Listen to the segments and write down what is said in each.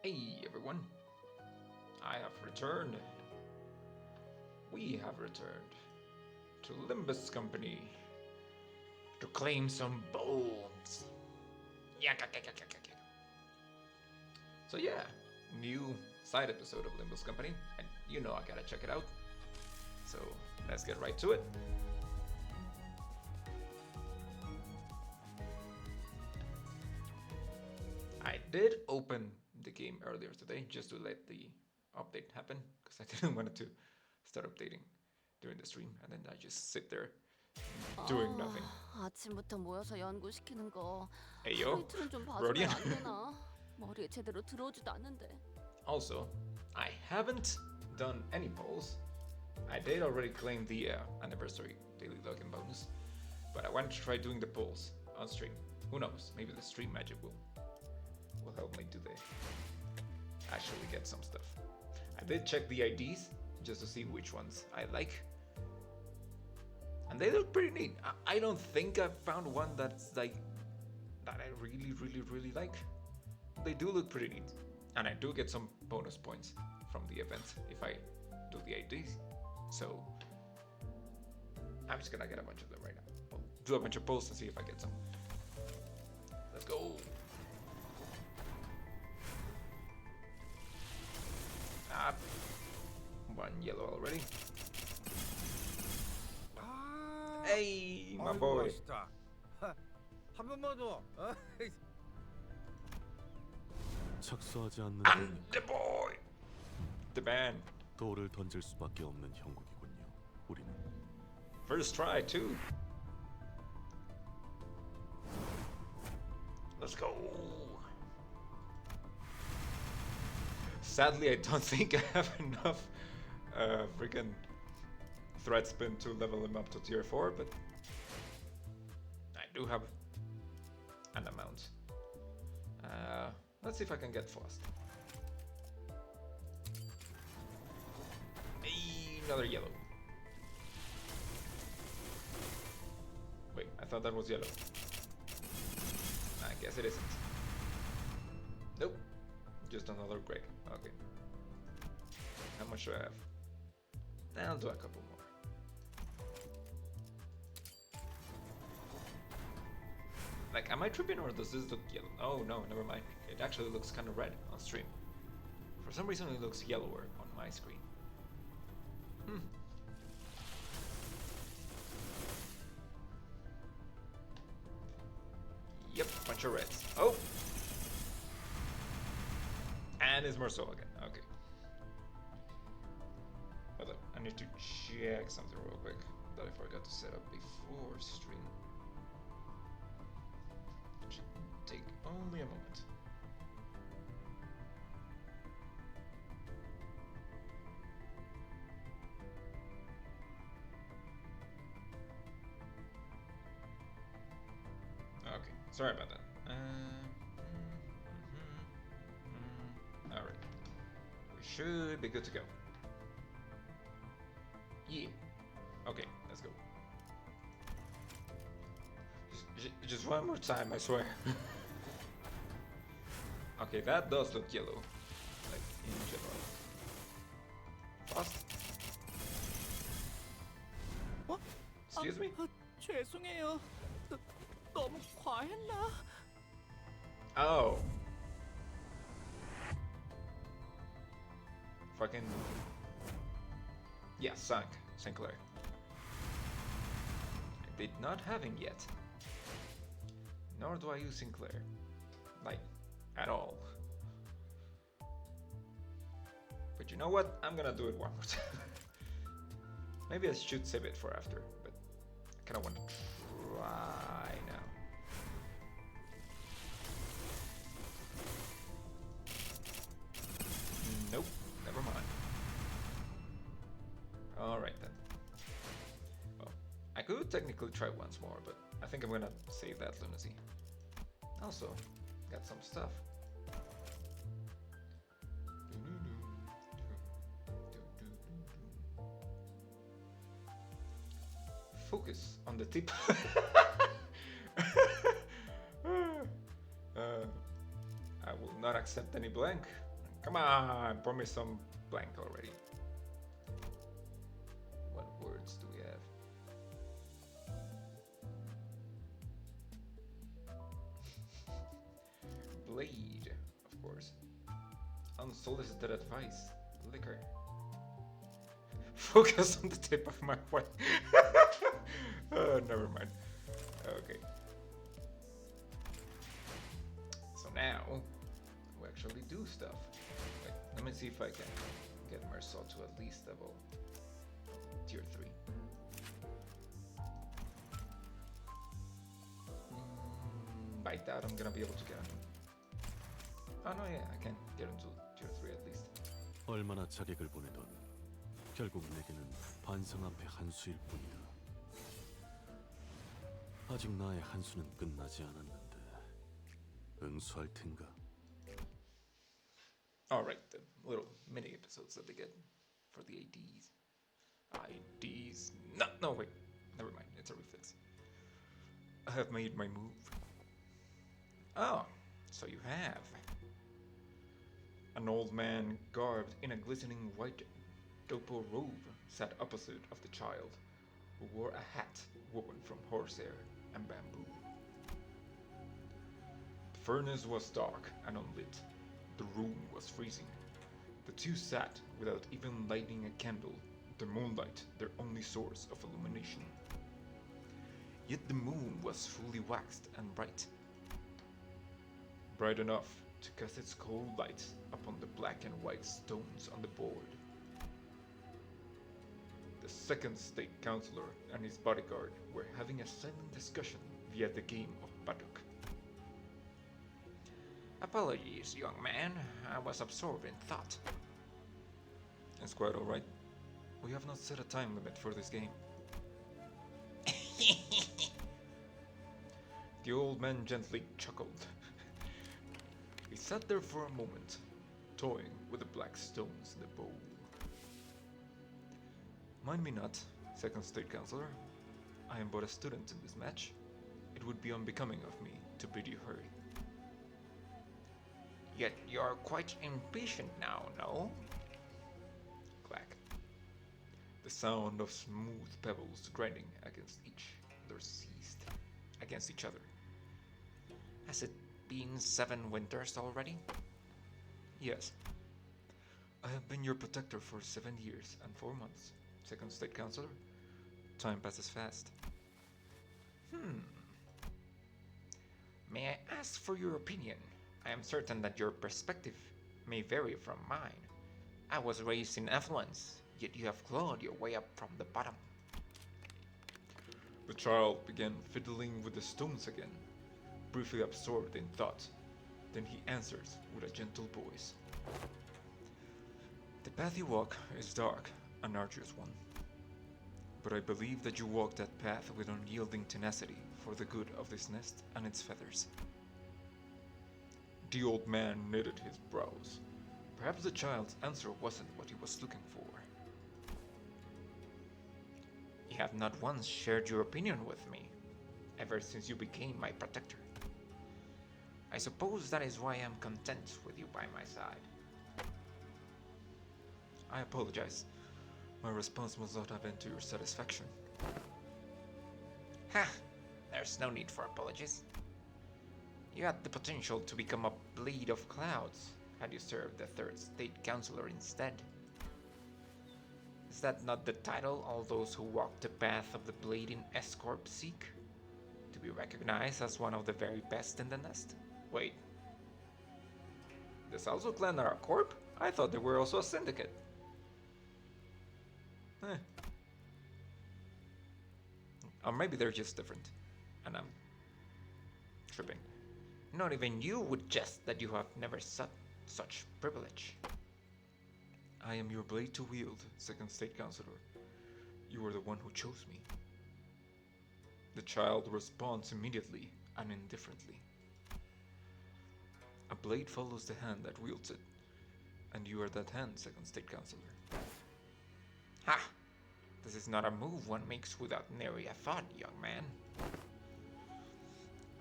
Hey everyone, I have returned. We have returned to Limbus Company to claim some bones. So yeah, new side episode of Limbus Company, and you know I gotta check it out. So let's get right to it. I did open the game earlier today just to let the update happen because I didn't want it to start updating during the stream, and then I just sit there doing nothing. 아침부터 모여서 연구시키는 거 Hey 하루 yo, 이틀은 좀 봐주면 Rodian. 안 되나? 머리에 제대로 들어오지도 않는데. Also, I haven't done any polls. I did already claim the anniversary daily login bonus, but I want to try doing the polls on stream. Who knows? Maybe the stream magic will help me do the actually get some stuff. I did check the IDs just to see which ones I like, and they look pretty neat. I don't think I've found one that's like that I really like. They do look pretty neat, and I do get some bonus points from the event if I do the IDs. So I'm just gonna get a bunch of them right now. I'll do a bunch of polls and see if I get some. Let's go. Ah, one yellow already. Hey, my boy. 멋있다. 한 번만 더. 착수하지 않는 I'm the boy. The man. 돌을 던질 수밖에 없는 형국이군요. 우리는 First try too. Let's go. Sadly, I don't think I have enough freaking threat spin to level him up to tier 4, but I do have an amount. Let's see if I can get Faust. Another yellow. Wait, I thought that was yellow. I guess it isn't. Nope. Just another gray. Okay. How much do I have? I'll do a couple more. Like, am I tripping or does this look yellow? Oh no, never mind. It actually looks kind of red on stream. For some reason it looks yellower on my screen. Yep, bunch of reds. Oh! And it's Marceau again. Okay. Hold up, I need to check something real quick that I forgot to set up before stream. Should take only a moment. Okay, sorry about that. Alright. We should be good to go. Yeah. Okay, let's go. Just one more time, I swear. Okay, that does look yellow. Like, in general. Faust? Excuse me? 죄송해요. 너무 과했나? Oh. Fucking. Yeah, Sinclair. I did not have him yet. Nor do I use Sinclair. Like, at all. But you know what? I'm gonna do it one more time. Maybe I should save it for after, but I kinda want to try now. Nope, never mind. Alright then. Well, I could technically try once more, but I think I'm gonna save that lunacy. Also, got some stuff. Focus on the tip. I will not accept any blank. Come on, pour me some blank already. What words do we have? Blade, of course. Unsolicited advice. Liquor. Focus on the tip of my foot. Never mind. Okay. So now we actually do stuff. Wait, let me see if I can get Mersault to at least level tier 3. I doubt I'm gonna be able to get him. Oh no, yeah, I can get him to tier 3 at least. 얼마나 자객을 보내던 결국 내게는 반성 앞에 한 수일 뿐이다. 아직 나의 한 수는 끝나지 않았는데 응수할 텐가? Alright, the little mini episodes that they get for the ADs. IDs. No, wait. Never mind. It's a reflex. I have made my move. Oh, so you have. An old man garbed in a glistening white dopo robe sat opposite of the child, who wore a hat woven from horsehair and bamboo. The furnace was dark and unlit. The room was freezing. The two sat without even lighting a candle, the moonlight their only source of illumination. Yet the moon was fully waxed and bright. Bright enough to cast its cold light upon the black and white stones on the board. The second state councilor and his bodyguard were having a silent discussion via the game of Baduk. Apologies, young man. I was absorbed in thought. It's quite alright. We have not set a time limit for this game. The old man gently chuckled. He sat there for a moment, toying with the black stones in the bowl. Mind me not, second state councilor. I am but a student in this match. It would be unbecoming of me to bid you hurry. Yet you're quite impatient now, no? Clack. The sound of smooth pebbles grinding against each other. Has it been 7 winters already? Yes. I have been your protector for 7 years and 4 months, second state councilor. Time passes fast. May I ask for your opinion? I am certain that your perspective may vary from mine. I was raised in affluence, yet you have clawed your way up from the bottom. The child began fiddling with the stones again, briefly absorbed in thought. Then he answers with a gentle voice. The path you walk is dark, an arduous one. But I believe that you walk that path with unyielding tenacity for the good of this nest and its feathers. The old man knitted his brows. Perhaps the child's answer wasn't what he was looking for. You have not once shared your opinion with me, ever since you became my protector. I suppose that is why I am content with you by my side. I apologize. My response must not have been to your satisfaction. Ha! There's no need for apologies. You had the potential to become a blade of clouds had you served the third state councilor instead. Is that not the title all those who walk the path of the blade in S-Corp seek? To be recognized as one of the very best in the nest? Wait. The Salzo clan are a corp? I thought they were also a syndicate. Or maybe they're just different, and I'm tripping. Not even you would jest that you have never sought such privilege. I am your blade to wield, second state councilor. You are the one who chose me. The child responds immediately and indifferently. A blade follows the hand that wields it, and you are that hand, second state councilor. Ha! This is not a move one makes without nary a thought, young man.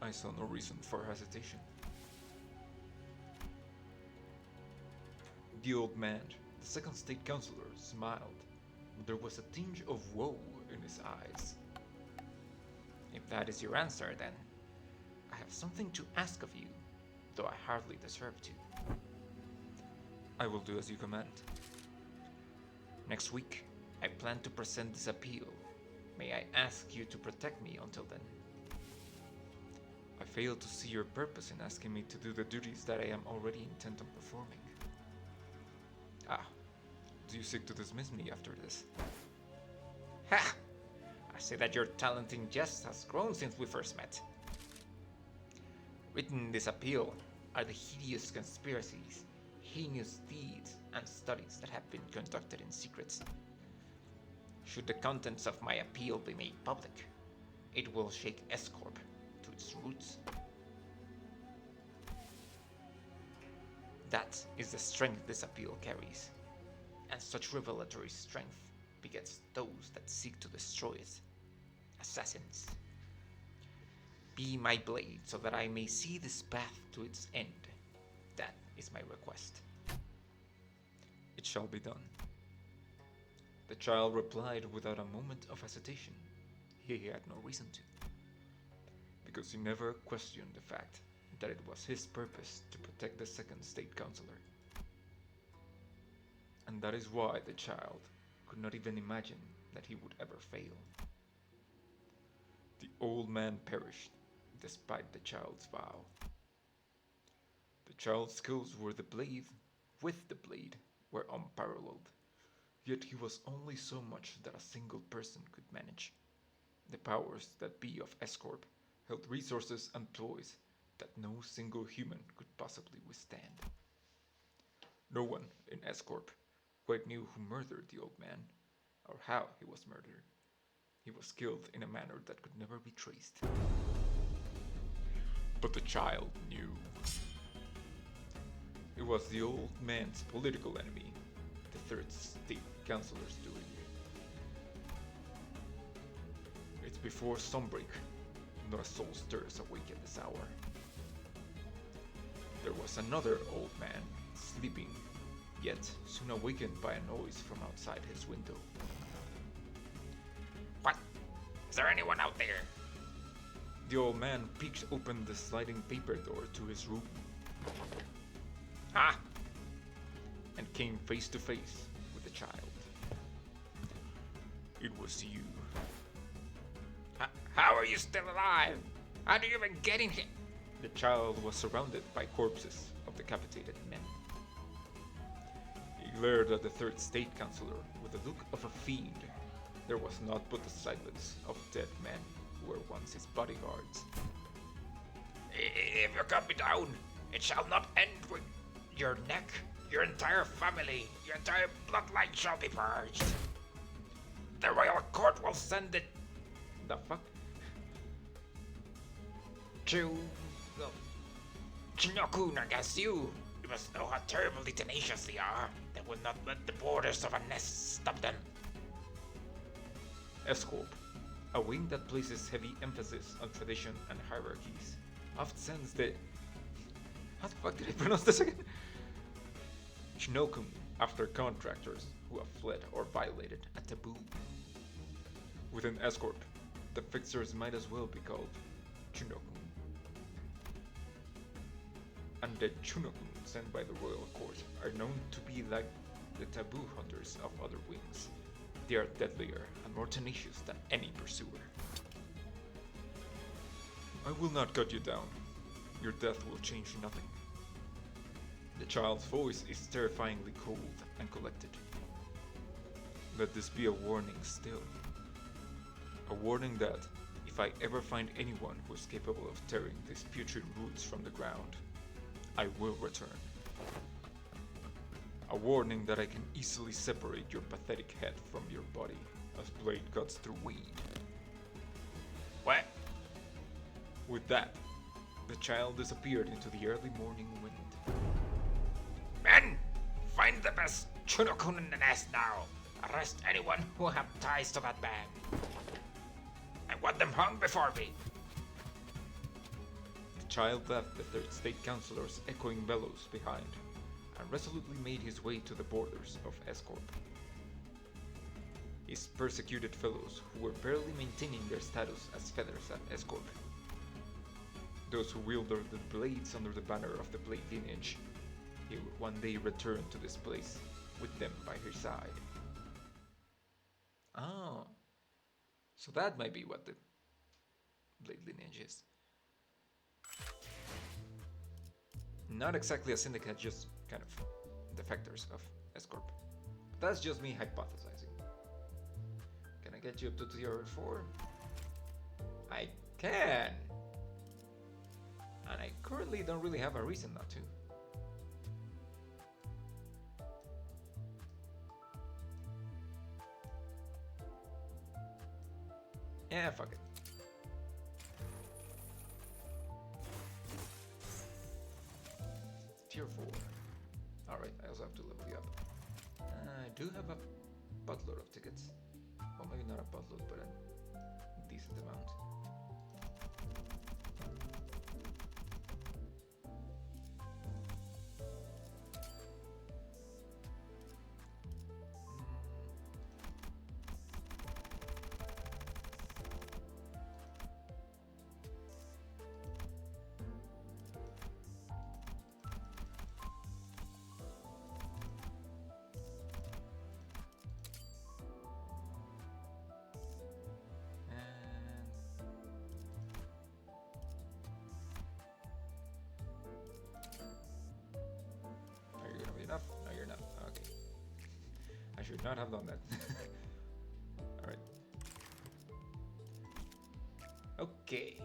I saw no reason for hesitation. The old man, the second state councilor, smiled, but there was a tinge of woe in his eyes. If that is your answer, then I have something to ask of you, though I hardly deserve to. I will do as you command. Next week, I plan to present this appeal. May I ask you to protect me until then? I fail to see your purpose in asking me to do the duties that I am already intent on performing. Ah, do you seek to dismiss me after this? Ha! I see that your talent in jest has grown since we first met. Written in this appeal are the hideous conspiracies, heinous deeds, and studies that have been conducted in secret. Should the contents of my appeal be made public, it will shake S-Corp to its roots. That is the strength this appeal carries, and such revelatory strength begets those that seek to destroy it. Assassins. Be my blade so that I may see this path to its end. That is my request. It shall be done. The child replied without a moment of hesitation. He had no reason to, because he never questioned the fact that it was his purpose to protect the second state councilor. And that is why the child could not even imagine that he would ever fail. The old man perished despite the child's vow. The child's skills with the blade were unparalleled, yet he was only so much that a single person could manage. The powers that be of S-Corp held resources and ploys that no single human could possibly withstand. No one in S-Corp quite knew who murdered the old man, or how he was murdered. He was killed in a manner that could never be traced. But the child knew. It was the old man's political enemy, the third state councilor's doing. It's before sunbreak. Not a soul stirs awake at this hour. There was another old man sleeping, yet soon awakened by a noise from outside his window. What? Is there anyone out there? The old man peeked open the sliding paper door to his room. Ah! And came face to face with the child. It was you. How are you still alive? How do you even get in here? The child was surrounded by corpses of decapitated men. He glared at the third state councilor with the look of a fiend. There was naught but the silence of dead men who were once his bodyguards. If you cut me down, it shall not end with your neck. Your entire family, your entire bloodline shall be purged. The royal court will send it... The fuck? To... Chinokun against you. You must know how terribly tenacious they are. They will not let the borders of a nest stop them. S-Corp, a wing that places heavy emphasis on tradition and hierarchies, oft sends the... How the fuck did I pronounce this again? Chinokun after contractors who have fled or violated a taboo. Within S-Corp, the fixers might as well be called Chinokun. And the Chinokun sent by the royal court are known to be like the taboo hunters of other wings. They are deadlier and more tenacious than any pursuer. I will not cut you down. Your death will change nothing. The child's voice is terrifyingly cold and collected. Let this be a warning still. A warning that, if I ever find anyone who is capable of tearing these putrid roots from the ground, I will return. A warning that I can easily separate your pathetic head from your body as blade cuts through weed. What? With that, the child disappeared into the early morning wind. Men! Find the best Chinokun in the nest now! Arrest anyone who have ties to that man! I want them hung before me! The child left the third state councilor's echoing bellows behind and resolutely made his way to the borders of S-Corp. His persecuted fellows who were barely maintaining their status as feathers at S-Corp. Those who wielded the blades under the banner of the Blade lineage. He would one day return to this place with them by his side. Oh. So that might be what the Blade lineage is. Not exactly a syndicate, just kind of defectors of S-Corp. That's just me hypothesizing. Can I get you up to tier 4? I can! And I currently don't really have a reason not to. Yeah, fuck it. Tier 4. Alright, I also have to level you up. I do have a buttload of tickets. Well, maybe not a buttload, but a decent amount. Enough? No, you're not. Okay. I should not have done that. Alright. Okay.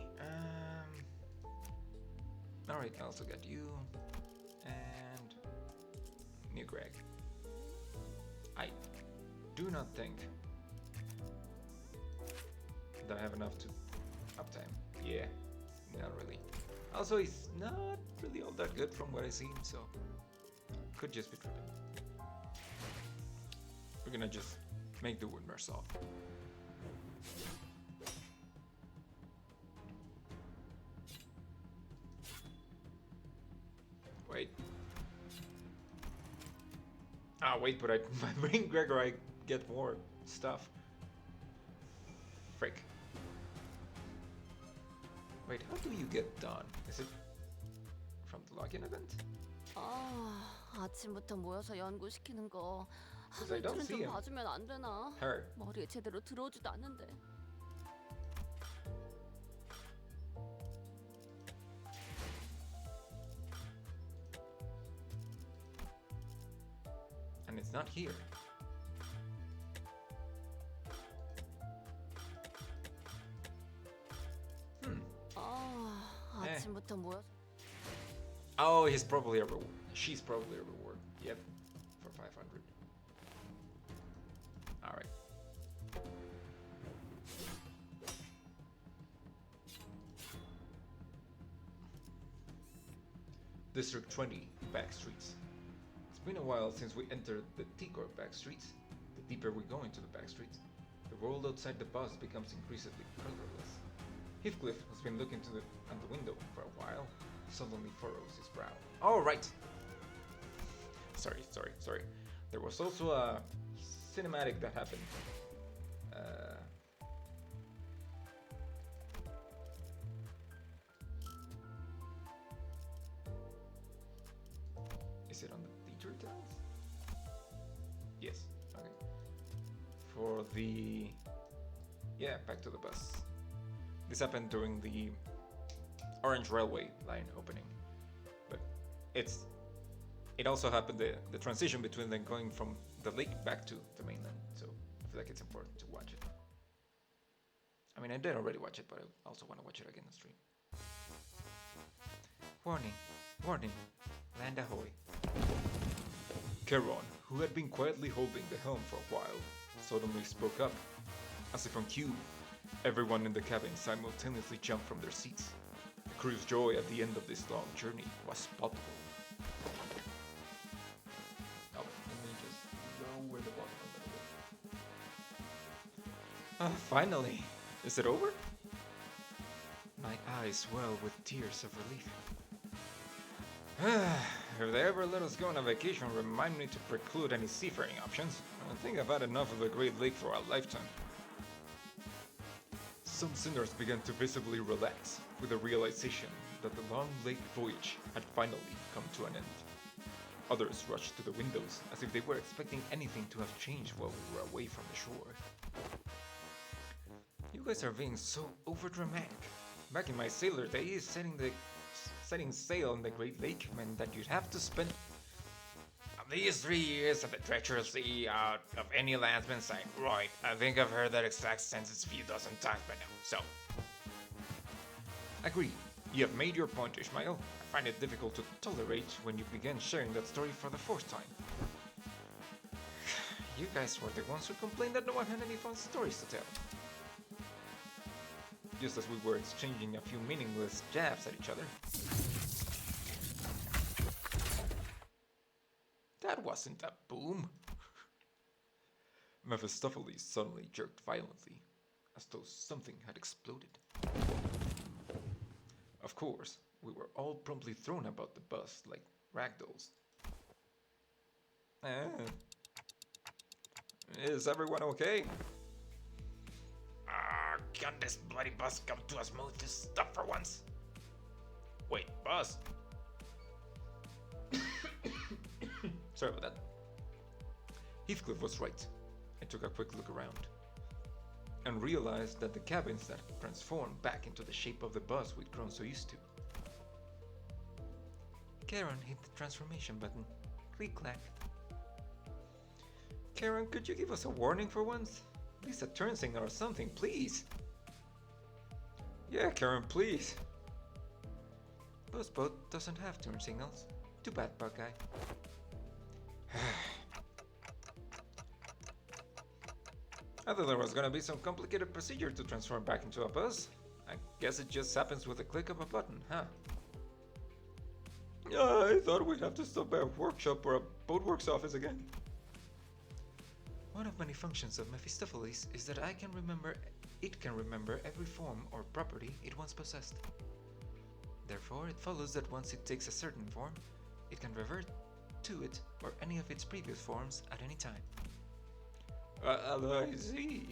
Alright, I also got you. And new Greg. I do not think that I have enough to uptime. Yeah, not really. Also, he's not really all that good from what I've seen, so could just be tripping. We're gonna just make do with Mersault. Wait. Ah, wait, but by bringing Gregor, I get more stuff. Frick. Wait, how do you get done? Is it from the login event? 아침부터 모여서 연구시키는 거 Because I 하루 don't 이틀은 see 좀 him. 봐주면 안 되나? Her. 머리에 제대로 들어오지도 않는데. And it's not here. 아침부터 모여서. Oh, he's probably a reward. She's probably a reward. Yep, for 500. All right. District 20, back streets. It's been a while since we entered the T-Corp back streets. The deeper we go into the back streets, the world outside the bus becomes increasingly colorless. Heathcliff has been looking at the window for a while. Suddenly furrows his brow. Oh, right! Sorry. There was also a cinematic that happened. Is it on the teacher tales? Yes. Okay. For the... Yeah, back to the bus. This happened during the Orange Railway line opening, but it also happened the transition between them going from the lake back to the mainland, so I feel like it's important to watch it. I mean, I did already watch it, but I also want to watch it again on stream. Warning, land ahoy. Charon, who had been quietly holding the helm for a while, suddenly spoke up. As if on cue, everyone in the cabin simultaneously jumped from their seats. The crew's joy at the end of this long journey was palpable. Oh, let me just lower the volume a little bit. Finally! Is it over? My eyes well with tears of relief. If they ever let us go on a vacation, remind me to preclude any seafaring options. I think I've had enough of the Great Lake for a lifetime. Some sinners began to visibly relax with the realization that the long lake voyage had finally come to an end. Others rushed to the windows as if they were expecting anything to have changed while we were away from the shore. You guys are being so overdramatic. Back in my sailor days, setting sail on the Great Lake meant that you'd have to spend these 3 years of the treacherous sea out of any landsman's sight. Right, I think I've heard that exact sentence a few dozen times by now, so. Agreed. You have made your point, Ishmael. I find it difficult to tolerate when you begin sharing that story for the 4th time. You guys were the ones who complained that no one had any fun stories to tell. Just as we were exchanging a few meaningless jabs at each other. That wasn't a boom. Mephistopheles suddenly jerked violently, as though something had exploded. Of course, we were all promptly thrown about the bus like ragdolls. Is everyone okay? Can this bloody bus come to a smooth stop for once? Wait, bus? Sorry about that. Heathcliff was right. I took a quick look around and realized that the cabins had transformed back into the shape of the bus we'd grown so used to. Karen hit the transformation button. Click-clack. Karen, could you give us a warning for once? At least a turn signal or something, please. Yeah, Karen, please. Bus boat doesn't have turn signals. Too bad, bug guy. I thought there was gonna be some complicated procedure to transform back into a bus. I guess it just happens with a click of a button, huh? I thought we'd have to stop by a workshop or a boatworks office again. One of many functions of Mephistopheles is that it can remember every form or property it once possessed. Therefore, it follows that once it takes a certain form, it can revert to it or any of its previous forms at any time. I see.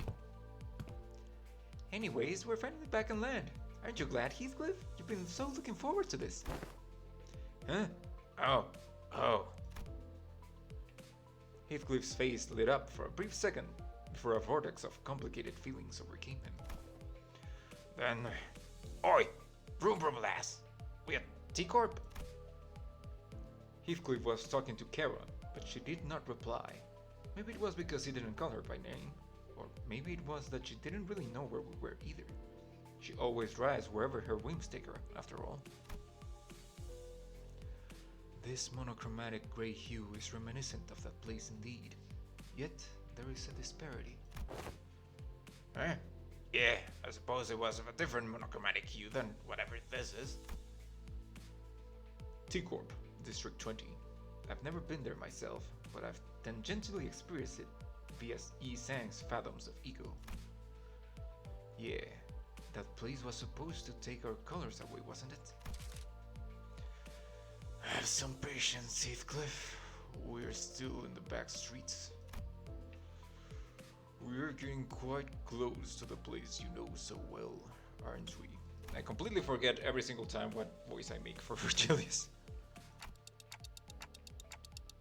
Anyways, we're finally back on land. Aren't you glad, Heathcliff? You've been so looking forward to this. Huh? Oh. Heathcliff's face lit up for a brief second before a vortex of complicated feelings overcame him. Then, oi, broom lass, we at T-Corp? Heathcliff was talking to Kara, but she did not reply. Maybe it was because he didn't call her by name, or maybe it was that she didn't really know where we were either. She always drives wherever her whims take her, after all. This monochromatic grey hue is reminiscent of that place indeed, yet there is a disparity. Huh? Yeah, I suppose it was of a different monochromatic hue than whatever this is. T-Corp, District 20. I've never been there myself, but I've tangentially experienced it via E. Sang's Fathoms of Ego. Yeah, that place was supposed to take our colors away, wasn't it? Have some patience, Heathcliff. We're still in the back streets. We're getting quite close to the place you know so well, aren't we? I completely forget every single time what voice I make for Virgilius.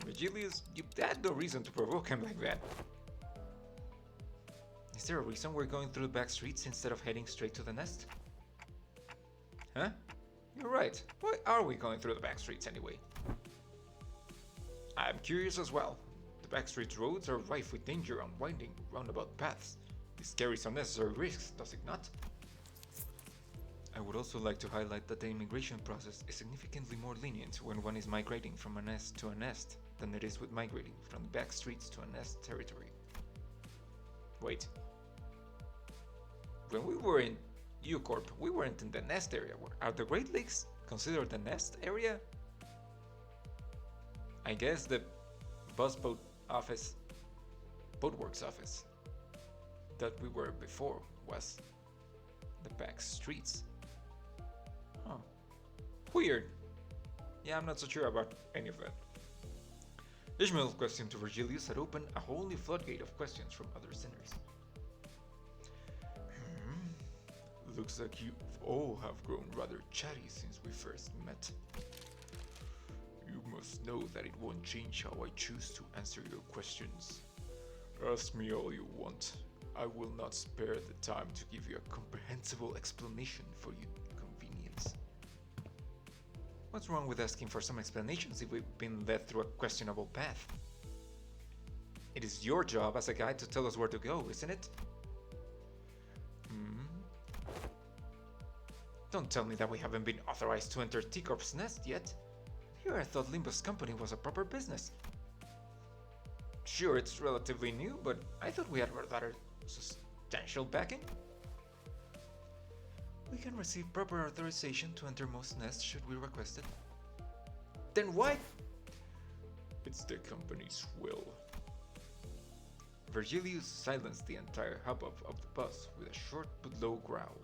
Virgilius, you had no reason to provoke him like that. Is there a reason we're going through the back streets instead of heading straight to the nest? Huh? You're right. Why are we going through the back streets anyway? I'm curious as well. The back streets roads are rife with danger and winding, roundabout paths. This carries unnecessary risks, does it not? I would also like to highlight that the immigration process is significantly more lenient when one is migrating from a nest to a nest than it is with migrating from the back streets to a nest territory. Wait. When we were in U-Corp, we weren't in the nest area. Are the Great Lakes considered the nest area? I guess the busboat office, boatworks office that we were before was the back streets. Huh. Weird. Yeah, I'm not so sure about any of that. Ishmael's question to Virgilius had opened a whole new floodgate of questions from other sinners. Looks like you all have grown rather chatty since we first met. You must know that it won't change how I choose to answer your questions. Ask me all you want. I will not spare the time to give you a comprehensible explanation for your convenience. What's wrong with asking for some explanations if we've been led through a questionable path? It is your job as a guide to tell us where to go, isn't it? Don't tell me that we haven't been authorized to enter T-Corp's nest yet. Here I thought Limbus Company was a proper business. Sure, it's relatively new, but I thought we had rather substantial backing. We can receive proper authorization to enter most nests should we request it. Then why? It's the company's will. Virgilius silenced the entire hubbub of the bus with a short but low growl.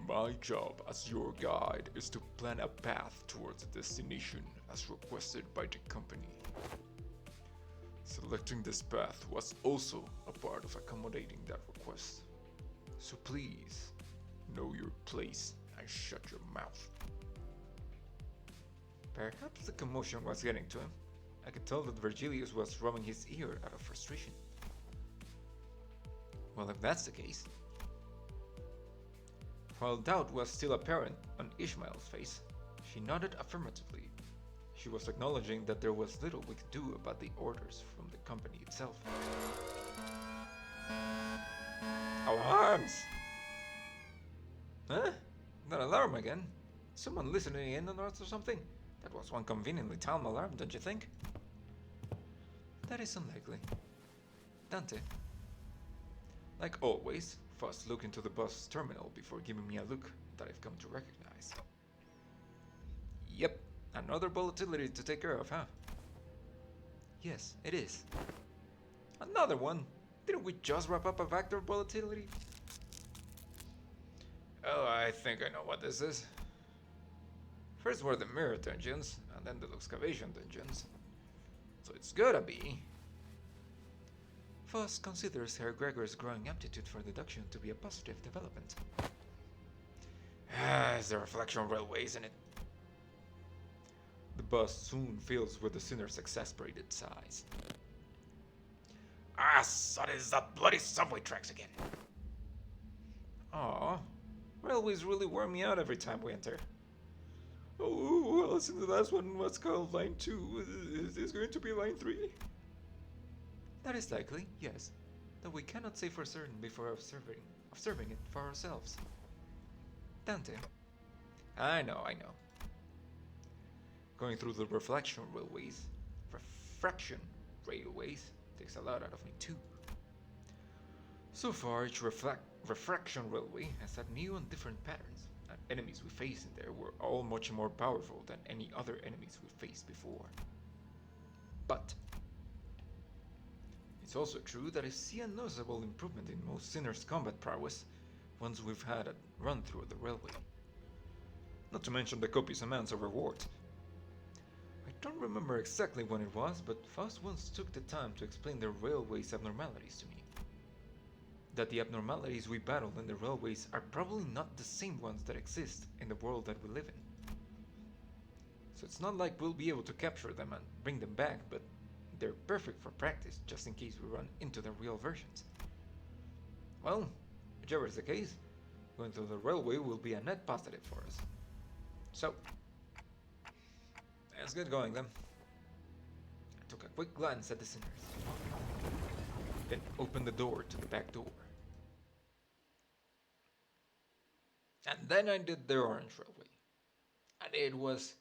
My job as your guide is to plan a path towards a destination as requested by the company. Selecting this path was also a part of accommodating that request. So please, know your place and shut your mouth. Perhaps the commotion was getting to him. I could tell that Virgilius was rubbing his ear out of frustration. Well, if that's the case... While doubt was still apparent on Ishmael's face, she nodded affirmatively. She was acknowledging that there was little we could do about the orders from the company itself. Alarms! Huh? That alarm again? Someone listening in on us or something? That was one conveniently timed alarm, don't you think? That is unlikely. Dante. Like always, Faust looked into the bus terminal before giving me a look that I've come to recognize. Yep, another volatility to take care of, huh? Yes, it is. Another one? Didn't we just wrap up a vector volatility? Oh, I think I know what this is. First were the mirror dungeons, and then the excavation dungeons. So it's gotta be... Faust considers Herr Gregor's growing aptitude for deduction to be a positive development. It's the reflection railway, isn't it? The bus soon fills with the sinner's exasperated sighs. Ah, so it is that bloody subway tracks again. Aw, railways really wear me out every time we enter. Oh, well, since the last one was called Line 2, is this going to be Line 3? That is likely, yes, though we cannot say for certain before observing it for ourselves. Dante. I know. Going through the refraction railways takes a lot out of me too. So far, each refraction railway has had new and different patterns, and enemies we faced in there were all much more powerful than any other enemies we faced before. But it's also true that I see a noticeable improvement in most sinners' combat prowess once we've had a run through the railway. Not to mention the copious amounts of rewards. I don't remember exactly when it was, but Faust once took the time to explain the railway's abnormalities to me. That the abnormalities we battle in the railways are probably not the same ones that exist in the world that we live in. So it's not like we'll be able to capture them and bring them back, but they're perfect for practice, just in case we run into the real versions. Well, whichever is the case, going through the railway will be a net positive for us. So, let's get going then. I took a quick glance at the sinners, then opened the door to the back door. And then I did the orange railway. And it was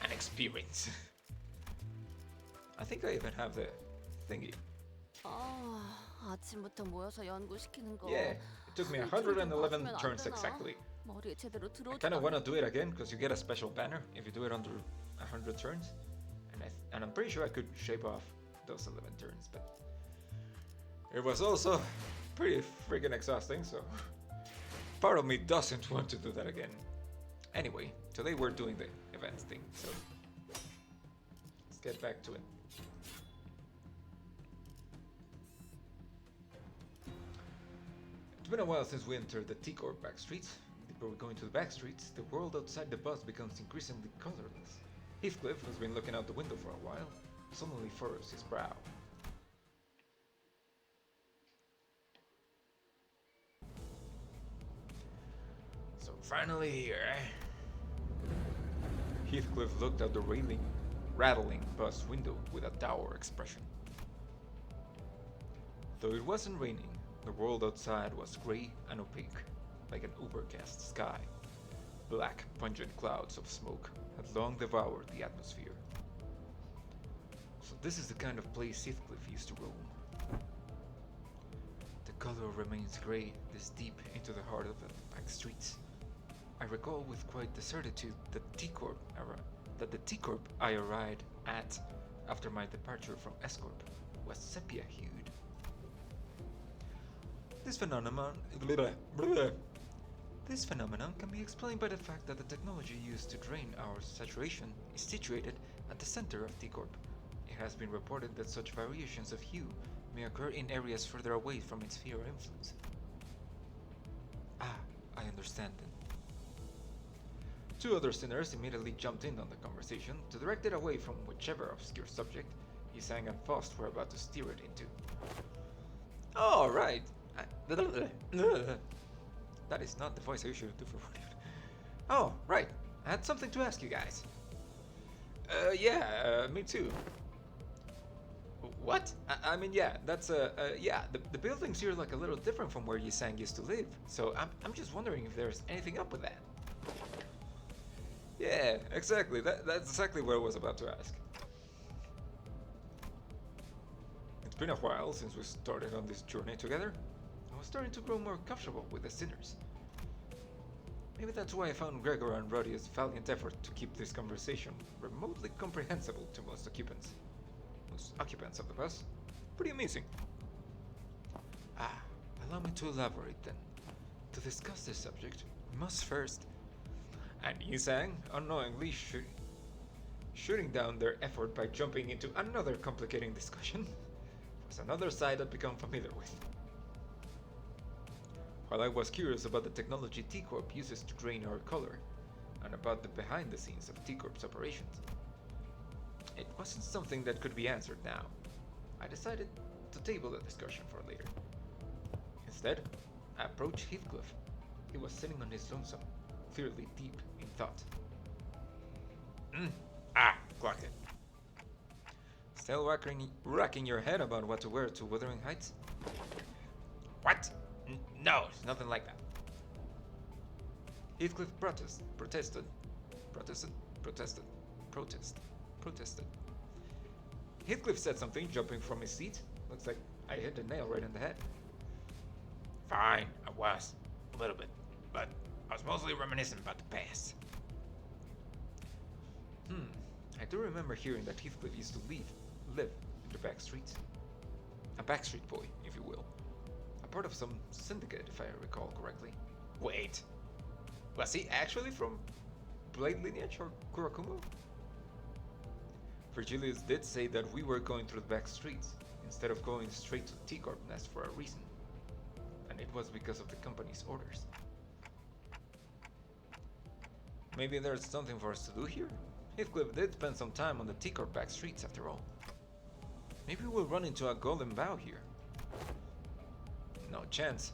an experience. I think I even have the thingy. 아침부터 모여서 연구시키는 거. Yeah, it took me 111 turns exactly. 머리에 제대로 I 들어오지 kind of want to do it again because you get a special banner if you do it under 100 turns. And I'm pretty sure I could shave off those 11 turns, but it was also pretty freaking exhausting, so part of me doesn't want to do that again. Anyway, today we're doing the events thing, so let's get back to it. It's been a while since we entered the T-Corp back streets. Before we go into the back streets, the world outside the bus becomes increasingly colorless. Heathcliff, who's been looking out the window for a while, suddenly furrows his brow. So finally here, eh? Heathcliff looked out the rattling bus window with a dour expression. Though it wasn't raining, the world outside was grey and opaque, like an overcast sky. Black, pungent clouds of smoke had long devoured the atmosphere. So this is the kind of place Heathcliff used to roam. The color remains grey this deep into the heart of the back streets. I recall with quite the certitude that the T-Corp I arrived at after my departure from S-Corp was sepia-hued. This phenomenon can be explained by the fact that the technology used to drain our saturation is situated at the center of T-Corp. It has been reported that such variations of hue may occur in areas further away from its sphere of influence. Ah, I understand then. Two other sinners immediately jumped in on the conversation to direct it away from whichever obscure subject Yisang and Faust were about to steer it into. Oh, right. That is not the voice I should do for it. Oh, right. I had something to ask you guys. Me too. What? I mean, yeah, that's the buildings here look a little different from where Yisang used to live. So I'm just wondering if there's anything up with that. Yeah, exactly. That's exactly what I was about to ask. It's been a while since we started on this journey together. I was starting to grow more comfortable with the sinners. Maybe that's why I found Gregor and Roddy's valiant effort to keep this conversation remotely comprehensible to most occupants of the bus pretty amusing. Allow me to elaborate then. To discuss this subject, we must first... And Yisang, unknowingly shooting down their effort by jumping into another complicating discussion, was another side I'd become familiar with. While I was curious about the technology T-Corp uses to drain our color, and about the behind the scenes of T-Corp's operations, it wasn't something that could be answered now. I decided to table the discussion for later. Instead, I approached Heathcliff. He was sitting on his lonesome, clearly deep in thought. Clocked it. Still racking your head about what to wear to Wuthering Heights? What? No, it's nothing like that. Heathcliff protested. Heathcliff said something, jumping from his seat. Looks like I hit the nail right on the head. Fine, I was. A little bit. But I was mostly reminiscing about the past. I do remember hearing that Heathcliff used to live in the back streets. A backstreet boy, if you will. A part of some syndicate, if I recall correctly. Wait. Was he actually from Blade lineage or Kurakumo? Virgilius did say that we were going through the back streets, instead of going straight to the T-Corp nest for a reason. And it was because of the company's orders. Maybe there's something for us to do here? Heathcliff did spend some time on the T-Corp back streets after all. Maybe we'll run into a golden bough here. No chance.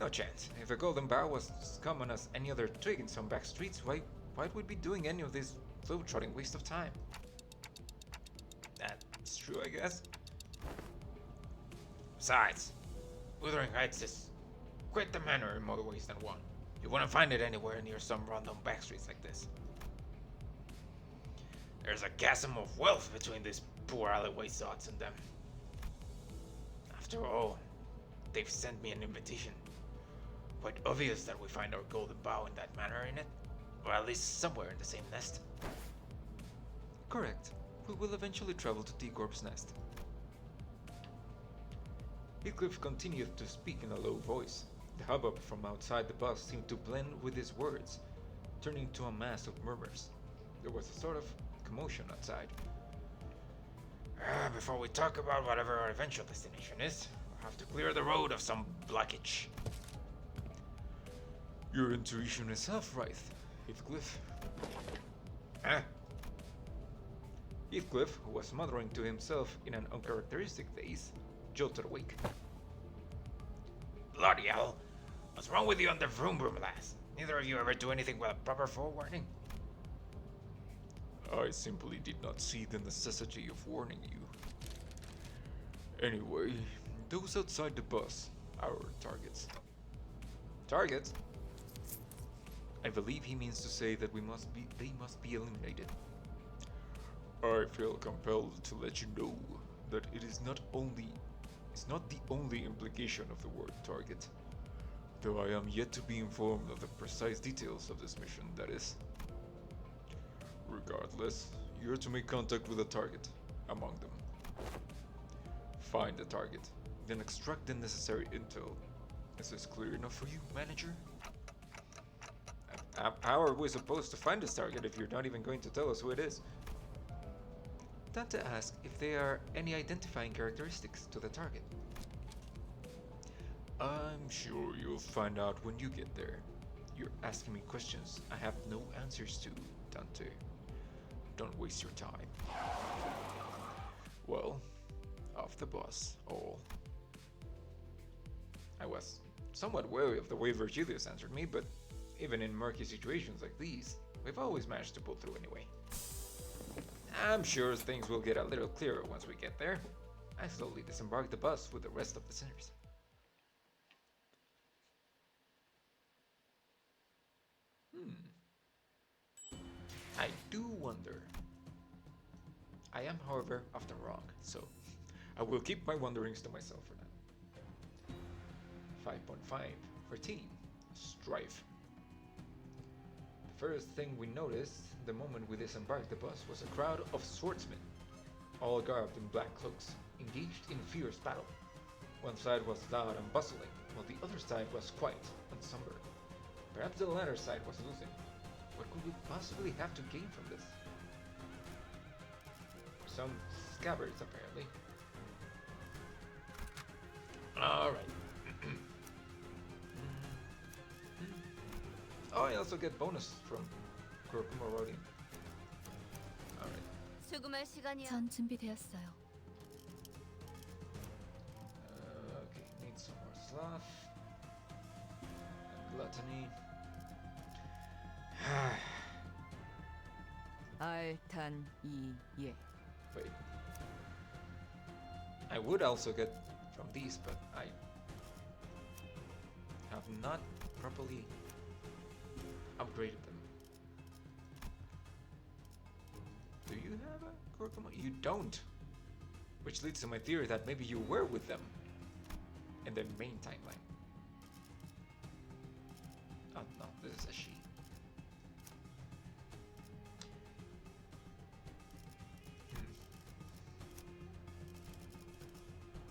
No chance. If a golden bough was as common as any other twig in some back streets, why would we be doing any of this globe-trotting waste of time? That's true, I guess. Besides, Wuthering Heights is quite the manor in more ways than one. You wouldn't find it anywhere near some random back streets like this. There's a chasm of wealth between these poor alleyway sots and them. After all, they've sent me an invitation. Quite obvious that we find our golden bough in that manor in it, or at least somewhere in the same nest. Correct. We will eventually travel to T-Corp's nest. Heathcliff continued to speak in a low voice. The hubbub from outside the bus seemed to blend with his words, turning to a mass of murmurs. There was a sort of commotion outside. Before we talk about whatever our eventual destination is, we'll have to clear the road of some blockage. Your intuition is right, Heathcliff. Huh? Heathcliff, who was muttering to himself in an uncharacteristic phase, jolted awake. Bloody hell! What's wrong with you on the vroom lass? Neither of you ever do anything with a proper forewarning? I simply did not see the necessity of warning you. Anyway, those outside the bus, our targets. Targets? I believe he means to say that they must be eliminated. I feel compelled to let you know that it's not the only implication of the word target, though I am yet to be informed of the precise details of this mission, that is. Regardless, you're to make contact with a target among them. Find the target, then extract the necessary intel. Is this clear enough for you, manager? How are we supposed to find this target if you're not even going to tell us who it is? Dante asked if there are any identifying characteristics to the target. I'm sure you'll find out when you get there. You're asking me questions I have no answers to, Dante. Don't waste your time. Well, off the bus, all. I was somewhat wary of the way Virgilius answered me, but even in murky situations like these, we've always managed to pull through anyway. I'm sure things will get a little clearer once we get there. I slowly disembarked the bus with the rest of the sinners. I do wonder. I am, however, often wrong, so I will keep my wonderings to myself for now. 5.5 for team strife. The first thing we noticed the moment we disembarked the bus was a crowd of swordsmen, all garbed in black cloaks, engaged in fierce battle. One side was loud and bustling, while the other side was quiet and somber. Perhaps the latter side was losing. What could we possibly have to gain from this? Some scabbards, apparently. Alright. Oh, I also get bonus from Kurokuma Rodium. Alright. 수금할 시간이야. 전 준비되었어요. Okay, need some more sloth. Gluttony. 알탄이예. Wait. I would also get from these, but I have not properly upgraded them. Do you have a Kurokuma? You don't. Which leads to my theory that maybe you were with them in the main timeline. Oh no, this is a she.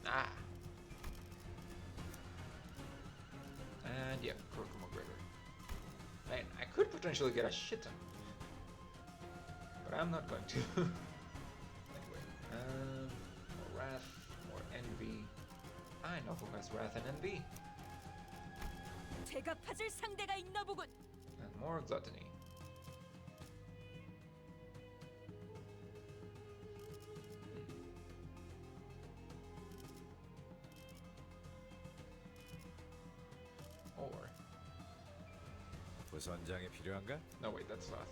Ah. And yeah, Kurokuma Gregor. Man, I could potentially get a shit ton. But I'm not going to. Anyway, more wrath, more envy. I know who has wrath and envy. 제가 가질 상대가 있나 보군. And more gluttony. Or 부선장이 필요한가? no, wait, that's sloth.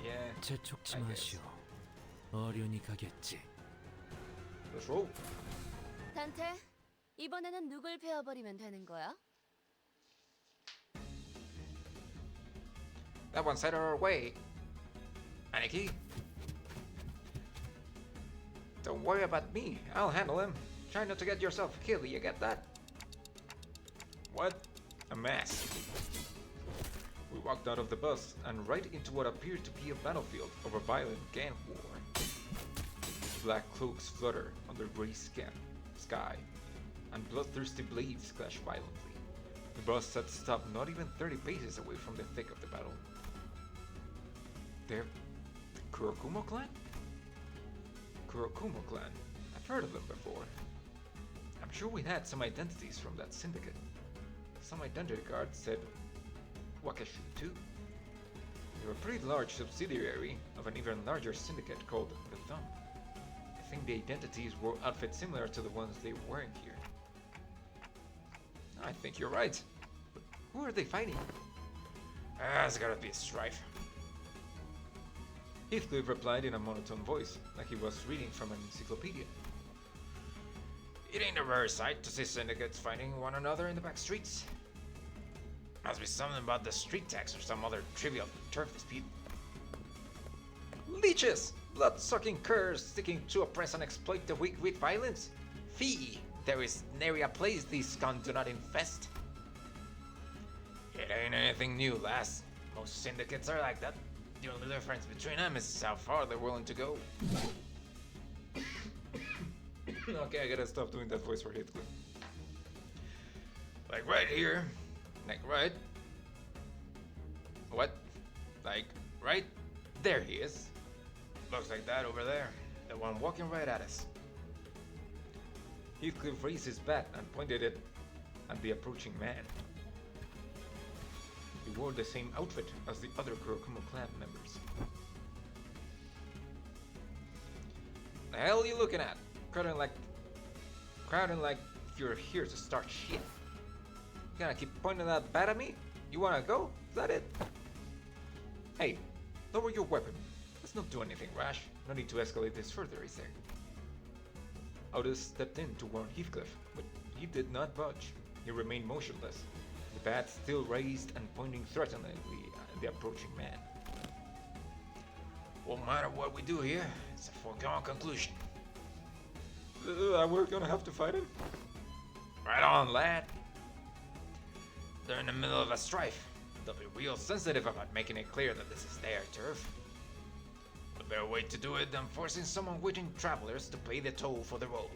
Yeah, 재촉지 I guess. 마시오. 어련히 가겠지. let's roll. 단테, 이번에는 누굴 베어버리면 되는 거야? That one's headed our way. Aniki. Don't worry about me. I'll handle him. Try not to get yourself killed. You get that? What? A mess. We walked out of the bus and right into what appeared to be a battlefield of a violent gang war. Black cloaks flutter under gray sky. and bloodthirsty blades clash violently. The boss had stopped not even 30 paces away from the thick of the battle. They're the Kurokumo clan? Kurokumo clan. I've heard of them before. I'm sure we had some identities from that syndicate. Some identity cards said Wakashu too. They're a pretty large subsidiary of an even larger syndicate called the Thumb. I think the identities wore outfits similar to the ones they were wearing here. I think you're right. But who are they fighting? It's gotta be a strife. Heathcliff replied in a monotone voice, like he was reading from an encyclopedia. It ain't a rare sight to see syndicates fighting one another in the back streets. Must be something about the street tax or some other trivial turf dispute. Leeches! Blood-sucking curs sticking to oppress and exploit the weak with violence? Fee! There is nary a place these scum do not infest. It ain't anything new, lass. Most syndicates are like that. The only difference between them is how far they're willing to go. Okay, I gotta stop doing that voice for Heathcliff. Like right here. Like right. What? Like right? There he is. Looks like that over there. The one walking right at us. Heathcliff raised his bat and pointed it at the approaching man. He wore the same outfit as the other Kurokumo clan members. The hell are you looking at? Crowding like you're here to start shit. You gonna keep pointing that bat at me? You wanna go? Is that it? Hey, lower your weapon. Let's not do anything rash. No need to escalate this further, is there? Otis stepped in to warn Heathcliff, but he did not budge. He remained motionless, the bat still raised and pointing threateningly at the approaching man. Won't matter what we do here, it's a foregone conclusion. We're gonna have to fight him? Right on, lad. They're in the middle of a strife. They'll be real sensitive about making it clear that this is their turf. A better way to do it than forcing some unwitting travelers to pay the toll for the road.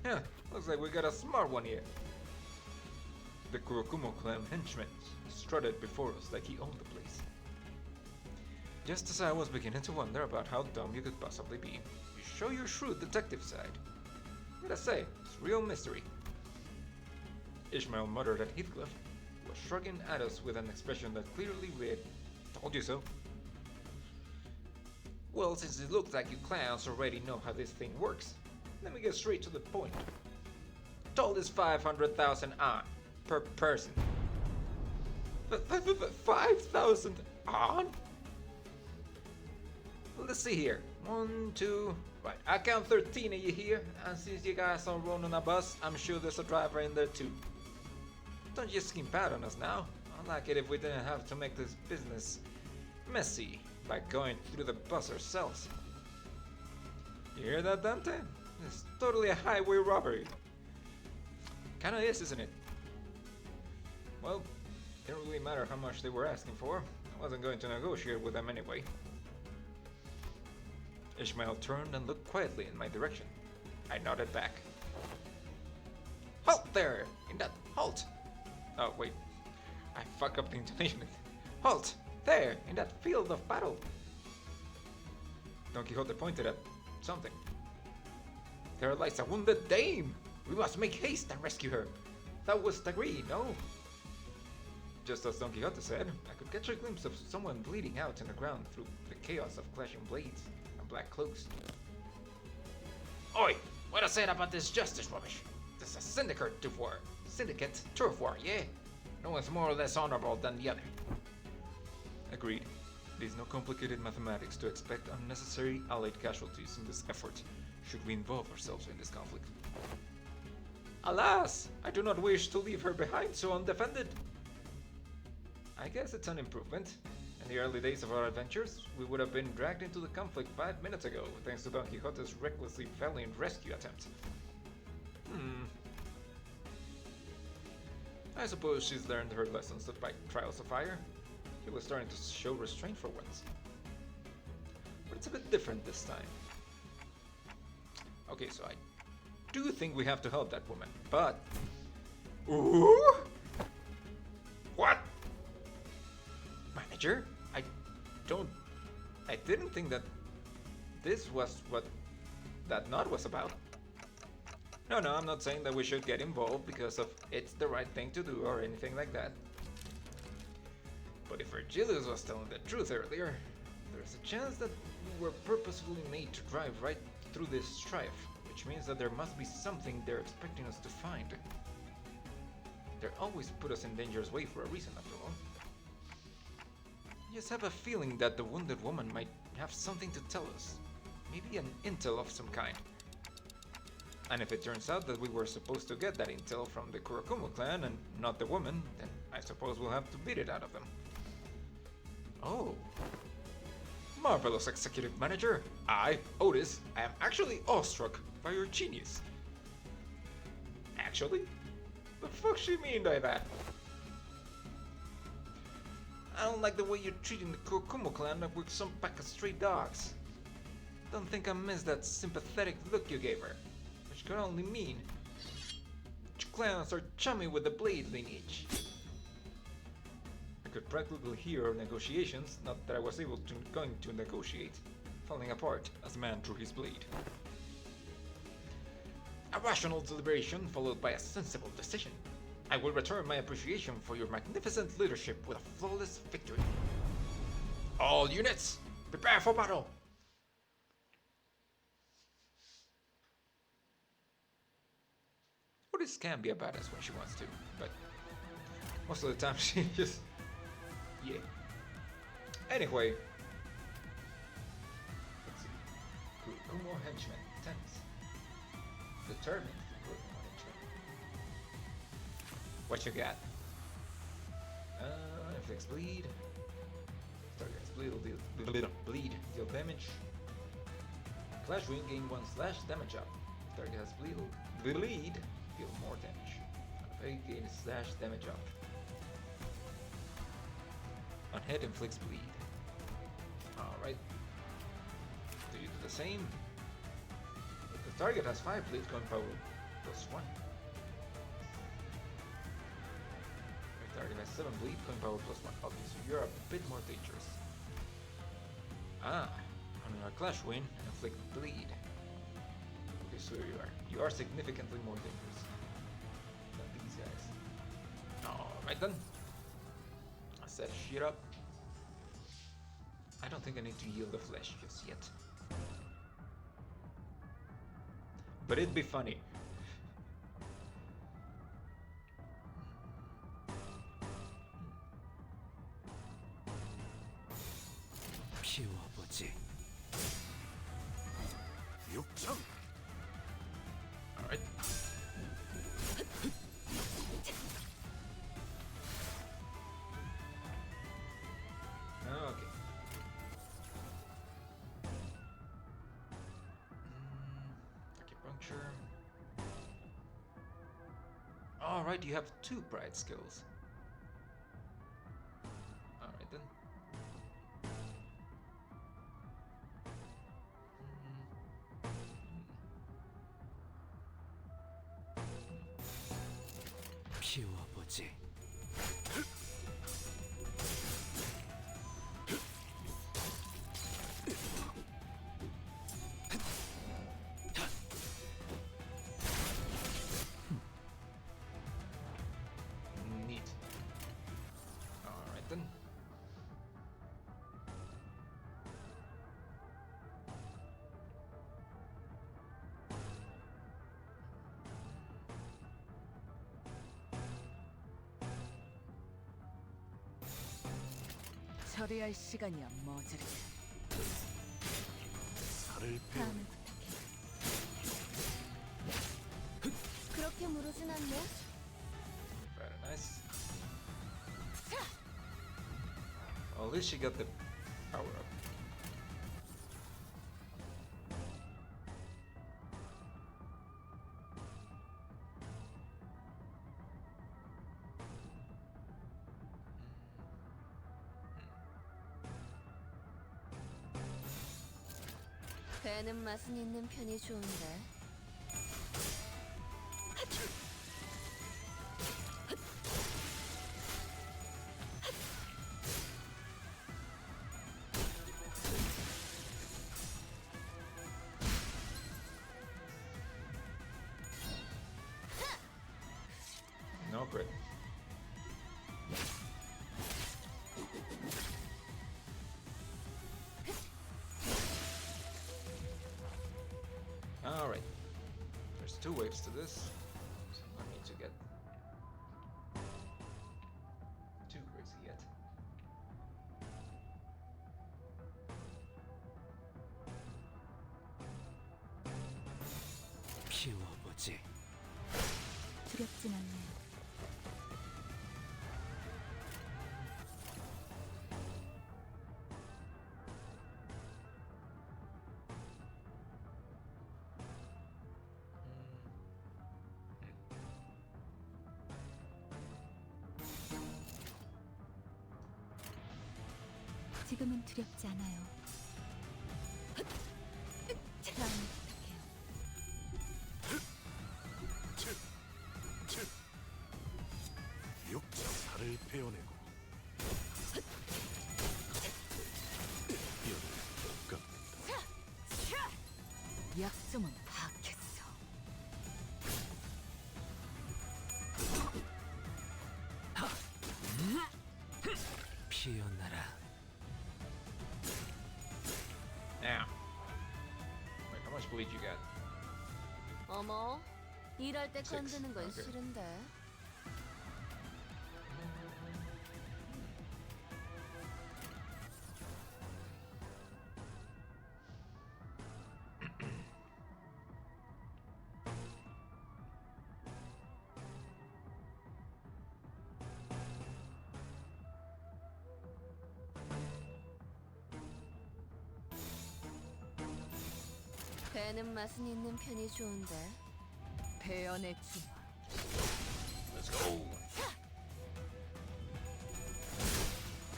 Yeah, looks like we got a smart one here. The Kurokumo clan henchman strutted before us like he owned the place. Just as I was beginning to wonder about how dumb you could possibly be, you show your shrewd detective side. What I say, it's real mystery. Ishmael muttered at Heathcliff, who was shrugging at us with an expression that clearly read, "Told you so." Well, since it looks like you clowns already know how this thing works, let me get straight to the point. Toll is 500,000 on per person. 5,000 on? Let's see here. 1, 2, right. I count 13 of you here, and since you guys are rolling a bus, I'm sure there's a driver in there too. Don't just skimp out on us now. I'd like it if we didn't have to make this business messy by going through the bus ourselves. You hear that, Dante? It's totally a highway robbery. Kinda is, isn't it? Well, it didn't really matter how much they were asking for. I wasn't going to negotiate with them anyway. Ishmael turned and looked quietly in my direction. I nodded back. Halt there! In that halt! Oh, wait. I fuck up the intonation. Halt! There! In that field of battle! Don Quixote pointed at something. There lies a wounded dame! We must make haste and rescue her. That was agree, no? Just as Don Quixote said, I could catch a glimpse of someone bleeding out in the ground through the chaos of clashing blades and black cloaks. Oi! What I said about this justice rubbish? This is a syndicate turf war, yeah? No one's more or less honorable than the other. Agreed. It is no complicated mathematics to expect unnecessary allied casualties in this effort, should we involve ourselves in this conflict. Alas! I do not wish to leave her behind so undefended. I guess it's an improvement. In the early days of our adventures, we would have been dragged into the conflict 5 minutes ago, thanks to Don Quixote's recklessly valiant rescue attempt. I suppose she's learned her lessons by trials of fire. She was starting to show restraint for once. But it's a bit different this time. Okay, so I do think we have to help that woman, but... Ooh? What? Manager? I didn't think that this was what that knot was about. No, I'm not saying that we should get involved because of it's the right thing to do or anything like that. But if Virgilius was telling the truth earlier, there's a chance that we were purposefully made to drive right through this strife, which means that there must be something they're expecting us to find. They always put us in danger's way for a reason, after all. I just have a feeling that the wounded woman might have something to tell us. Maybe an intel of some kind. And if it turns out that we were supposed to get that intel from the Kurakumo clan and not the woman, then I suppose we'll have to beat it out of them. Oh. Marvelous, Executive Manager. I, Otis, am actually awestruck by your genius. Actually? The fuck she mean by that? I don't like the way you're treating the Kurakumo clan like we're some pack of stray dogs. Don't think I missed that sympathetic look you gave her, which could only mean you clans are chummy with the blade lineage. I could practically hear our negotiations, not that I was going to negotiate, falling apart as a man drew his blade. A rational deliberation followed by a sensible decision. I will return my appreciation for your magnificent leadership with a flawless victory. All units, prepare for battle! Otis can be a badass when she wants to, but most of the time she just... yeah. Anyway. Let's see. Kurakumo henchmen, tense. Determined Kurakumo henchmen. What you got? Inflicts bleed. Target's bleed deal damage. Clash wing gain 1 slash damage up. Target has bleed deal more damage. Unfade gain slash damage up. On head inflicts bleed. Alright. Do you do the same? If the target has 5 bleed gunpowder plus 1. Target has 7 bleed, gunpowder plus 1. Okay, so you're a bit more dangerous. On our clash win, inflict bleed. Okay, so you are significantly more dangerous than these guys. Alright then. I set shit up. I don't think I need to yield the flesh just yet. But it'd be funny. 피워보지. 육청. Alright. Okay. Acupuncture. Alright, you have 2 pride skills. Alright then. 피워보지. Neat. Alright then. 처리할 시간이야 머저리. 살을 빼. 다음에 부탁해. 그렇게 무르진 않네. Very nice. Well, at least she got the power up. 배는 맛은 있는 편이 좋은데. There's 2 waves to this, so I don't need to get too crazy yet. 피워보지. 두렵진 않네요. 지금은 두렵지 않아요. 다음 부탁해요. 육체 살을 베어내고 뼈를 깎는다. 약점은 파악했어. 피어나라. Now. Wait, how much bleed you got? 어머, 일할 때 6. 건드는 건 Okay. 싫은데. 배는 맛은 있는 편이 좋은데. 배연의 주마. Let's go.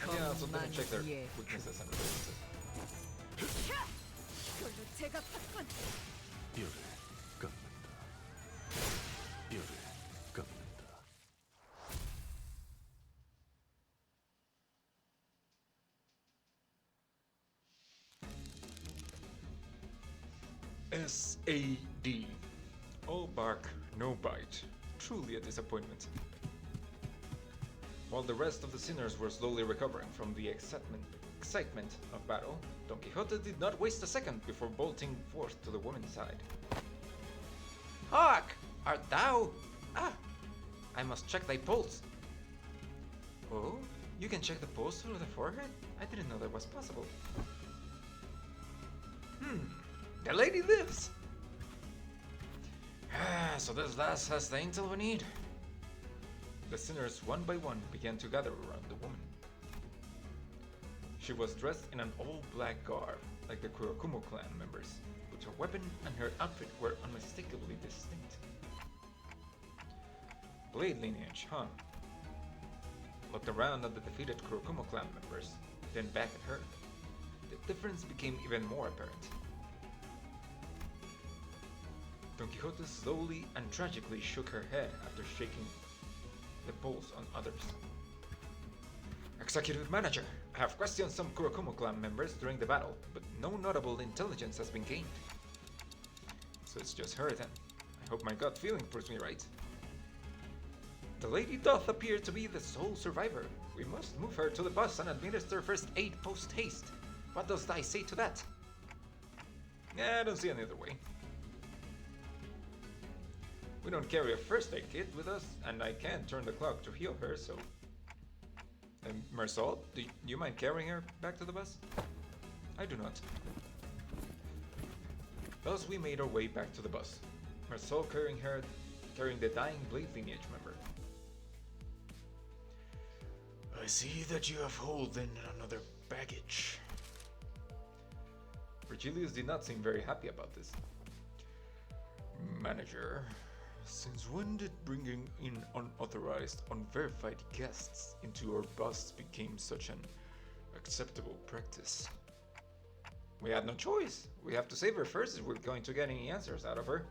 And yeah, so then check their Yeah. weaknesses and resiliences. 이걸로 제가 받건. 뼈를 깎는다. 뼈를 깎는다. SAD. All bark, no bite. Truly a disappointment. While the rest of the sinners were slowly recovering from the excitement of battle, Don Quixote did not waste a second before bolting forth to the woman's side. Hark! Art thou? Ah! I must check thy pulse. Oh? You can check the pulse through the forehead? I didn't know that was possible. The lady lives! So this lass has the intel we need. The sinners one by one began to gather around the woman. She was dressed in an all-black garb, like the Kurokumo clan members, but her weapon and her outfit were unmistakably distinct. Blade lineage, huh? Looked around at the defeated Kurokumo clan members, then back at her. The difference became even more apparent. Don Quixote slowly and tragically shook her head after shaking the pulse on others. Executive Manager, I have questioned some Kurokumo clan members during the battle, but no notable intelligence has been gained. So it's just her then. I hope my gut feeling proves me right. The lady doth appear to be the sole survivor. We must move her to the bus and administer first aid post-haste. What does thy say to that? I don't see any other way. We don't carry a first aid kit with us, and I can't turn the clock to heal her, so... Marisol, do you mind carrying her back to the bus? I do not. Thus we made our way back to the bus. Marisol carrying the dying Blade lineage member. I see that you have hauled in another baggage. Virgilius did not seem very happy about this. Manager, since when did bringing in unauthorized, unverified guests into our bus became such an acceptable practice? We had no choice. We have to save her first if we're going to get any answers out of her.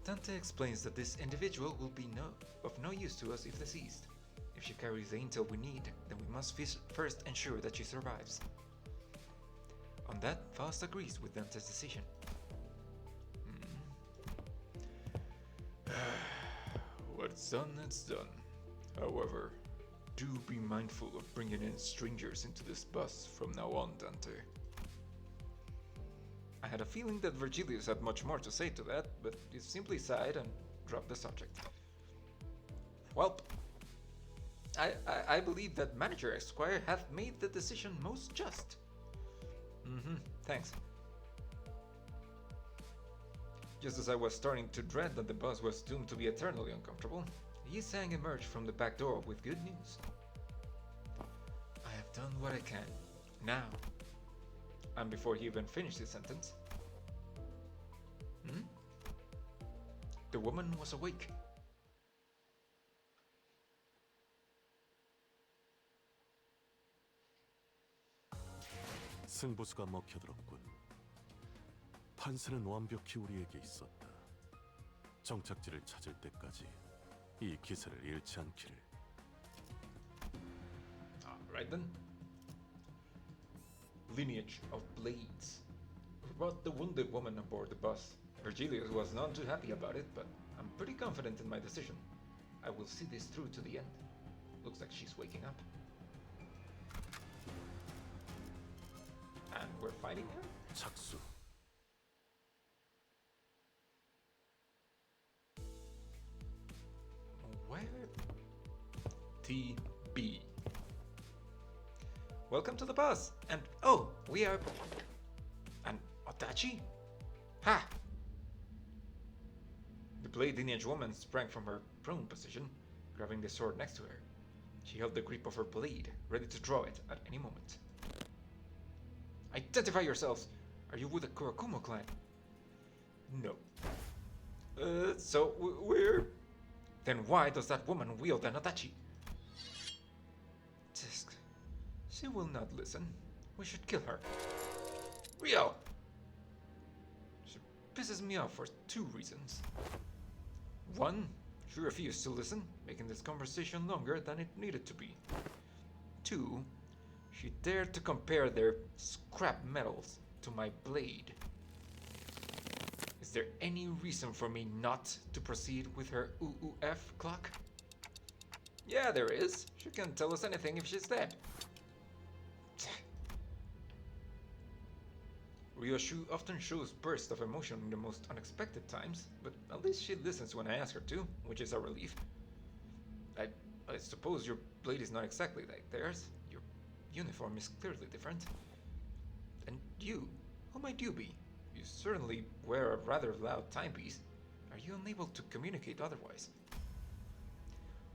Dante explains that this individual will be of no use to us if deceased. If she carries the intel we need, then we must first ensure that she survives. On that, Faust agrees with Dante's decision. What's done, it's done. However, do be mindful of bringing in strangers into this bus from now on, Dante. I had a feeling that Virgilius had much more to say to that, but he simply sighed and dropped the subject. Well, I believe that Manager Esquire hath made the decision most just. Thanks. Just as I was starting to dread that the boss was doomed to be eternally uncomfortable, Yi Sang emerged from the back door with good news. I have done what I can. Now. And before he even finished his sentence, the woman was awake. 승부수가 먹혀들었군. 판세는 완벽히 우리에게 있었다. 정착지를 찾을 때까지 이 기세를 잃지 않기를. Alright then. Lineage of Blades. We brought the wounded woman aboard the bus. Virgilius was none too happy about it, but I'm pretty confident in my decision. I will see this through to the end. Looks like she's waking up. And we're fighting her? 착수. Where? TB. Welcome to the bus. And oh, we are... An Otachi? Ha! The blade lineage woman sprang from her prone position, grabbing the sword next to her. She held the grip of her blade, ready to draw it at any moment. Identify yourselves! Are you with the Kurakumo clan? No. So we're... Then why does that woman wield an Otachi? Tisk. She will not listen. We should kill her. Rio! She pisses me off for two reasons. One, she refused to listen, making this conversation longer than it needed to be. Two, she dared to compare their scrap metals to my blade. Is there any reason for me not to proceed with her UUF clock? Yeah, there is. She can tell us anything if she's dead. Ryoshu often shows bursts of emotion in the most unexpected times, but at least she listens when I ask her to, which is a relief. I suppose your blade is not exactly like theirs. Your uniform is clearly different. And you, who might you be? You certainly wear a rather loud timepiece. Are you unable to communicate otherwise?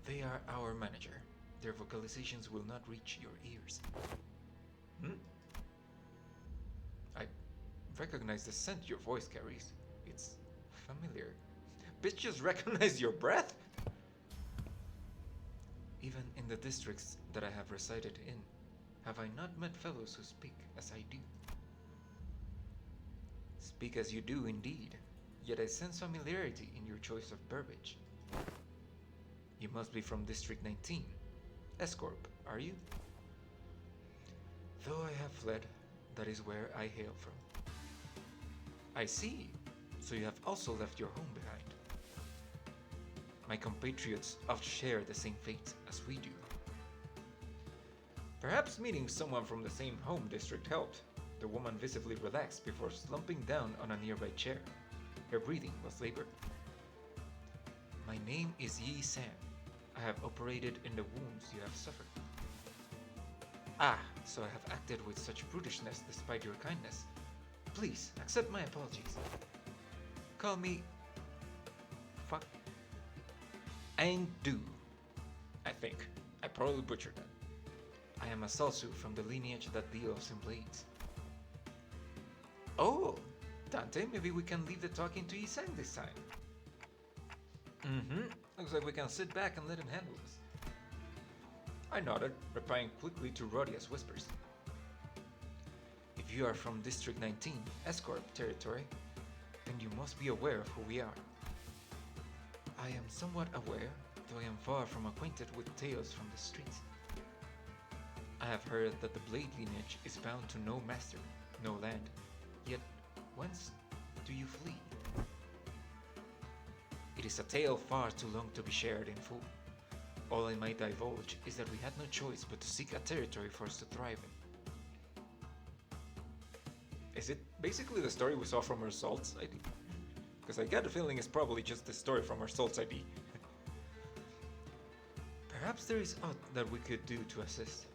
They are our manager. Their vocalizations will not reach your ears. I recognize the scent your voice carries. It's familiar. Bitches recognize your breath? Even in the districts that I have resided in, have I not met fellows who speak as I do? Speak as you do indeed, yet I sense familiarity in your choice of verbiage. You must be from District 19. S-Corp, are you? Though I have fled, that is where I hail from. I see. So you have also left your home behind. My compatriots oft share the same fate as we do. Perhaps meeting someone from the same home district helped. The woman visibly relaxed before slumping down on a nearby chair. Her breathing was labored. My name is Yi Sang. I have operated in the wounds you have suffered. Ah, so I have acted with such brutishness despite your kindness. Please, accept my apologies. Call me... Fuck. Aindu. I think. I probably butchered that. I am a Salsu from the lineage that deals in blades. Oh, Dante, maybe we can leave the talking to Yi-san this time. Looks like we can sit back and let him handle this. I nodded, replying quickly to Rodia's whispers. If you are from District 19, S-Corp territory, then you must be aware of who we are. I am somewhat aware, though I am far from acquainted with tales from the streets. I have heard that the blade lineage is bound to no master, no land. Yet, whence do you flee? It is a tale far too long to be shared in full. All I might divulge is that we had no choice but to seek a territory for us to thrive in. Is it basically the story we saw from her Salt's ID? Because I get the feeling it's probably just the story from her Salt's ID. Perhaps there is aught that we could do to assist.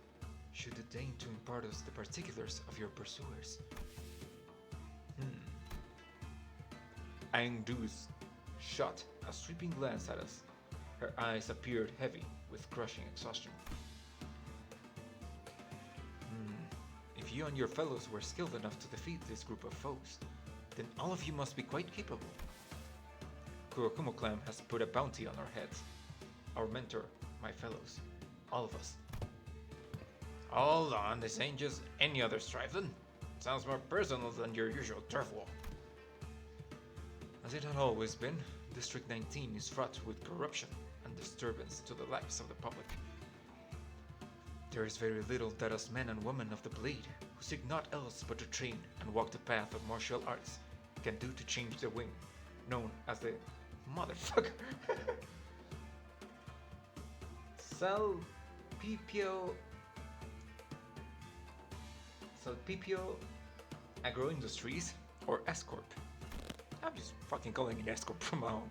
Should you deign to impart us the particulars of your pursuers. Angdu's shot a sweeping glance at us. Her eyes appeared heavy with crushing exhaustion. If you and your fellows were skilled enough to defeat this group of foes, then all of you must be quite capable. Kurokumo clan has put a bounty on our heads. Our mentor, my fellows, all of us. Hold on, this ain't just any other strife then. It sounds more personal than your usual turf war. As it had always been, District 19 is fraught with corruption and disturbance to the lives of the public. There is very little that us men and women of the blade, who seek naught else but to train and walk the path of martial arts, can do to change the wing, known as the motherfucker. Salpipio Agro Industries, or S-Corp. I'm just fucking calling it S-Corp from now on.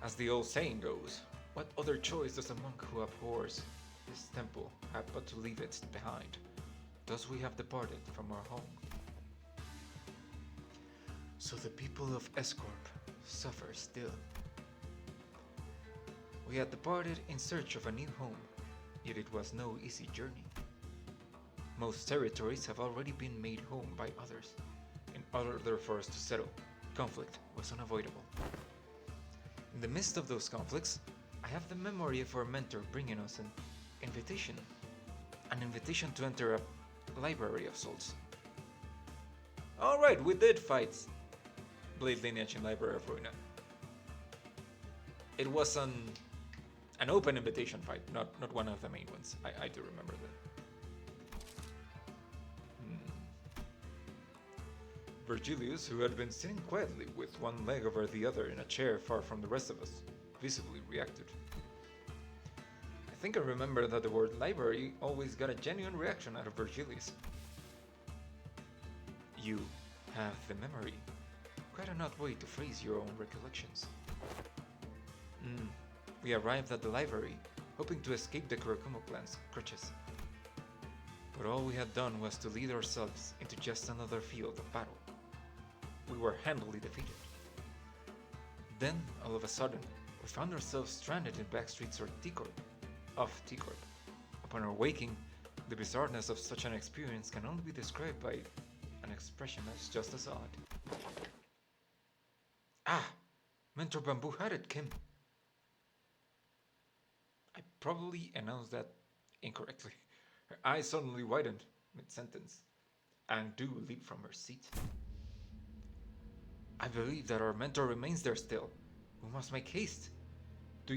As the old saying goes, what other choice does a monk who abhors this temple have but to leave it behind? Thus we have departed from our home. So the people of S-Corp suffer still. We had departed in search of a new home, yet it was no easy journey. Most territories have already been made home by others. In order for us to settle, conflict was unavoidable. In the midst of those conflicts, I have the memory of our mentor bringing us an invitation to enter a library of sorts. Alright, we did fight Blade Lineage in Library of Ruina. It was an open invitation fight, not one of the main ones. I do remember that. Virgilius, who had been sitting quietly with one leg over the other in a chair far from the rest of us, visibly reacted. I think I remember that the word library always got a genuine reaction out of Virgilius. You have the memory. Quite an odd way to phrase your own recollections. We arrived at the library, hoping to escape the Kurokumo clan's clutches. But all we had done was to lead ourselves into just another field of battle. We were handily defeated. Then, all of a sudden, we found ourselves stranded in backstreets of T-Corp. Upon our waking, the bizarreness of such an experience can only be described by an expression that's just as odd. Ah! Mentor Bamboo had it, Kim. I probably announced that incorrectly. Her eyes suddenly widened mid-sentence, and Do leaped from her seat. I believe that our mentor remains there still. We must make haste to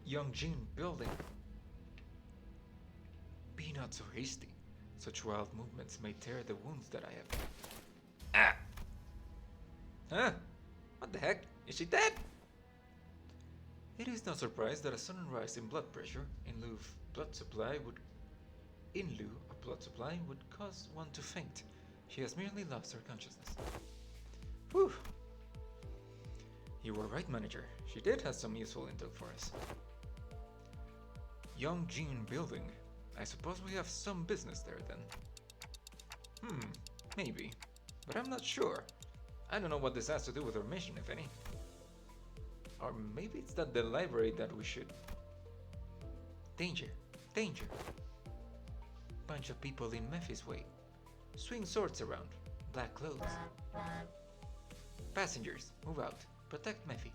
Yongjin building. Be not so hasty. Such wild movements may tear the wounds that I have. Ah! Huh? What the heck? Is she dead? It is no surprise that a sudden rise in blood pressure in lieu of blood supply would cause one to faint. She has merely lost her consciousness. Whew. You were right, manager. She did have some useful intel for us. Yongjin building. I suppose we have some business there then. Maybe. But I'm not sure. I don't know what this has to do with our mission, if any. Or maybe it's that the library that we should... Danger. Danger. Bunch of people in Mephis way. Swing swords around. Black clothes. Passengers, move out. Protect Mephi.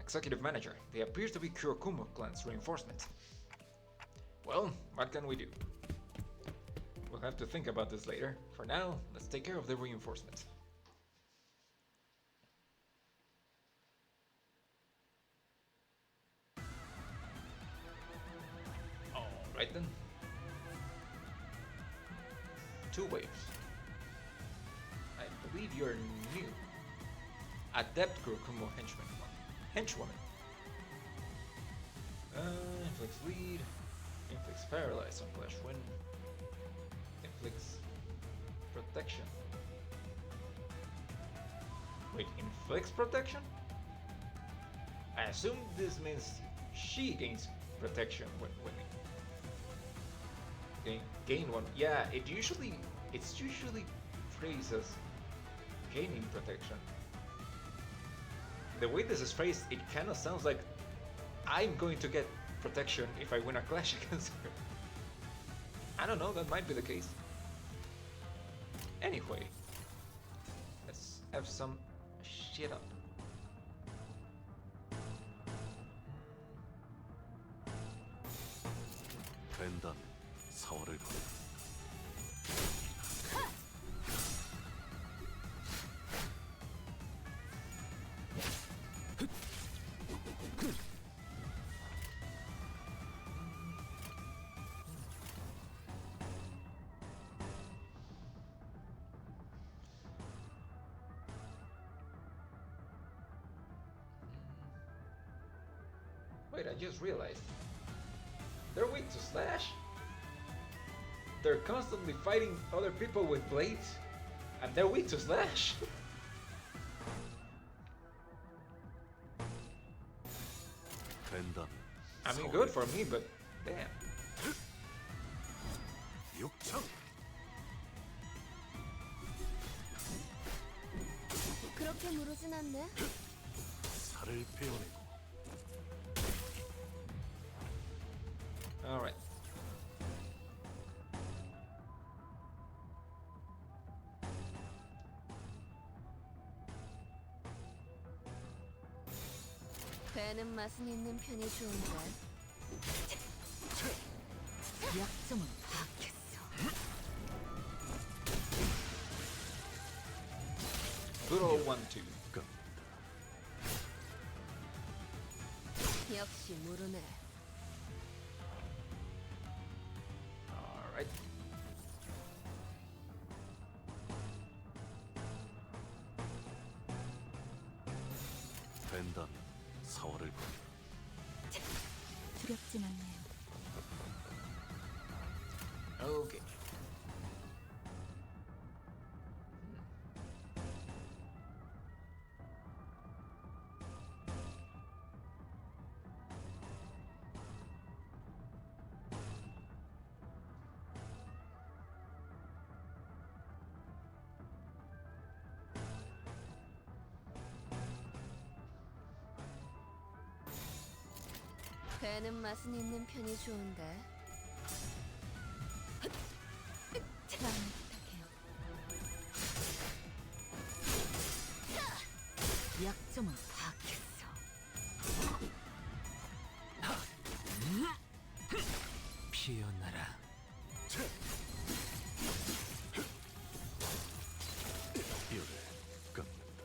Executive manager. They appear to be Kurokumo clan's reinforcements. Well, what can we do? We'll have to think about this later. For now, let's take care of the reinforcements. Alright then. 2 waves. I believe you're new. Adept Kurokumo henchwoman. Inflicts bleed. Inflicts paralyze on flesh when inflicts protection. Wait, inflicts protection? I assume this means she gains protection when gain one. Yeah, it's usually phrased as gaining protection. The way this is phrased, it kind of sounds like I'm going to get protection if I win a clash against her. I don't know, that might be the case. Anyway, let's have some shit up. 벤단 사월을 걸. Wait, I just realized. They're weak to slash? They're constantly fighting other people with blades? And they're weak to slash? 벤단. I mean, good for me, but damn. 육청. 그렇게 무르진 않네. 살을 베어내고. Alright. 배는 맛은 있는 편이 좋은데. 약점은 파악했어. Good old 1-2. 역시 모르네. Alright. 벤단 사월을 걸. 두렵진 않네요. Okay. 배는 맛은 있는 편이 좋은데. 난 부탁해요. 약점은 파악했어. 피어나라. 뼈를 깎는다.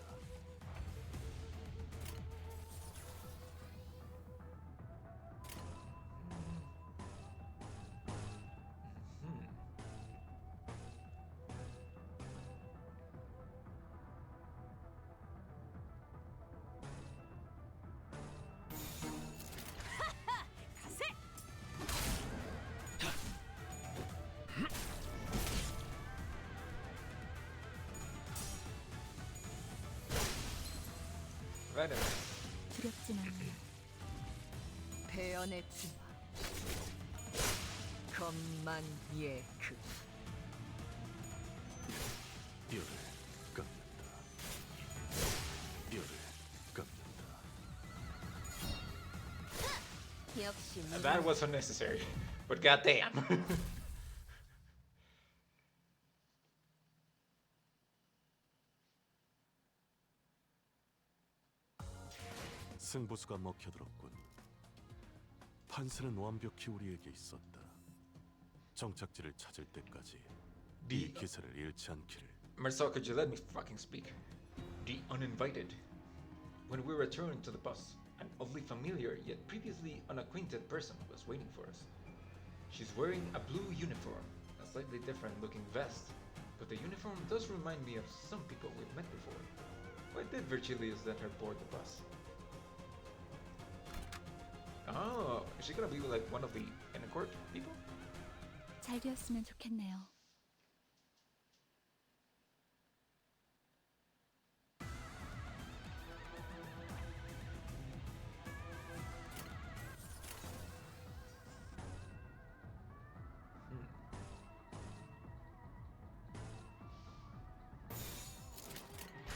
Right away. 두렵진 않네요. 배연의 주마. 건만예그. 뼈를 깎는다. 뼈를 깎는다. 역시 모르네. That was unnecessary. But goddamn. 승부수가 먹혀들었군. 판세는 완벽히 우리에게 있었다. 정착지를 찾을 때까지 이 기세를 잃지 않기를. Marcel, could you let me fucking speak? The uninvited. When we returned to the bus, an oddly familiar yet previously unacquainted person was waiting for us. She's wearing a blue uniform, a slightly different looking vest, but the uniform does remind me of some people we've met before. Why did Virgilius let her board the bus? Oh, is she gonna be like one of the inner court people? 잘 되었으면 좋겠네요.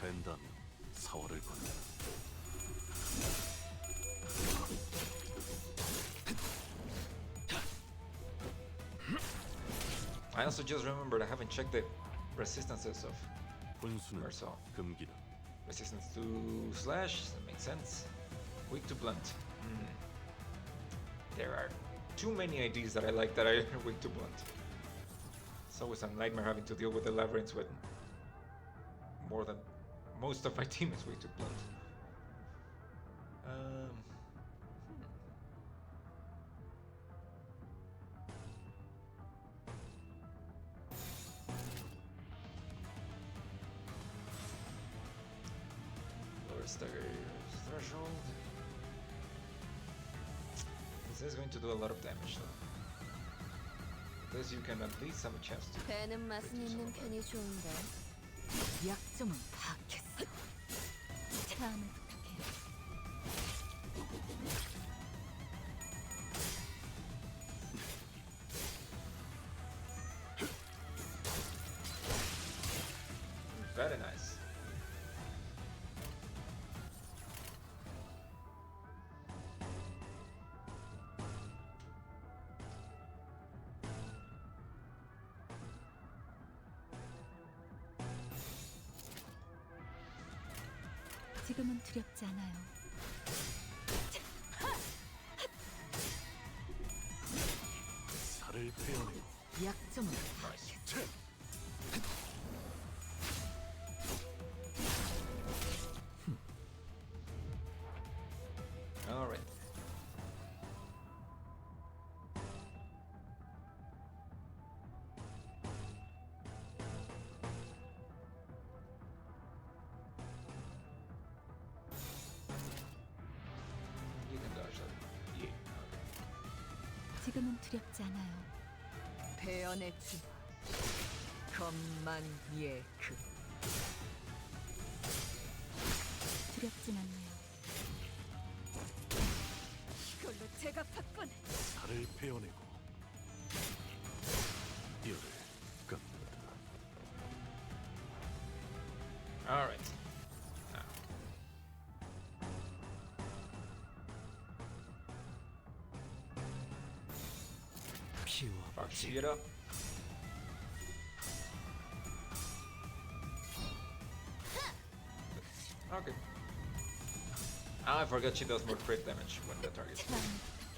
벤담 사활을 건다. I also just remembered I haven't checked the resistances of 혼수는 Mersault. 금기다. Resistance to slash, that makes sense. Weak to blunt. There are too many IDs that I like that are weak to blunt. It's always a nightmare having to deal with the labyrinths when more than most of my team is weak to blunt. Lower stagger threshold. This is going to do a lot of damage though. This you can at least have a chance to. 배는 맛은 있는 편이 좋은데. 약점은 파악했어. 다음에 부탁해. Very nice. 지금은 두렵지 않아요. 살을 베어내고 약점은 Nice. All right. You can dodge that. Yeah. 지금은 두렵지 않아요. 배연의 주. 검만예 그. 두렵진 않네요. 이걸로 제가 받곤. 살을 베어내고 뼈를 깎는다. All right. Now. Fuck, 피워보지. get up. Okay. I forgot she does more crit damage when the target.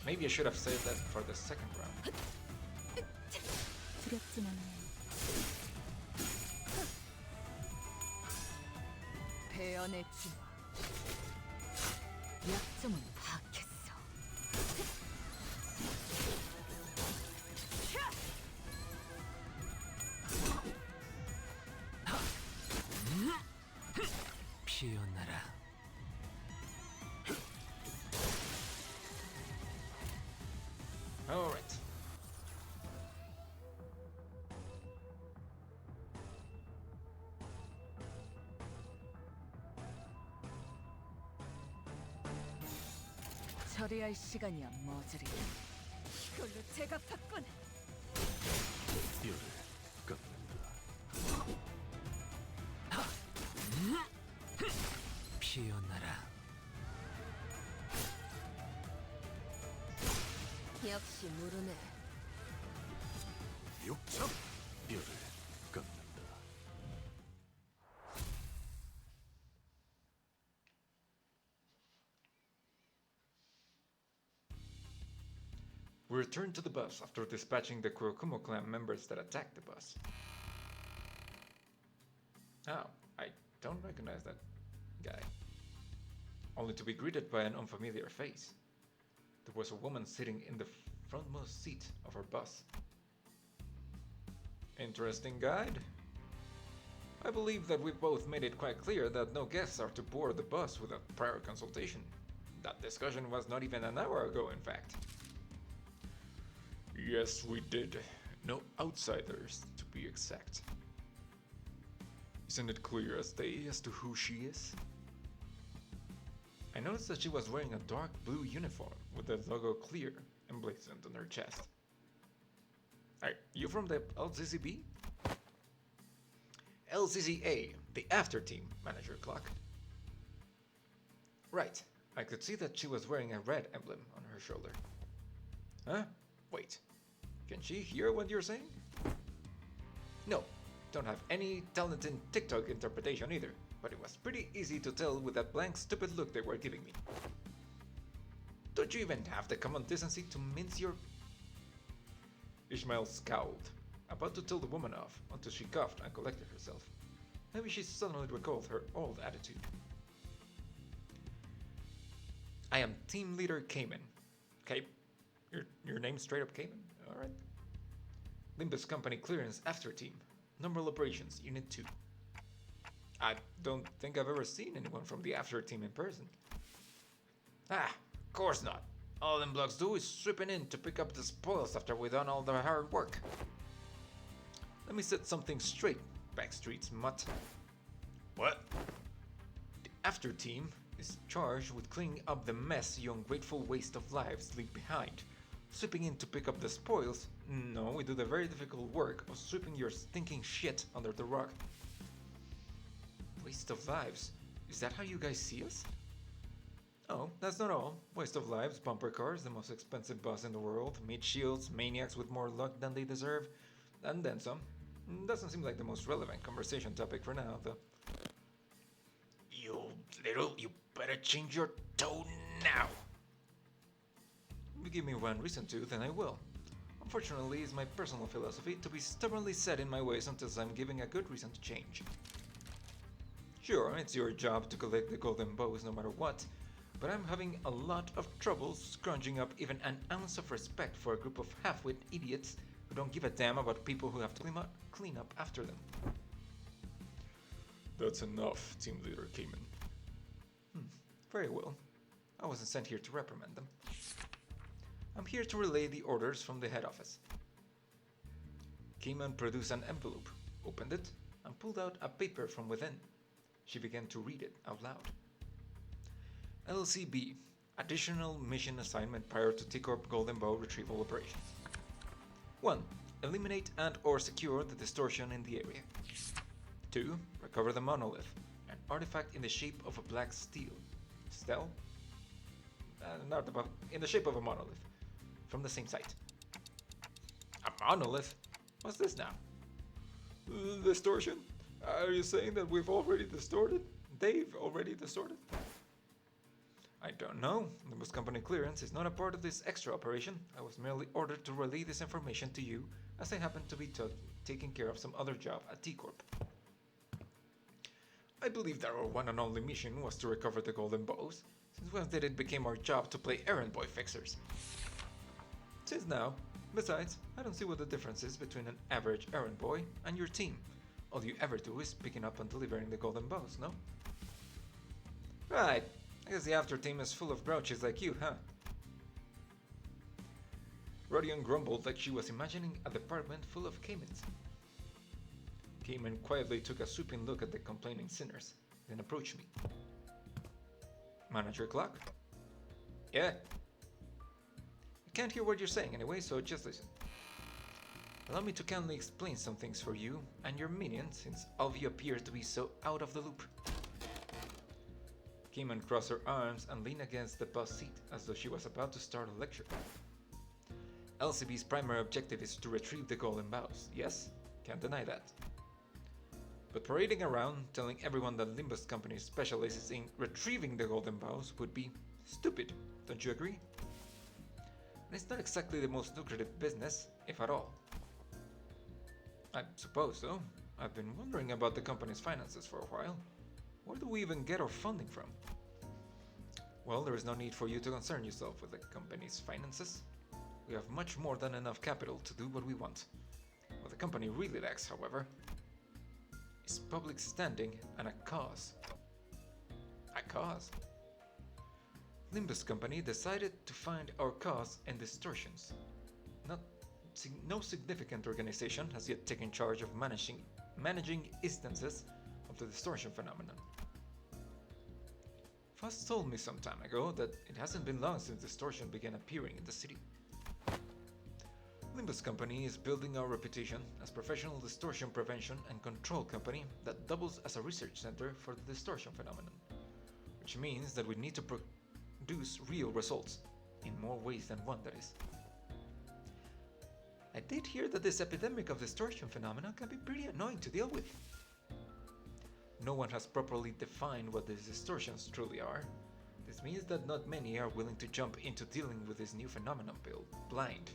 Maybe I should have saved that for the second round. 두렵진 않아요. 배연의 주. 약점은 파악했어. 피어나라. All right. 처리할 시간이야 머저리. 이걸로 제가 받곤. 뼈를 깎는다. 피어나라. 역시 모르네. 육첩 뼈를 깎는다. We return to the bus after dispatching the Kurokumo clan members that attacked the bus. Oh, I don't recognize that guy. Only to be greeted by an unfamiliar face. There was a woman sitting in the frontmost seat of our bus. Interesting guide. I believe that we both made it quite clear that no guests are to board the bus without prior consultation. That discussion was not even an hour ago, in fact. Yes, we did. No outsiders, to be exact. Isn't it clear as day as to who she is? I noticed that she was wearing a dark blue uniform with the logo clear emblazoned on her chest. Are you from the LCCB? LCCA, The after team, Manager Clock. Right. I could see that she was wearing a red emblem on her shoulder. Huh? Wait. Can she hear what you're saying? No. Don't have any talent in TikTok interpretation either, but it was pretty easy to tell with that blank stupid look they were giving me. Don't you even have the common decency to mince your... Ishmael scowled, about to tell the woman off, until she coughed and collected herself. Maybe she suddenly recalled her old attitude. I am Team Leader Cayman. Your name's straight up Cayman? Alright. Limbus Company Clearance After Team. Normal Operations, Unit 2. I don't think I've ever seen anyone from the After Team in person. Ah, of course not. All them blocks do is sweeping in to pick up the spoils after we've done all the hard work. Let me set something straight, Backstreet's mutt. What? The After Team is charged with cleaning up the mess you ungrateful waste of lives leave behind. Sweeping in to pick up the spoils? No, we do the very difficult work of sweeping your stinking shit under the rug. Waste of lives? Is that how you guys see us? Oh, that's not all. Waste of lives, bumper cars, the most expensive bus in the world, meat shields, maniacs with more luck than they deserve, and then some. Doesn't seem like the most relevant conversation topic for now, though. You better change your tone now. If you give me one reason to, then I will. Unfortunately, it's my personal philosophy to be stubbornly set in my ways until I'm given a good reason to change. Sure, it's your job to collect the golden bows no matter what, but I'm having a lot of trouble scrounging up even an ounce of respect for a group of half-wit idiots who don't give a damn about people who have to clean up after them. That's enough, Team Leader Cayman. Very well. I wasn't sent here to reprimand them. I'm here to relay the orders from the head office. Cayman produced an envelope, opened it, and pulled out a paper from within. She began to read it out loud. LCB, additional mission assignment prior to T-Corp Golden Bow retrieval operations. 1. Eliminate and or secure the distortion in the area. 2. Recover the monolith, an artifact in the shape of a black steel. Stele? In the shape of a monolith. From the same site. A monolith? What's this now? Distortion? Are you saying that we've already distorted? They've already distorted? I don't know. Limbus Company clearance is not a part of this extra operation. I was merely ordered to relay this information to you, as I happen to be taking care of some other job at T-Corp. I believe that our one and only mission was to recover the golden bows, since when did it became our job to play errand boy fixers? Since now. Besides, I don't see what the difference is between an average errand boy and your team. All you ever do is picking up and delivering the golden bows, no? Right. I guess the after team is full of grouches like you, huh? Rodion grumbled like she was imagining a department full of caimans. Cayman quietly took a sweeping look at the complaining sinners, then approached me. Manager Clock? Yeah? I can't hear what you're saying anyway, so just listen. Allow me to kindly explain some things for you and your minions, since all of you appear to be so out of the loop. Cayman crossed her arms and leaned against the bus seat as though she was about to start a lecture. LCB's primary objective is to retrieve the golden bows, yes? Can't deny that. But parading around, telling everyone that Limbus Company specializes in retrieving the golden bows would be stupid, don't you agree? And it's not exactly the most lucrative business, if at all. I suppose so. I've been wondering about the company's finances for a while. Where do we even get our funding from? Well, there is no need for you to concern yourself with the company's finances. We have much more than enough capital to do what we want. What the company really lacks, however, is public standing and a cause. A cause? Limbus Company decided to find our cause in distortions. No significant organization has yet taken charge of managing instances of the distortion phenomenon. Faust told me some time ago that it hasn't been long since distortion began appearing in the city. Limbus Company is building our reputation as professional distortion prevention and control company that doubles as a research center for the distortion phenomenon, which means that we need to produce real results, in more ways than one, that is. I did hear that this epidemic of distortion phenomena can be pretty annoying to deal with. No one has properly defined what these distortions truly are. This means that not many are willing to jump into dealing with this new phenomenon blind.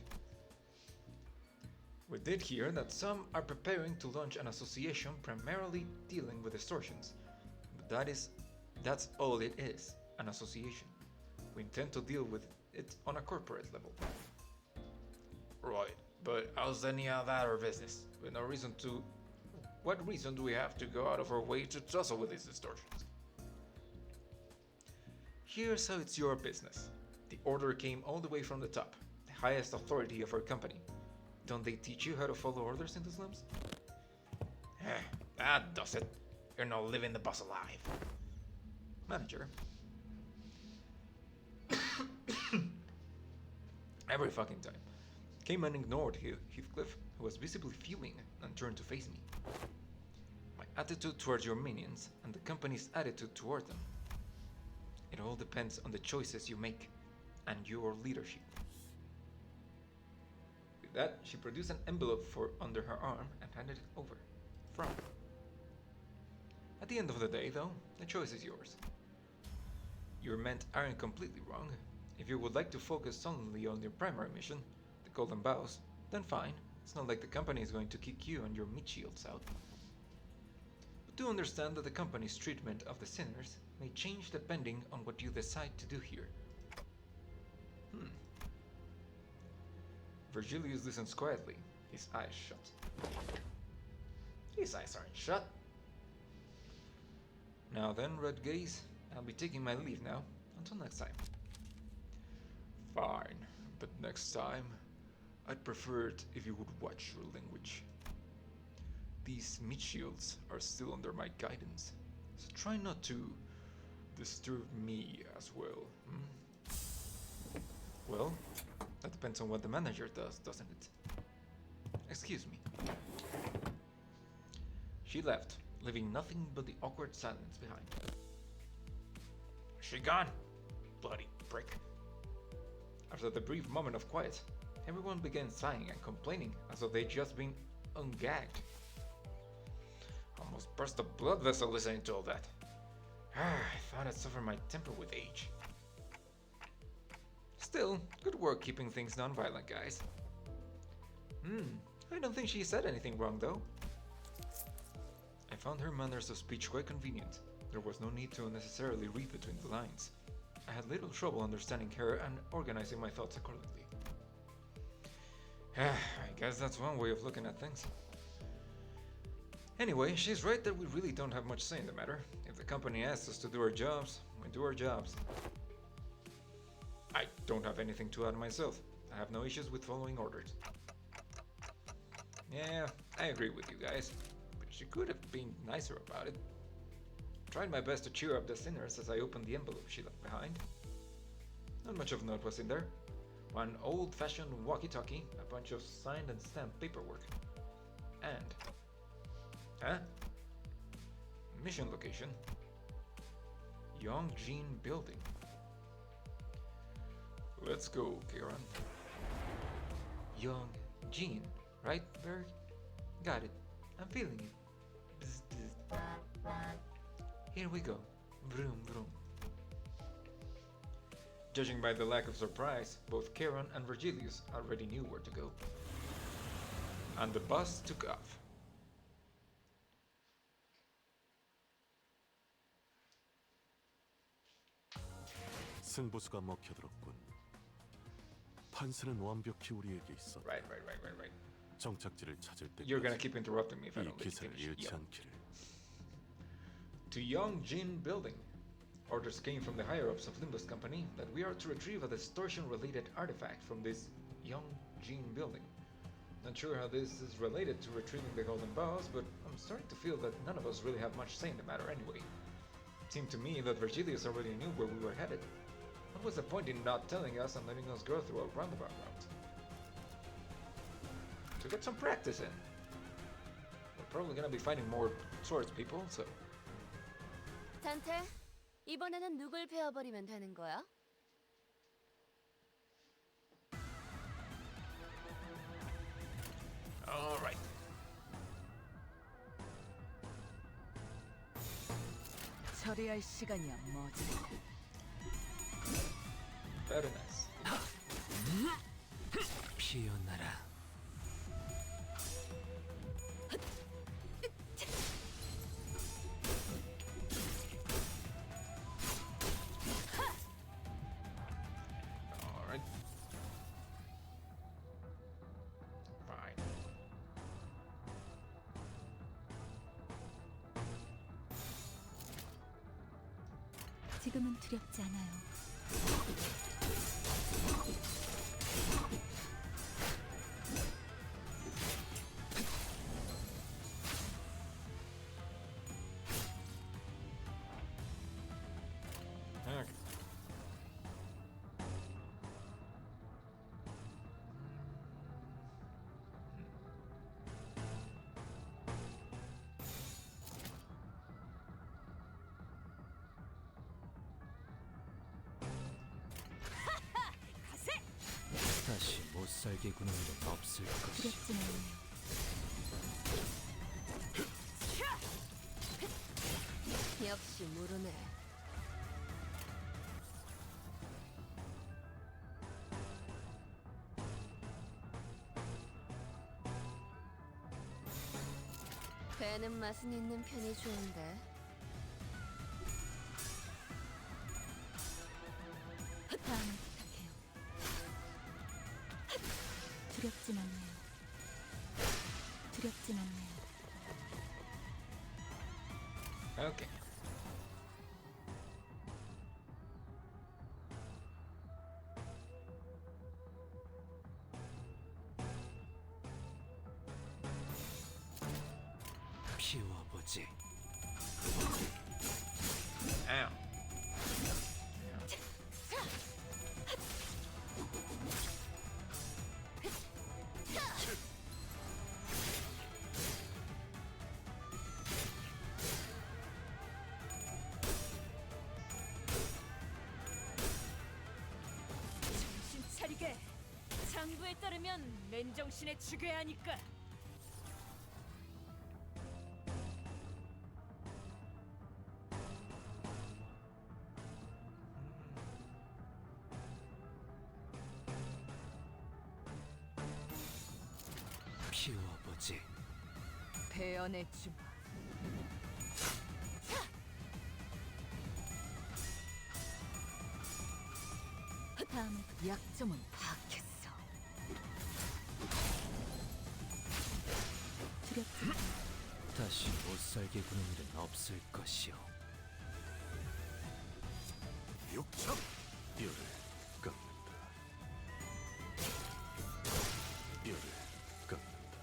We did hear that some are preparing to launch an association primarily dealing with distortions, but that's all it is, an association. We intend to deal with it on a corporate level. Right, but how's any of that our business? With no reason to... What reason do we have to go out of our way to tussle with these distortions? Here's how it's your business. The order came all the way from the top, the highest authority of our company. Don't they teach you how to follow orders in the slums? That does it. You're not living the boss alive. Manager. Every fucking time. Came and ignored Heathcliff, who was visibly fuming, and turned to face me. My attitude towards your minions and the company's attitude toward them. It all depends on the choices you make and your leadership. With that, she produced an envelope under her arm and handed it over. From. At the end of the day, though, the choice is yours. Your men aren't completely wrong. If you would like to focus solely on your primary mission, the Golden Bows, then fine. It's not like the company is going to kick you and your meat shields out. But do understand that the company's treatment of the sinners may change depending on what you decide to do here. Virgilius listens quietly, his eyes shut. His eyes aren't shut. Now then, Red Gaze, I'll be taking my leave now. Until next time. Fine, but next time, I'd prefer it if you would watch your language. These meat shields are still under my guidance, so try not to disturb me as well. Well, that depends on what the manager does, doesn't it? Excuse me. She left, leaving nothing but the awkward silence behind. She gone? Bloody prick. After the brief moment of quiet, everyone began sighing and complaining as though they'd just been ungagged. Almost burst a blood vessel listening to all that. I thought I'd suffer my temper with age. Still, good work keeping things non-violent, guys. I don't think she said anything wrong, though. I found her manners of speech quite convenient. There was no need to unnecessarily read between the lines. I had little trouble understanding her and organizing my thoughts accordingly. I guess that's one way of looking at things. Anyway, she's right that we really don't have much say in the matter. If the company asks us to do our jobs, we do our jobs. I don't have anything to add myself. I have no issues with following orders. Yeah, I agree with you guys, but she could have been nicer about it. Tried my best to cheer up the sinners as I opened the envelope she left behind. Not much of note was in there. One old-fashioned walkie-talkie, a bunch of signed and stamped paperwork, and... Mission location. Yongjin Building. Let's go, Kieran. Yongjin, right, Berg? Got it. I'm feeling it. Bzz, bzz. Here we go. Vroom, vroom. Judging by the lack of surprise, both Kieran and Virgilius already knew where to go. And the bus took off. 승부수가 먹혀들었군. 판세는 완벽히 우리에게 있어. Right. 정착지를 찾을 You're gonna 때까지 keep interrupting me if I 이 don't let you 기세를 finish. 잃지 Yeah. 않기를. To Yongjin Building. Orders came from the higher-ups of Limbus Company that we are to retrieve a distortion-related artifact from this Yongjin Building. Not sure how this is related to retrieving the Golden Bows, but I'm starting to feel that none of us really have much say in the matter anyway. It seemed to me that Virgilius already knew where we were headed. What was the point in not telling us and letting us go through a roundabout route? to get some practice in. We're probably gonna be fighting more swords people, so 텐테, 이번에는 누굴 베어버리면 되는 거야? all right. 처리할 시간이야 머저리. Very nice. 피어나라. All right. Fine. 지금은 두렵지 않아요. Okay. 다시 못 살게 구는 일은 없을 것이. 두렵진 않아요. 역시 모르네. 배는 맛은 있는 편이 좋은데. 다음을 부탁해요. 두렵진 않네요. 두렵진 않네요. Okay. 피워보지. Ow. 정신 차리게. 장부에 따르면 맨정신에 죽여야 하니까. 피워보지. 배연의 주마. 다음을 약점은 파악했어. 두렵지 않아요. 다시 못 살게 구는 일은 없을 것이오. 육청 뼈를 깎는다. 뼈를 깎는다.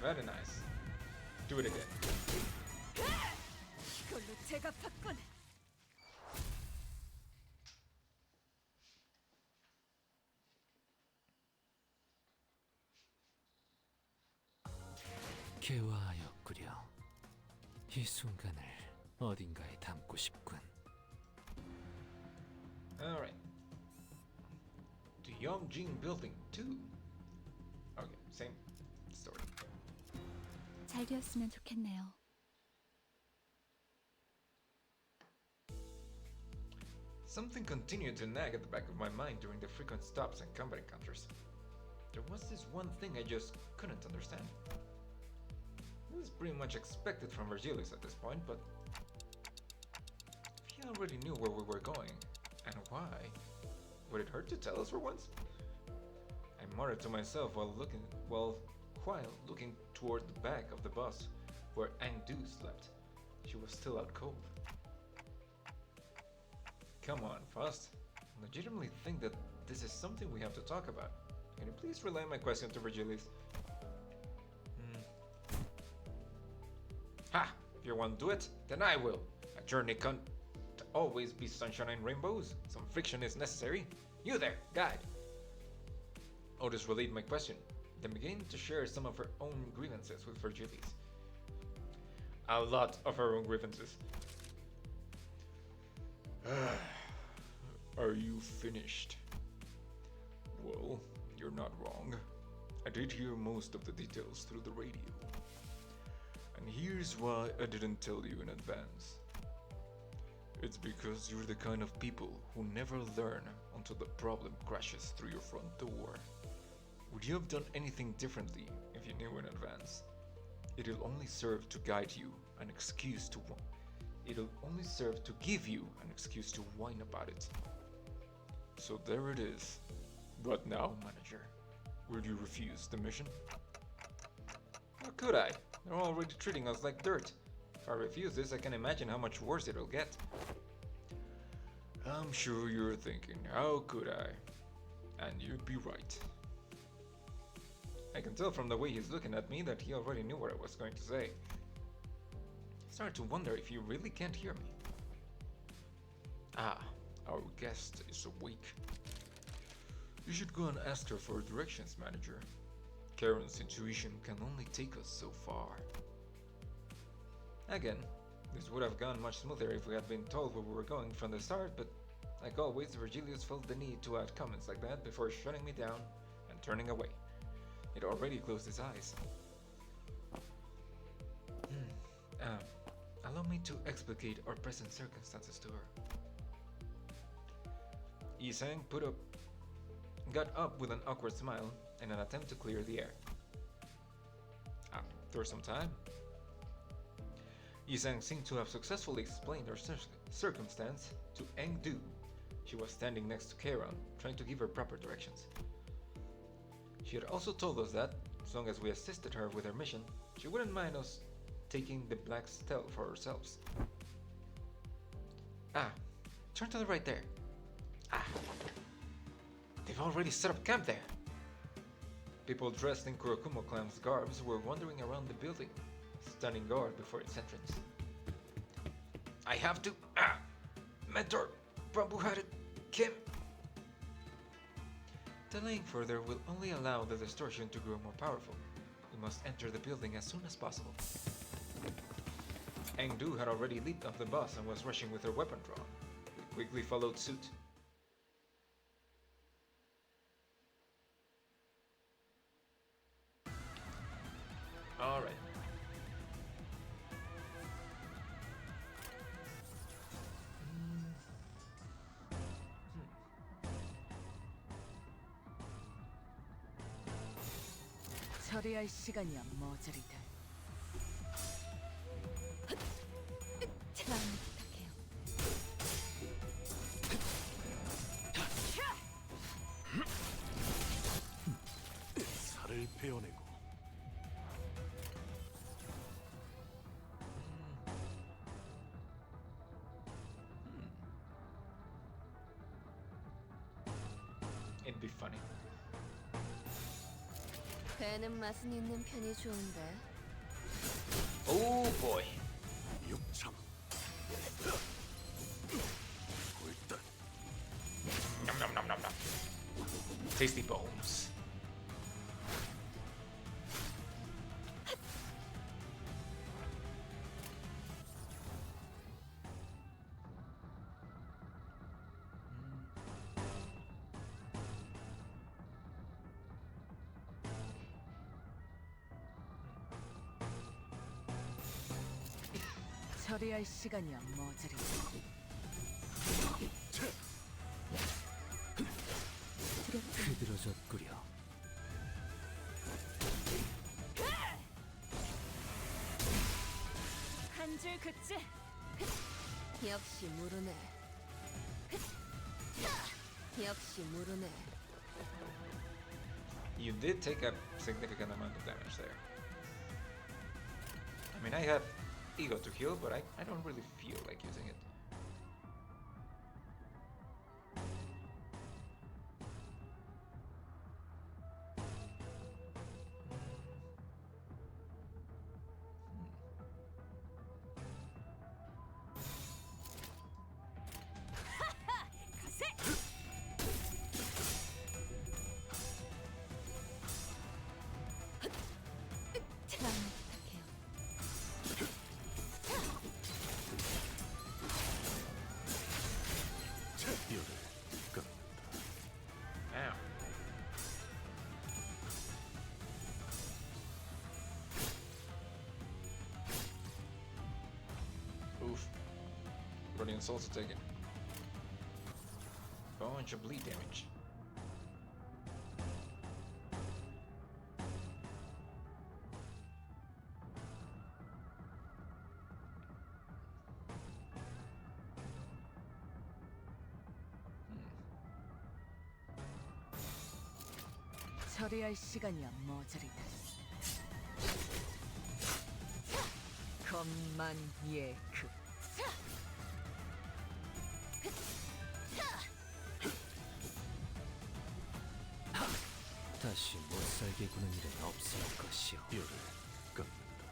Very nice. Do it again. 이걸로 제가 받군. 개화하였구려. 이 순간을 어딘가에 담고 싶군. All right. The Yongjin Building 2. Okay, same story. 잘 되었으면 좋겠네요. Something continued to nag at the back of my mind during the frequent stops and combat encounters. There was this one thing I just couldn't understand. It was pretty much expected from Virgilius at this point, but if he already knew where we were going and why, would it hurt to tell us for once? I muttered to myself while looking toward the back of the bus where Angdu slept. She was still out cold. Come on, Faust. I legitimately think that this is something we have to talk about. Can you please relay my question to Virgilius? Ha! If you won't do it, then I will. A journey always be sunshine and rainbows. Some friction is necessary. You there, guide. Otis relayed my question, then began to share some of her own grievances with Virgilius. A lot of her own grievances. Are you finished? Well, you're not wrong. I did hear most of the details through the radio. And here's why I didn't tell you in advance. It's because you're the kind of people who never learn until the problem crashes through your front door. Would you have done anything differently if you knew in advance? It'll only serve to guide you, an excuse to It'll only serve to give you an excuse to whine about it. So there it is. What now, manager? Will you refuse the mission? How could I? They're already treating us like dirt. If I refuse this, I can imagine how much worse it'll get. I'm sure you're thinking, how could I? And you'd be right. I can tell from the way he's looking at me that he already knew what I was going to say. I start to wonder if he really can't hear me. Ah, our guest is awake. You should go and ask her for directions, manager. Karen's intuition can only take us so far. Again, this would have gone much smoother if we had been told where we were going from the start, but like always, Virgilius felt the need to add comments like that before shutting me down and turning away. It already closed his eyes. Allow me to explicate our present circumstances to her. Yisang got up with an awkward smile in an attempt to clear the air. After some time, Yisang seemed to have successfully explained her circumstance to Engdu. She was standing next to Karen, trying to give her proper directions. She had also told us that, as long as we assisted her with her mission, she wouldn't mind us taking the Black Stele for ourselves. Turn to the right there. They've already set up camp there. People dressed in Kurokumo clan's garbs were wandering around the building, standing guard before its entrance. I have to... Mentor, Prabhuhara, Kim. Delaying further will only allow the distortion to grow more powerful. We must enter the building as soon as possible. Engdu had already leaped off the bus and was rushing with her weapon drawn. We quickly followed suit. Alright. 처리할 시간이야 머저리들. 마음을 부탁해요. 살을 베어내고 It'd be funny. 배는 맛은 있는 편이 좋은데. Oh boy. 육참 골단 Nom nom nom nom nom. Tasty bones. 처리할 시간이야 머저리들. 흐드러졌구려. 한 줄 긋지. 역시 모르네. 역시 모르네. You did take a significant amount of damage there. I mean, I have ego to heal, but I don't really feel like using it. the insults taken. Bunch of bleed damage. 처리할 시간이야 머저리다. 겁만예크. 다시 못살게 구는 일은 없을 것이오. 뼈를 깎는다.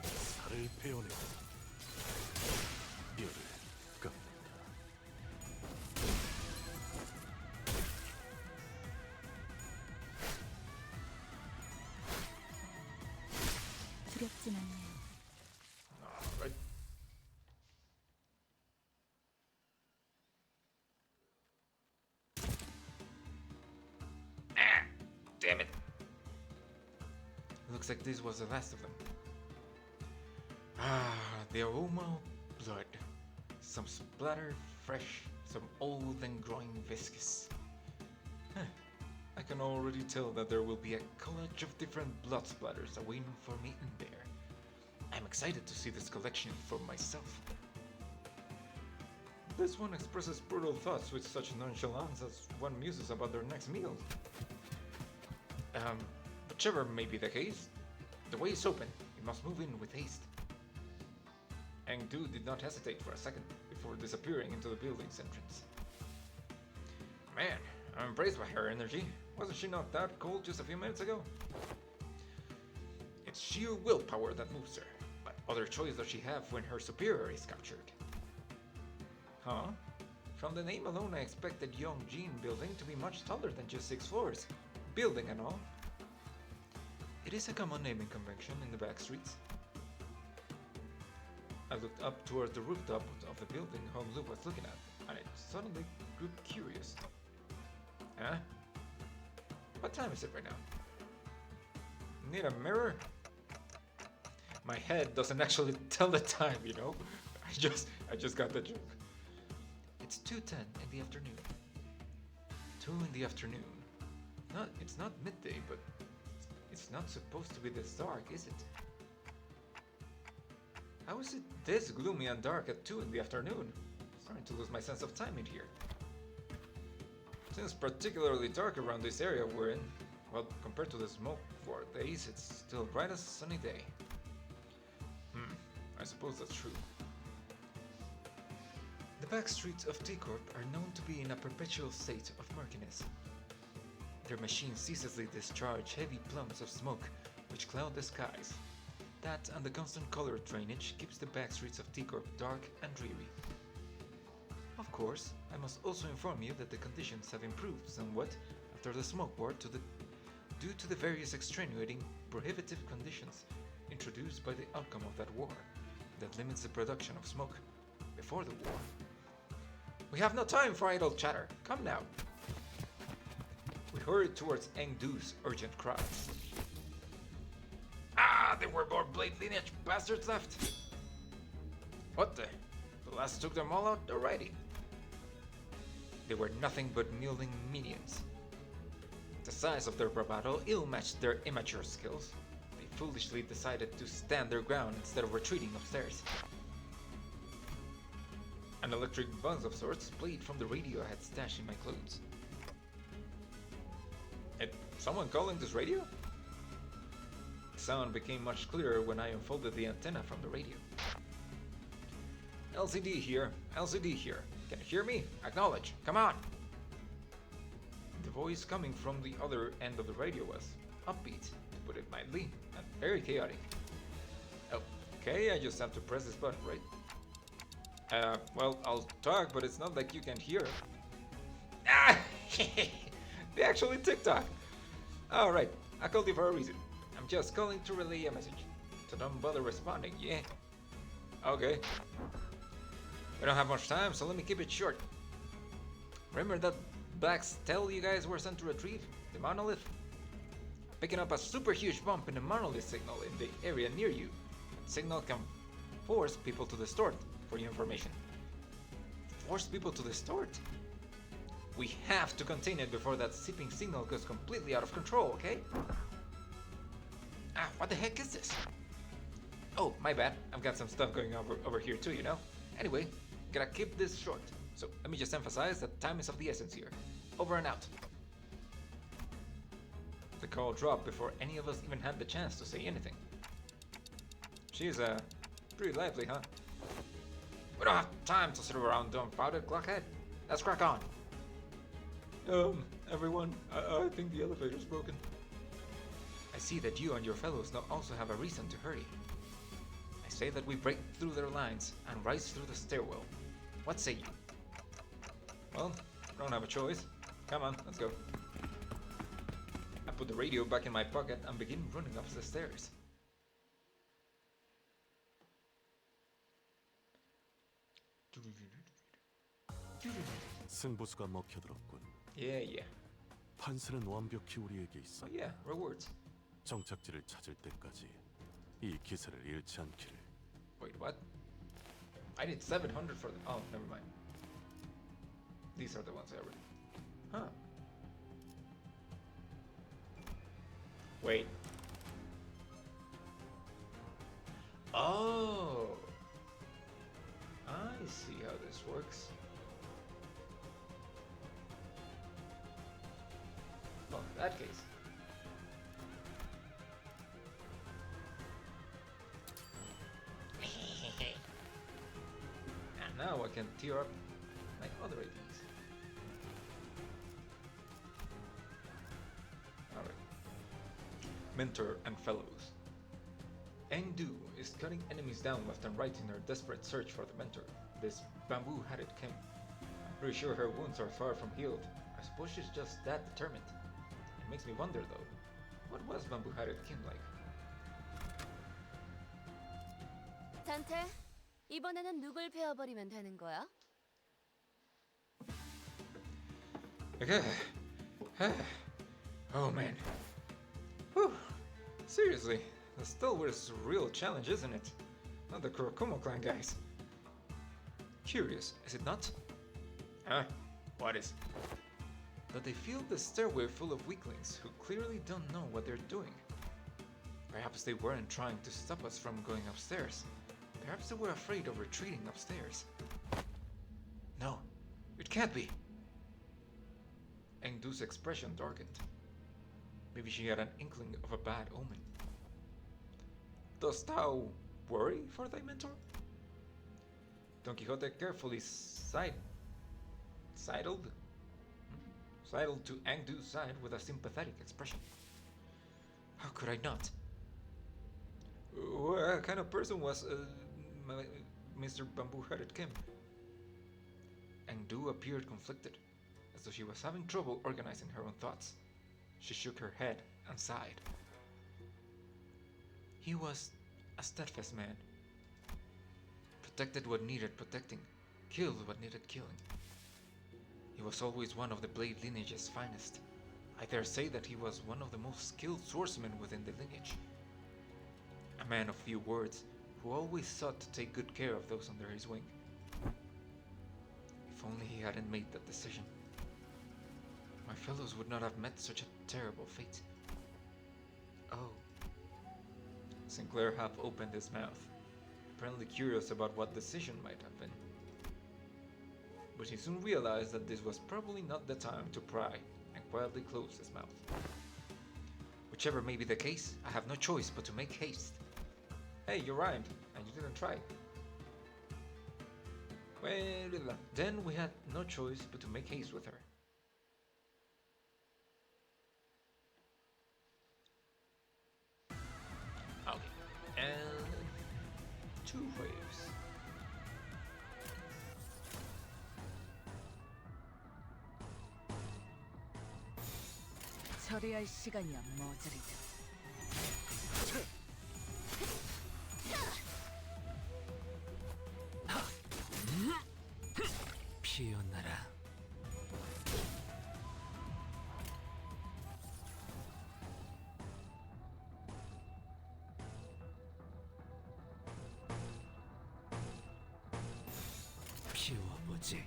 살을 베어내고 뼈를 깎는다. 두렵진 않네요. Alright. Ah, damn it. Looks like this was the last of them. Ah, the aroma of blood. Some splatter fresh, some old and growing viscous. Huh. I can already tell that there will be a collage of different blood splatters awaiting for me in there. I'm excited to see this collection for myself. This one expresses brutal thoughts with such nonchalance as one muses about their next meal. Whichever may be the case, the way is open. We must move in with haste. Engdu did not hesitate for a second before disappearing into the building's entrance. Man, I'm impressed by her energy. Wasn't she not that cold just a few minutes ago? It's sheer willpower that moves her. What other choice does she have when her superior is captured? Huh? From the name alone I expected Young Jean building to be much taller than just 6 floors. Building and all. It is a common naming convention in the back streets. I looked up towards the rooftop of the building Hong Lu was looking at, and it suddenly grew curious. Huh? What time is it right now? Need a mirror? My head doesn't actually tell the time, you know? I just got the joke. It's 2:10 in the afternoon. 2 in the afternoon. It's not midday, but it's not supposed to be this dark, is it? How is it this gloomy and dark at 2 in the afternoon? Starting to lose my sense of time in here. Seems particularly dark around this area we're in. Well, compared to the smoke for days, it's still bright as a sunny day. I suppose that's true. The back streets of T-Corp are known to be in a perpetual state of murkiness. Their machines ceaselessly discharge heavy plumes of smoke which cloud the skies. That and the constant color drainage keeps the back streets of T-Corp dark and dreary. Of course, I must also inform you that the conditions have improved somewhat after the smoke war due to the various extenuating, prohibitive conditions introduced by the outcome of that war that limits the production of smoke before the war. We have no time for idle chatter. Come now. We hurried towards Engdu's urgent cries. Ah, there were more blade lineage bastards left. What the? The last took them all out already. They were nothing but mewling minions. The size of their bravado ill-matched their immature skills. They foolishly decided to stand their ground instead of retreating upstairs. An electric buzz of sorts played from the radio I had stashed in my clothes. Someone calling this radio? The sound became much clearer when I unfolded the antenna from the radio. LCD here, LCD here. Can you hear me? Acknowledge, come on! The voice coming from the other end of the radio was upbeat, to put it mildly, and very chaotic. Okay, I just have to press this button, right? Well, I'll talk, but it's not like you can hear. Ah! They actually TikTok! Alright, I called you for a reason. I'm just calling to relay a message. So don't bother responding, yeah? Okay. We don't have much time, so let me keep it short. Remember that black stele you guys were sent to retrieve? The monolith? Picking up a super huge bump in the monolith signal in the area near you. That signal can force people to distort, for your information. force people to distort. We have to contain it before that seeping signal goes completely out of control, okay? Ah, what the heck is this? Oh, my bad. I've got some stuff going over here too, you know? Anyway, gotta keep this short. So let me just emphasize that time is of the essence here. Over and out. The call dropped before any of us even had the chance to say anything. She's, pretty lively, huh? We don't have time to sit around dumbfounded, Clockhead. Let's crack on. Everyone, I think the elevator's broken. I see that you and your fellows now also have a reason to hurry. I say that we break through their lines and rise through the stairwell. What say you? Well, I don't have a choice. Come on, let's go. I put the radio back in my pocket and begin running up the stairs. 승부수가 먹혀들었군. Yeah. 판세는 완벽히 우리에게 Oh 있어. yeah, rewards. 정착지를 찾을 때까지 이 기세를 잃지 않기를. Wait, what? I need 700 for the... Oh, never mind. These are the ones I already... Huh. Wait. Oh! I see how this works. Well, in that case... And now I can tear up my other IDs. Alright. Mentor and fellows. Engdu is cutting enemies down left and right in her desperate search for the mentor, this bamboo-headed Kim. I'm pretty sure her wounds are far from healed. I suppose she's just that determined. It makes me wonder though, what was bamboo-headed Kim like? 텐테, 이번에는 누굴 베어버리면 되는 거야? Okay. Oh man. Whew. Seriously, the Stalwart's a real challenge, isn't it? Not the Kurokumo clan guys. Curious, is it not? Huh? What is? That they feel the stairway full of weaklings who clearly don't know what they're doing. Perhaps they weren't trying to stop us from going upstairs. Perhaps they were afraid of retreating upstairs. No, it can't be. Engdu's expression darkened. Maybe she had an inkling of a bad omen. Dost thou worry for thy mentor? Don Quixote carefully sidled to Engdu's side with a sympathetic expression. How could I not? What kind of person was Mr. Bamboo-Headed Kim? Engdu appeared conflicted, as though she was having trouble organizing her own thoughts. She shook her head and sighed. He was a steadfast man. Protected what needed protecting, killed what needed killing. He was always one of the Blade lineage's finest. I dare say that he was one of the most skilled swordsmen within the lineage. A man of few words, who always sought to take good care of those under his wing. If only he hadn't made that decision. My fellows would not have met such a terrible fate. Oh. Sinclair half opened his mouth, apparently curious about what decision might have been. But he soon realized that this was probably not the time to pry, and quietly closed his mouth. Whichever may be the case, I have no choice but to make haste. Hey, you rhymed, and you didn't try. Well, then we had no choice but to make haste with her. Okay, and 2 waves. 처리할 시간이야, 머저리들. 피어나라. 피워보지.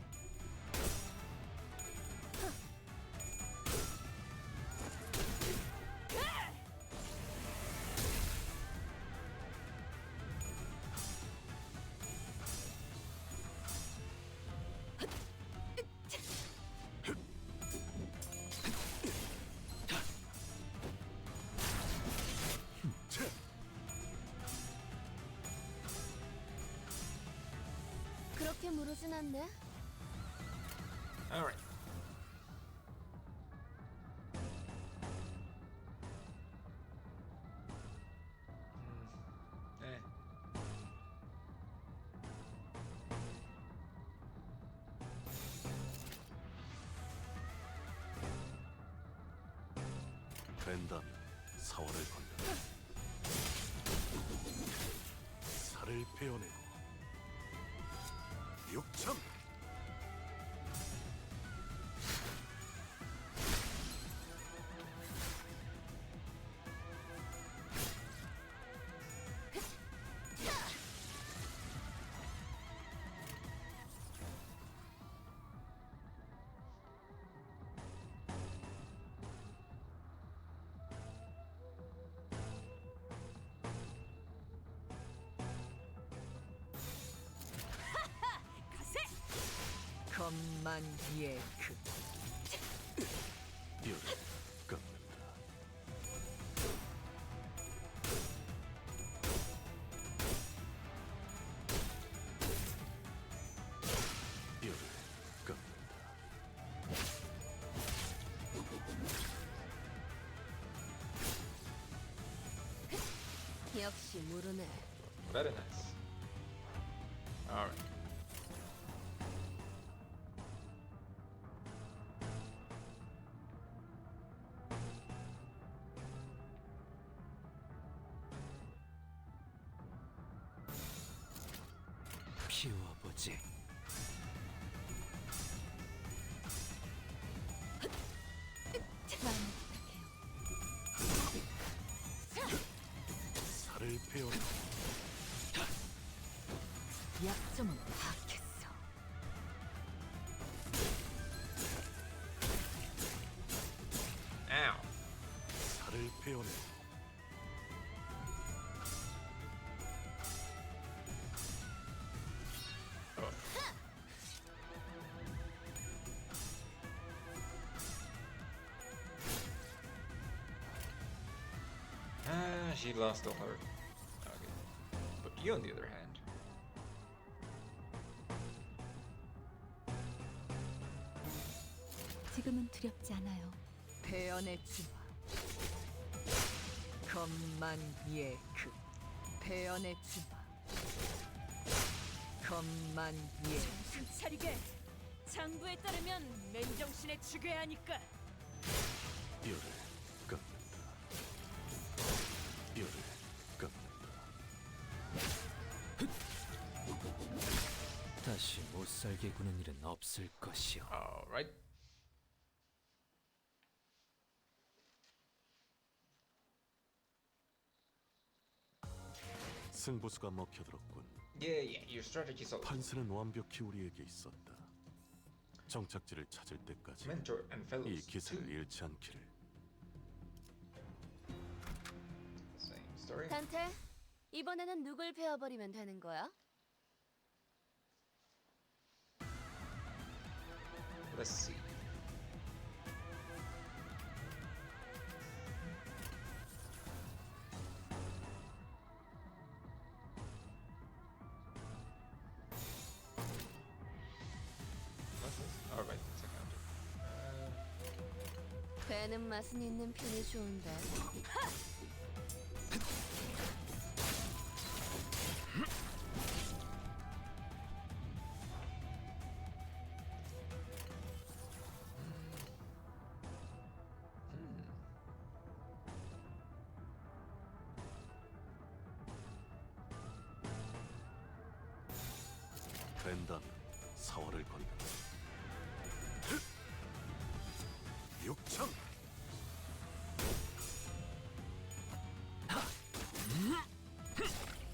그렇게 무르진 않네. Alright. Eh. 된다면 사활을 건다. 살을 베어내고 육참. 겁만 예 그. 뼈를 깎는다. 뼈를 깎는다. 역시 모르네. Very nice. Alright. 피워보지. 마음을 부탁해요. 살을 베어내고 약점은 파악했어. Ow. 살을 베어내고 Oh. She lost all her. Okay. But you, on the other hand. 지금은 두렵지 않아요. 베어내주마. 겁만 예 그. 베어내주마. 겁만 예. 정신 차리게. 장부에 따르면 맨정신에 죽여야 하니까. 뼈를 깎는다. 뼈를 깎는다. 다시 못살게 구는 일은 없을 것이오. Alright. 승부수가 먹혀들었군. Yeah, your strategy's all 판세는 완벽히 우리에게 있었다. 정착지를 찾을 때까지 mentor and 이 fellows 기세를 too. 잃지 않기를. Same story. 단테, 이번에는 누굴 베어버리면 되는 거야? Let's see. What's this? Alright, it's a counter. 베는 맛은 있는 편이 좋은데. 된다면 사활을 건다. 육참.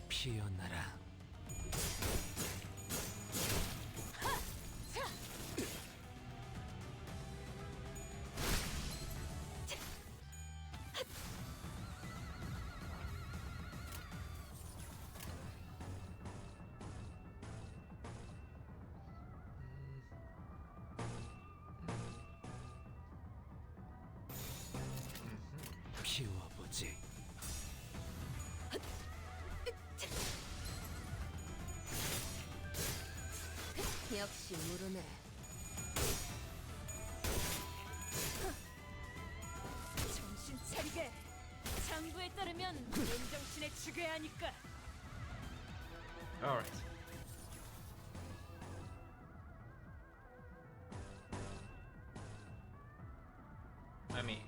피어나라. 키워보지. 역시 모르네. 정신 차리게. 장부에 따르면 맨정신에 죽여야 하니까. Alright. I mean,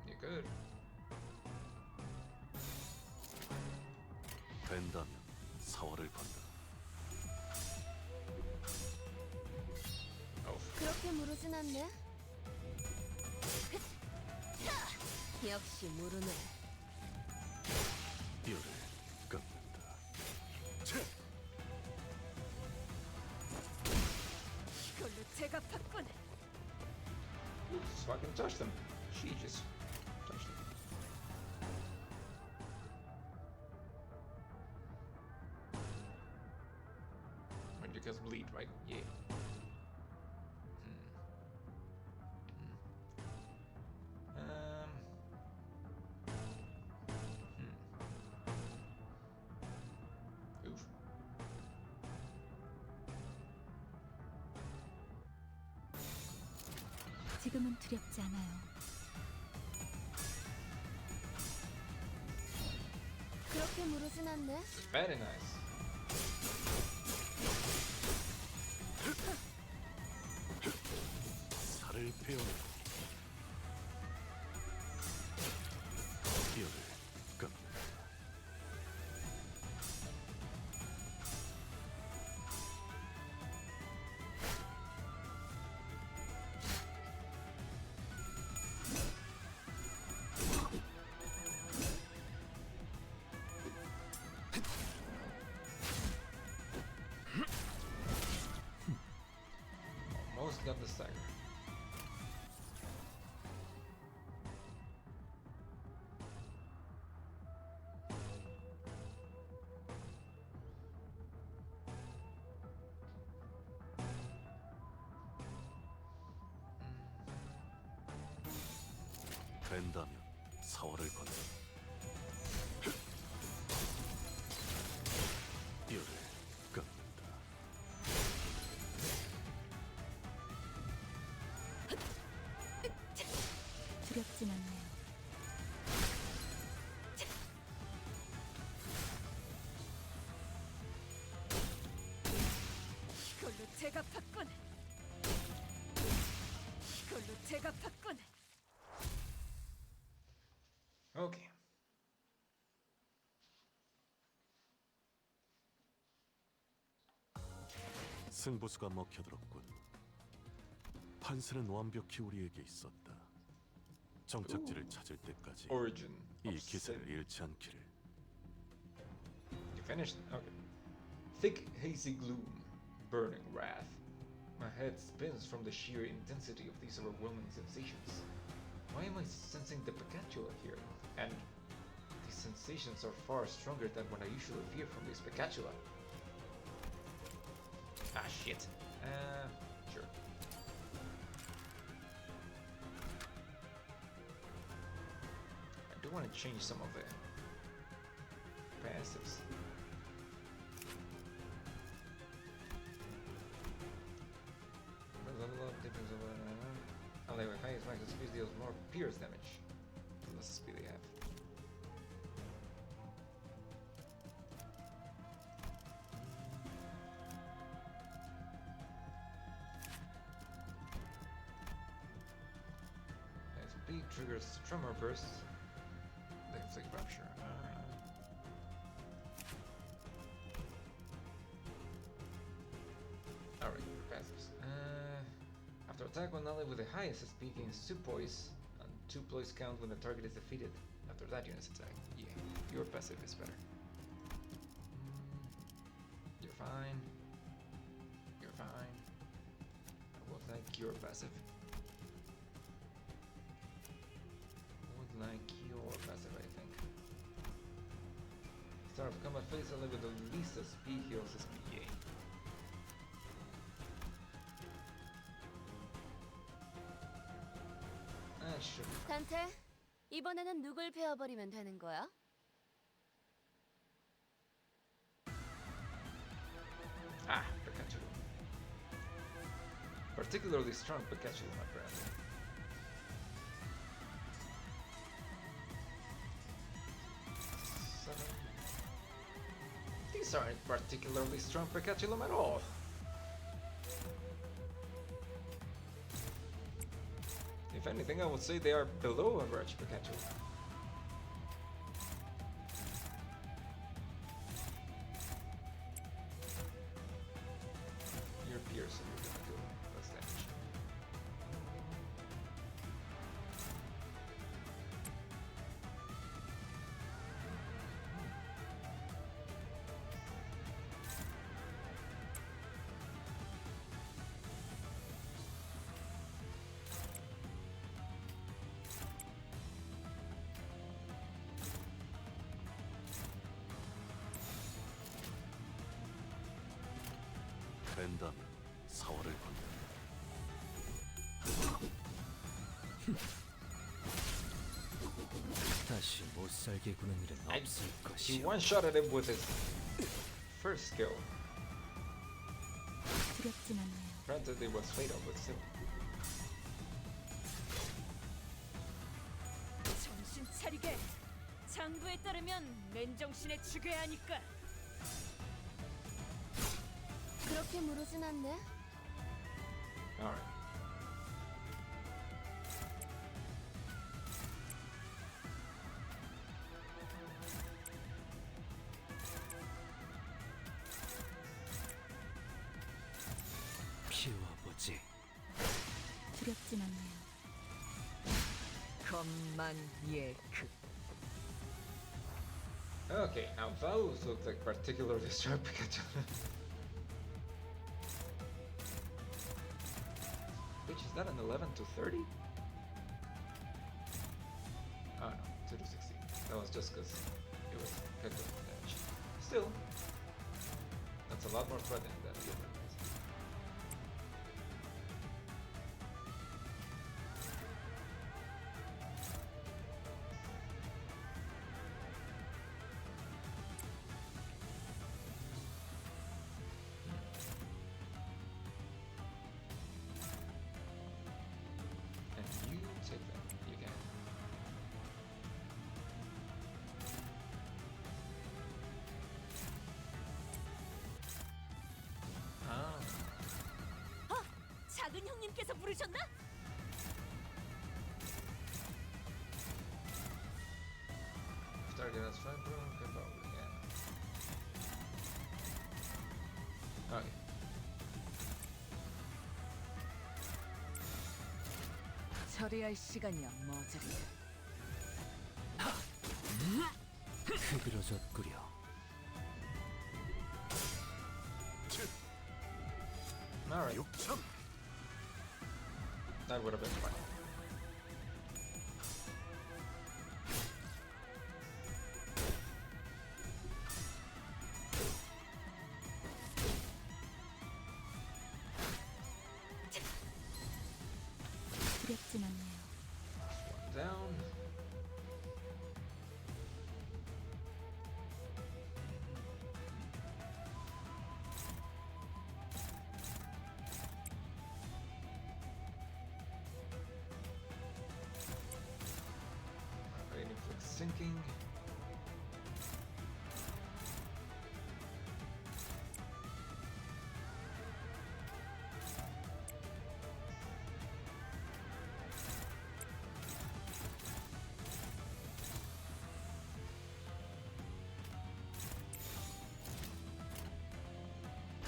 you could. 된다면 사활을 건다. Oh, 그렇게 무르진 않네. 역시 모르네. 뼈를 깎는다. 이걸로 제가 봤군. so I can touch them. She just touched them. When you guys bleed, right? Yeah. Oof. 지금은 두렵지 않아요. 그렇게 무르진 않네. Very nice. 살을 베어내고 뼈를 깎는다. Almost got the stagger. 된다면 사활을 건다. 뼈를 깎는다. 두렵진 않아요. 이걸로 제가 봤군. 이걸로 제가 봤군. Okay. 승부수가 먹혀들었군. 판세는 완벽히 우리에게 있었다. 정착지를 찾을 때까지 Origin 이 of 기세를 sin. 잃지 않기를. You finished? Okay. Thick, hazy gloom, burning wrath. My head spins from the sheer intensity of these overwhelming sensations. Why am I sensing the spectacular here? And these sensations are far stronger than what I usually fear from the spectacular. Ah, shit. Sure. I do want to change some of the passives. Ally with highest max speed deals more pierce damage. The less speed they have. Speed triggers tremor burst. That's like rupture. Alright, passives. After attack, one ally with the highest speed gains 2 poise, and 2 poise count when the target is defeated. After that unit's attack. Yeah, your passive is better. You're fine. You're fine. I would like your passive. Would like your passive, I think. Start of combat phase, ally with the least speed heals speed. Yay. That should be fine. 단테, 이번에는 누굴 베어버리면 되는 거야? Ah, Pikachu. Particularly strong Pikachu, my friend. Seven. These aren't particularly strong Pikachu at all. If anything, I would say they are below average Pikachu. You're Pierce, so you're gonna do less damage. 된다면 사활을 건다. 다시 못 살게 구는 일은 없을 He 것이오. one-shotted him with his first skill. 두렵진 않네요. Granted, it was fatal, but still. 정신 차리게. 장부에 따르면 맨정신에 죽여야 하니까. 그렇게 무르진 않네. Alright. 피워보지. 두렵진 않네요. 것만 예크. Okay, now those look like particularly strong Pikachu. Which is that an 11 to 30? Oh no, 2 to 16. That was just because it was Pikachu damage. Still, that's a lot more threatening than the other ones. Can you take that? You can. Ah, 작은 형님께서 부르셨나? if target has 5 pro, can probably can. Okay. 처리할 시간이야 머저리. 흐드러졌구려. Alright, 육참. that would have been fine. 두렵진 않네요. One down. Waiting for the sinking.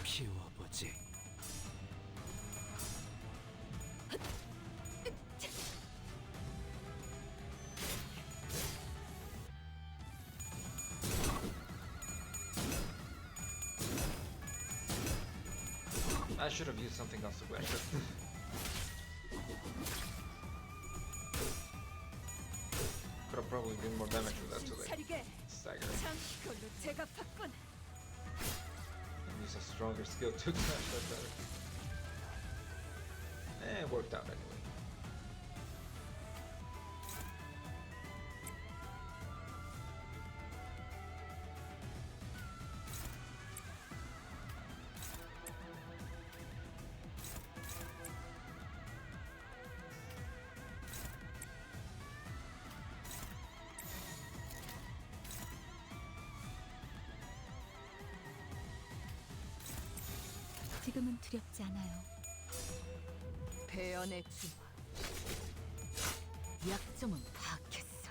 피워보지. I should have used something else to win. Could have probably been more damage with that to 정신 like 차리게. stagger 참 그걸로 제가 팠군. and use a stronger skill to smash that better. It worked out anyway. 지금은 두렵지 않아요. 배연의 주마. 약점은 파악했어.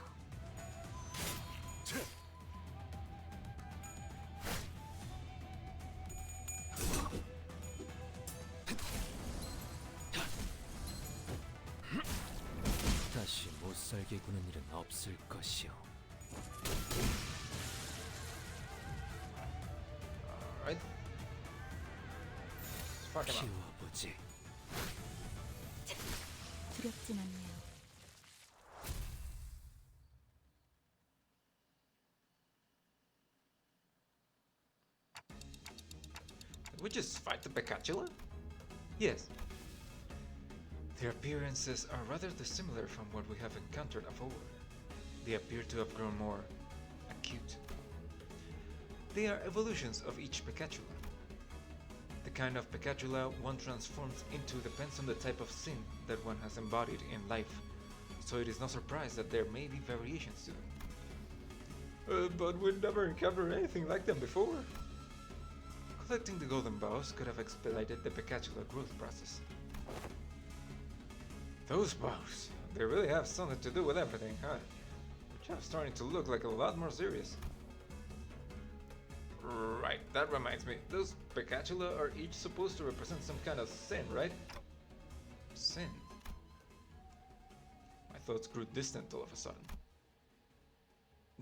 다시 못살게 구는 일은 없을 것이오. Alright. Let's fuck him up. 키워보지. 두렵진 않네요. Did we just fight the Picatula? Yes. Their appearances are rather dissimilar from what we have encountered of old. They appear to have grown more acute. They are evolutions of each Picatula. The kind of Picatula one transforms into depends on the type of sin that one has embodied in life, so it is no surprise that there may be variations to them. But we'd never encountered anything like them before. Collecting the golden bows could have expedited the Picatula growth process. Those bows, they really have something to do with everything, huh? Which are starting to look like a lot more serious. Right, that reminds me, those Picatula are each supposed to represent some kind of sin, right? Sin? My thoughts grew distant all of a sudden.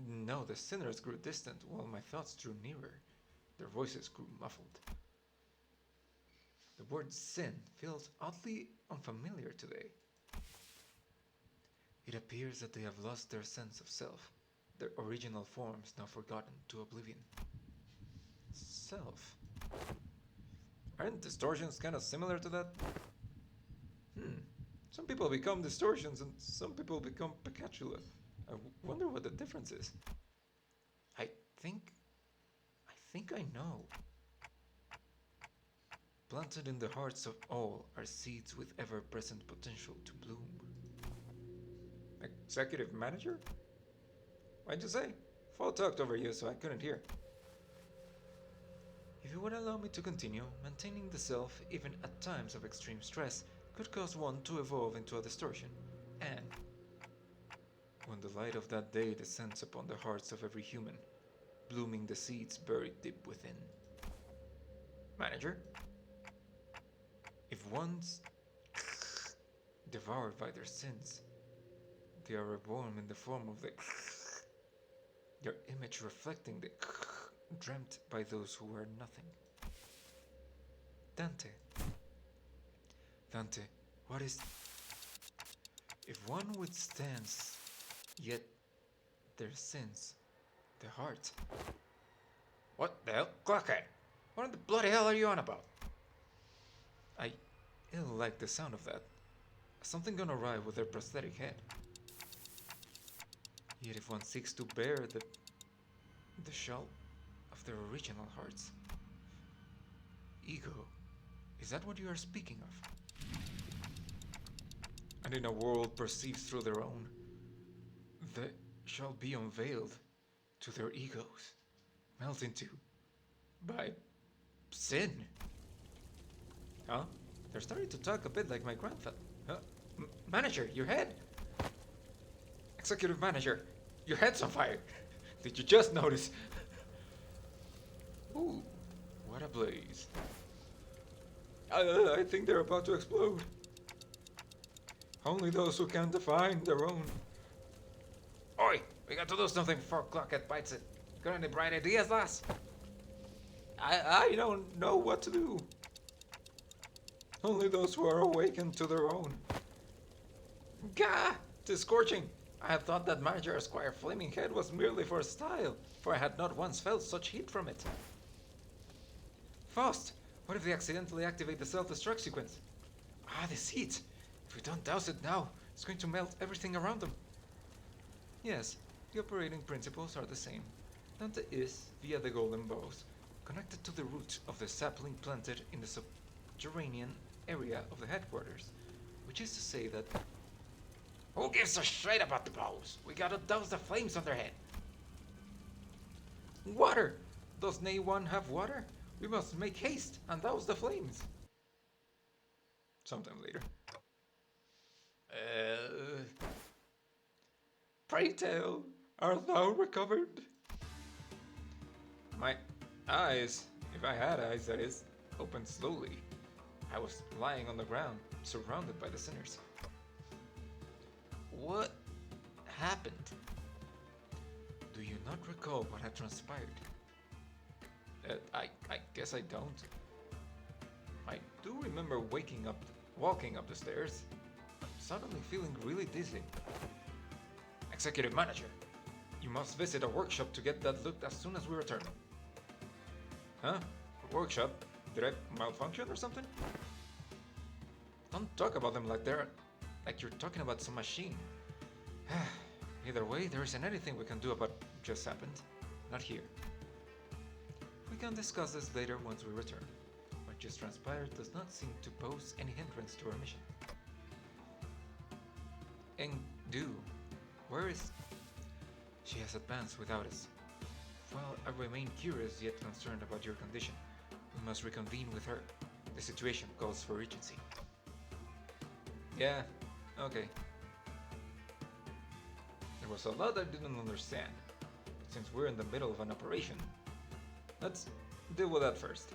No, the sinners grew distant while my thoughts drew nearer. Their voices grew muffled. The word sin feels oddly unfamiliar today. It appears that they have lost their sense of self, their original forms now forgotten to oblivion. Self? Aren't distortions kind of similar to that? Some people become distortions and some people become Picatula. I wonder what the difference is. I think I know. Planted in the hearts of all are seeds with ever-present potential to bloom. Executive manager? What'd you say? Fall talked over you, so I couldn't hear. If you would allow me to continue, maintaining the self, even at times of extreme stress, could cause one to evolve into a distortion. And when the light of that day descends upon the hearts of every human, blooming the seeds buried deep within. Manager? If one's devoured by their sins, they are reborn in the form of the their image reflecting the dreamt by those who were nothing. Dante, what is... If one withstands yet their sins, the heart... What the hell? Clockhead! What the bloody hell are you on about? I ill like the sound of that. Something gone awry with their prosthetic head. Yet if one seeks to bear the shell of their original hearts. Ego, is that what you are speaking of? And in a world perceived through their own, they shall be unveiled to their egos, melt into by sin. Huh? They're starting to talk a bit like my grandfather. Manager, your head! Executive manager, your head's on fire! Did you just notice? Ooh, what a blaze. I think they're about to explode. Only those who can define their own. Oi, we got to do something before Clockhead bites it. Got any bright ideas, lass? I don't know what to do. Only those who are awakened to their own. Gah! 'Tis scorching. I had thought that Manager Esquire Flaming Head was merely for style, for I had not once felt such heat from it. Faust, what if they accidentally activate the self-destruct sequence? Ah, this heat. If we don't douse it now, it's going to melt everything around them. Yes, the operating principles are the same. Dante is, via the golden bows, connected to the root of the sapling planted in the subterranean area of the headquarters, which is to say that... Who gives a shit about the bows? We gotta douse the flames on their head. Water! Does nay one have water? We must make haste and douse the flames. Sometime later. Pray tell, art thou recovered? My eyes, if I had eyes that is, opened slowly. I was lying on the ground, surrounded by the sinners. What happened? Do you not recall what had transpired? I guess I don't. I do remember walking up the stairs, suddenly feeling really dizzy. Executive Manager, you must visit a workshop to get that looked as soon as we return. Huh? Workshop? Did I malfunction or something? Don't talk about them like you're talking about some machine. Either way, there isn't anything we can do about what just happened. Not here. We can discuss this later once we return. What just transpired does not seem to pose any hindrance to our mission. Engdu, where is... She has advanced without us. While I remain curious yet concerned about your condition, we must reconvene with her. The situation calls for urgency. Yeah, okay. There was a lot I didn't understand. Since we're in the middle of an operation, let's deal with that first.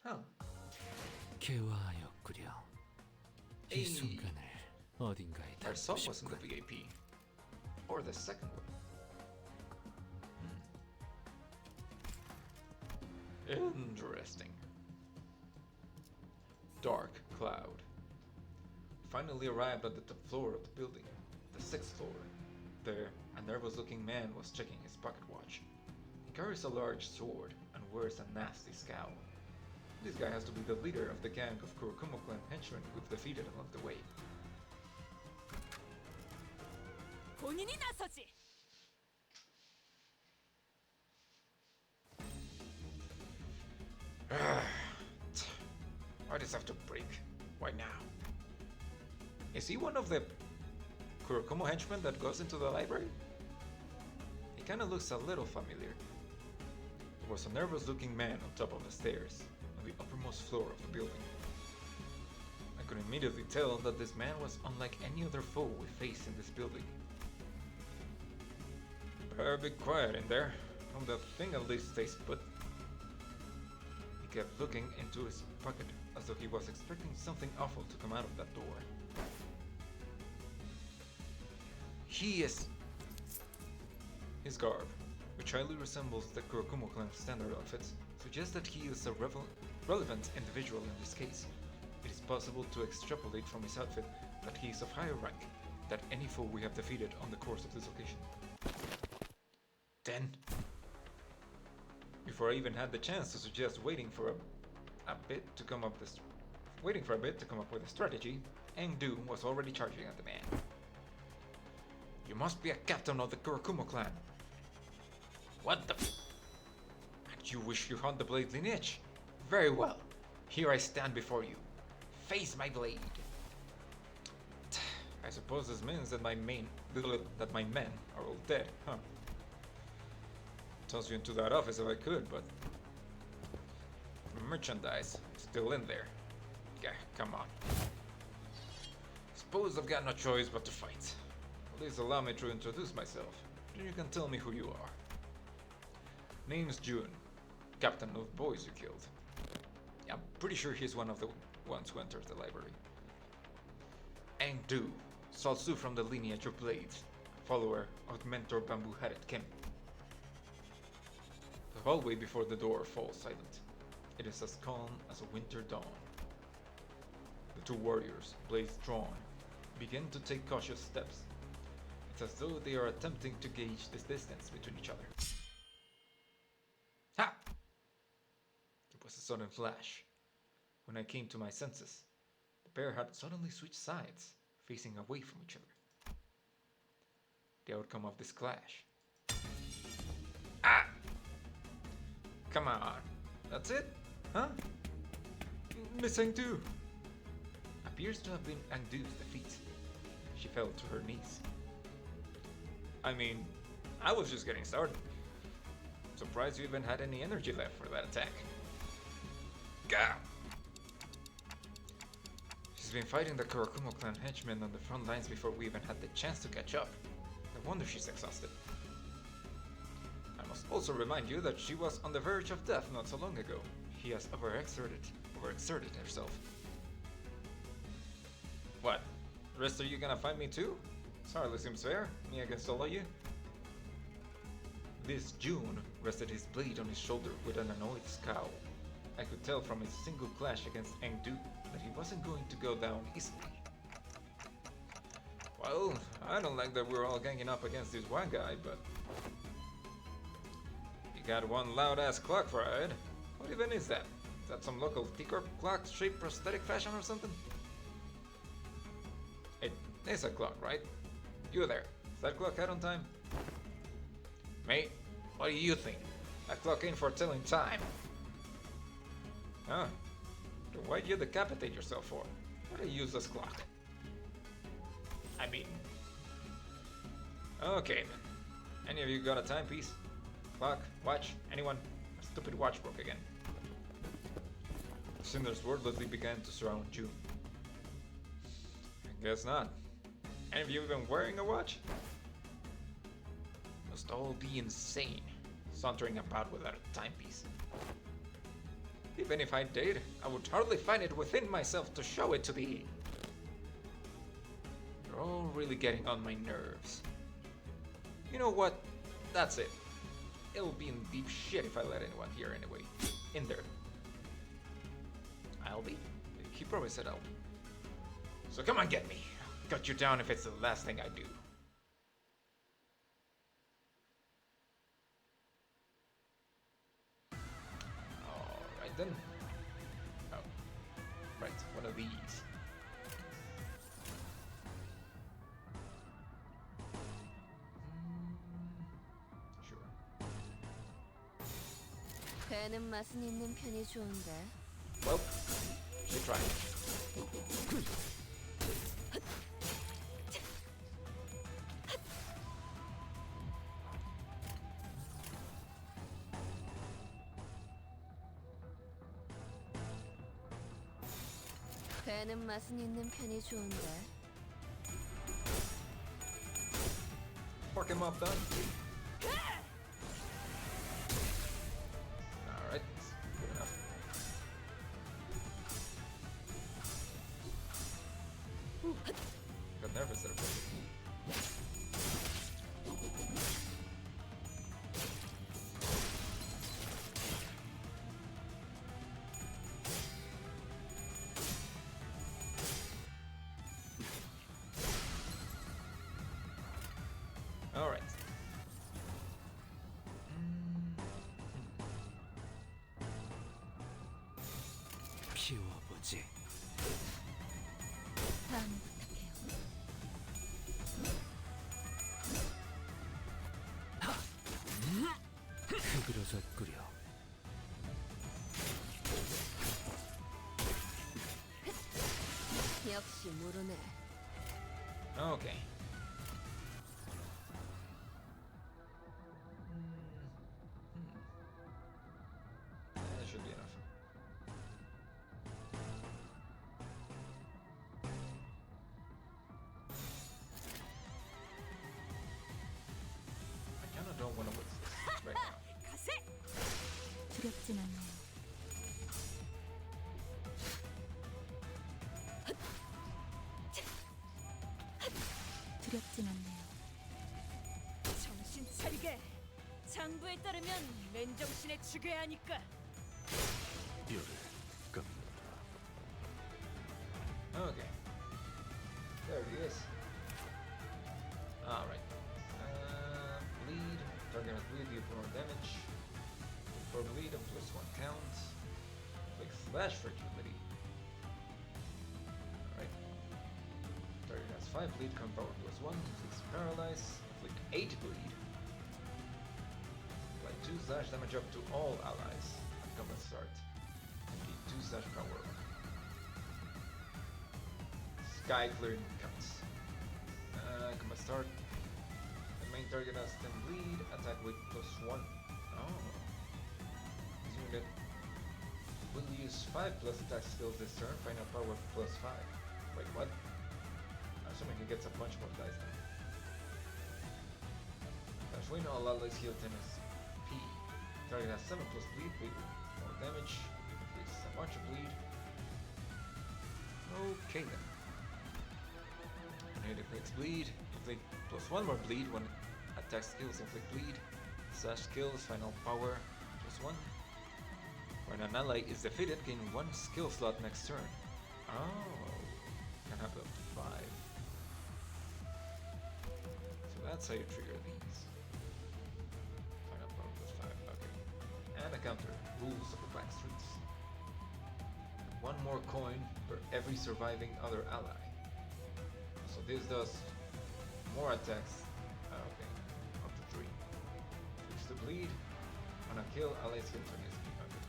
Huh. 개화하였구려. 이 Hey. 순간을 어딘가에 Our 담고 salt wasn't the 싶군. VIP. Or the second one. Interesting. Dark cloud. Finally arrived at the top floor of the building, the 6th floor. There, a nervous-looking man was checking his pocket watch. He carries a large sword and wears a nasty scowl. This guy has to be the leader of the gang of Kurokumo clan henchmen we've defeated along the way. 본인이 나서지. Why does it have to break? Why now? Is he one of the Kurokumo henchmen that goes into the library? He kinda looks a little familiar. There was a nervous-looking man on top of the stairs, on the uppermost floor of the building. I could immediately tell that this man was unlike any other foe we faced in this building. Better be quiet in there. Hope that thing at least stays put. He kept looking into his pocket as though he was expecting something awful to come out of that door. His garb, which highly resembles the Kurokumo clan standard outfits, suggests that he is a relevant individual in this case. It is possible to extrapolate from his outfit that he is of higher rank than any foe we have defeated on the course of this occasion. Then, before I even had the chance to suggest waiting for a bit to come up with a strategy, Engdu was already charging at the man. You must be a captain of the Kurokumo clan. What the And you wish you hunt the blade lineage? Very well. Here I stand before you. Face my blade. I suppose this means that my men are all dead, huh? Toss you into that office if I could, but merchandise still in there. Yeah, come on. Suppose I've got no choice but to fight. Please allow me to introduce myself. Then you can tell me who you are. Name's June, captain of boys you killed. I'm pretty sure he's one of the ones who entered the library. Engdu, Salsu from the lineage of Blades, follower of Mentor Bamboo-Headed Kim. The hallway before the door falls silent. It is as calm as a winter dawn. The two warriors, blades drawn, begin to take cautious steps. It's as though they are attempting to gauge this distance between each other. Ha! It was a sudden flash. When I came to my senses, the pair had suddenly switched sides, facing away from each other. The outcome of this clash. Ah! Come on. That's it? Huh? Miss Engdu appears to have been Engdu's defeat. She fell to her knees. I mean, I was just getting started. Surprised you even had any energy left for that attack. Gah! She's been fighting the Kurakumo clan henchmen on the front lines before we even had the chance to catch up. No wonder she's exhausted. I must also remind you that she was on the verge of death not so long ago. She has overexerted herself. What? The rest of you gonna fight me too? Hardly seems fair, me against all of you. This June rested his blade on his shoulder with an annoyed scowl. I could tell from his single clash against Engdu that he wasn't going to go down easily. Well, I don't like that we're all ganging up against this one guy, but... You got one loud-ass clock for a head. What even is that? Is that some local T-Corp clock-shaped prosthetic fashion or something? It is a clock, right? You there. Is that clock out on time? Mate, what do you think? That clock ain't for telling time. Huh? Then why'd you decapitate yourself for? What a useless clock. I mean... Okay then. Any of you got a timepiece? Clock? Watch? Anyone? A stupid watch broke again. Cinders wordlessly began to surround June. I guess not. Any of you even wearing a watch? Must all be insane, sauntering about without a timepiece. Even if I did, I would hardly find it within myself to show it to thee. You're all really getting on my nerves. You know what? That's it. It'll be in deep shit if I let anyone here anyway. In there. I'll be? He probably said I'll be. So come on, get me. I'll cut you down if it's the last thing I do. Alright then. Oh. Right, one of these. Sure. 배는 맛은 있는 편이 좋은데. Well, should try. 배는 맛은 있는 편이 좋은데. Fuck him up, done. Alright, good enough. Whew. Got nervous there for a second. Alright. 피워보지. 다음 부탁해요. 흐그러졌구려. 역시 모르네. Okay. That should be enough. I kinda don't wanna lose this right now. 가세! 두렵진 않네요. 두렵진 않네요. 정신 차리게. 장부에 따르면 맨정신에 죽여야 하니까. 뼈를 깎는다. Okay. There he is. Alright. Bleed. Target must bleed, deal more damage. For bleed, a +1 count. Click slash for agility. Alright. Target has 5 bleed, compower +1. Inflicts paralyze. Inflict 8 bleed. Apply 2 slash damage up to all allies. At combat start. And gain 2 slash power. Sky clearing counts. Combat start. The main target has 10 bleed, attack with +1. Oh. Assuming that we'll use 5 plus attack skills this turn, final power +5. Wait, what? Assuming he gets a bunch more dice then. As we know, all allies heal 10 SP. Target has 7 plus bleed, more damage, increases a bunch of bleed. Okay then. When it inflicts bleed, inflict +1 more bleed when attack skills inflict bleed. Slash skills, final power +1. When an ally is defeated, gain 1 skill slot next turn. Oh, can have up to 5. So that's how you trigger these. Final power +5, okay. And a counter, rules of the Black Streets. 1 more coin for every surviving other ally. So this does more attacks. Okay, up to 3. Fix the bleed. On a kill, allies can turn his speed. Okay.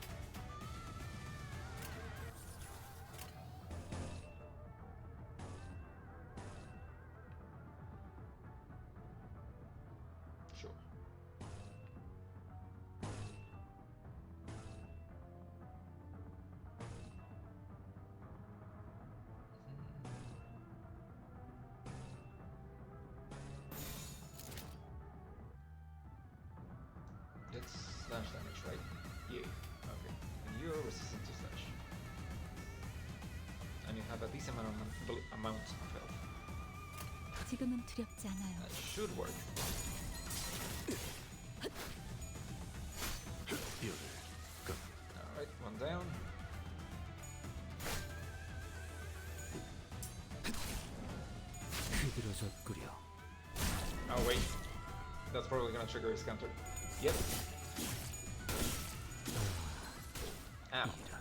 Sure. That's slash damage, right? Yeah. Okay. And you're resistant to slash. And you have a decent amount of health. 지금은 두렵지 않아요. That should work. 뼈를 깎. Alright, 1 down. 흐드러졌구려. Oh wait. That's probably gonna trigger his counter. Yep. Ow. 이런.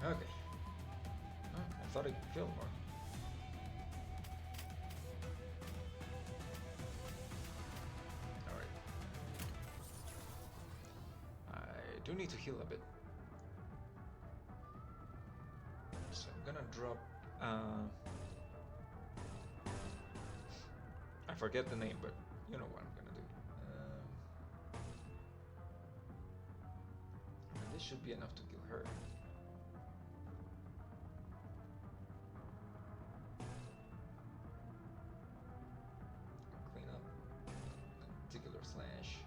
Okay. Oh, I thought it killed more. Alright. I do need to heal a bit. So I'm gonna drop I forget the name, but you know what I'm gonna do. And this should be enough to kill her. Clean up. Particular slash.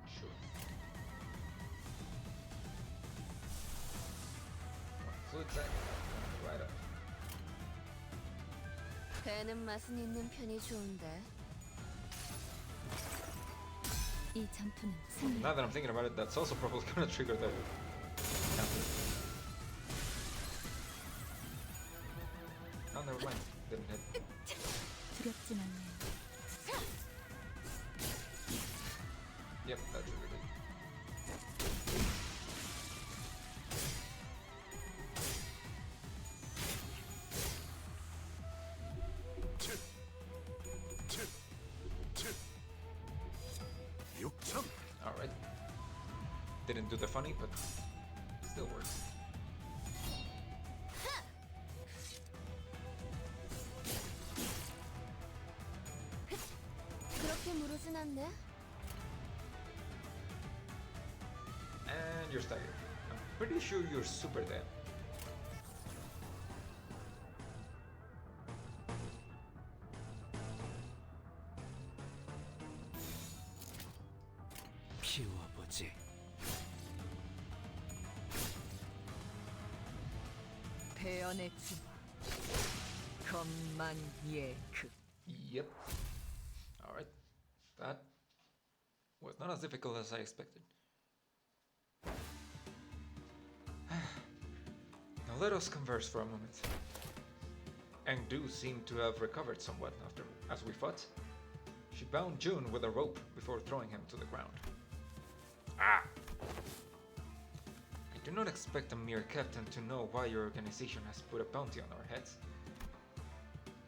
Sure. Fluid sack. Right up. 배는 맛은 있는 편이 좋은데. 이 전투는 승리. Now that I'm thinking about it, that's also probably gonna trigger the counter. Oh, never mind. Didn't hit. 두렵진 않네요. Yep, that triggered it. 육천. Alright. Didn't do the funny, but still works. 그렇게 무르진 않네. And you're staggered. I'm pretty sure you're super dead. 피워보지. 배연의 주마 검만예그 Yep. Alright. That was not as difficult as I expected. Now let us converse for a moment. Engdu seemed to have recovered somewhat after as we fought. She bound June with a rope before throwing him to the ground. Ah! I do not expect a mere captain to know why your organization has put a bounty on our heads.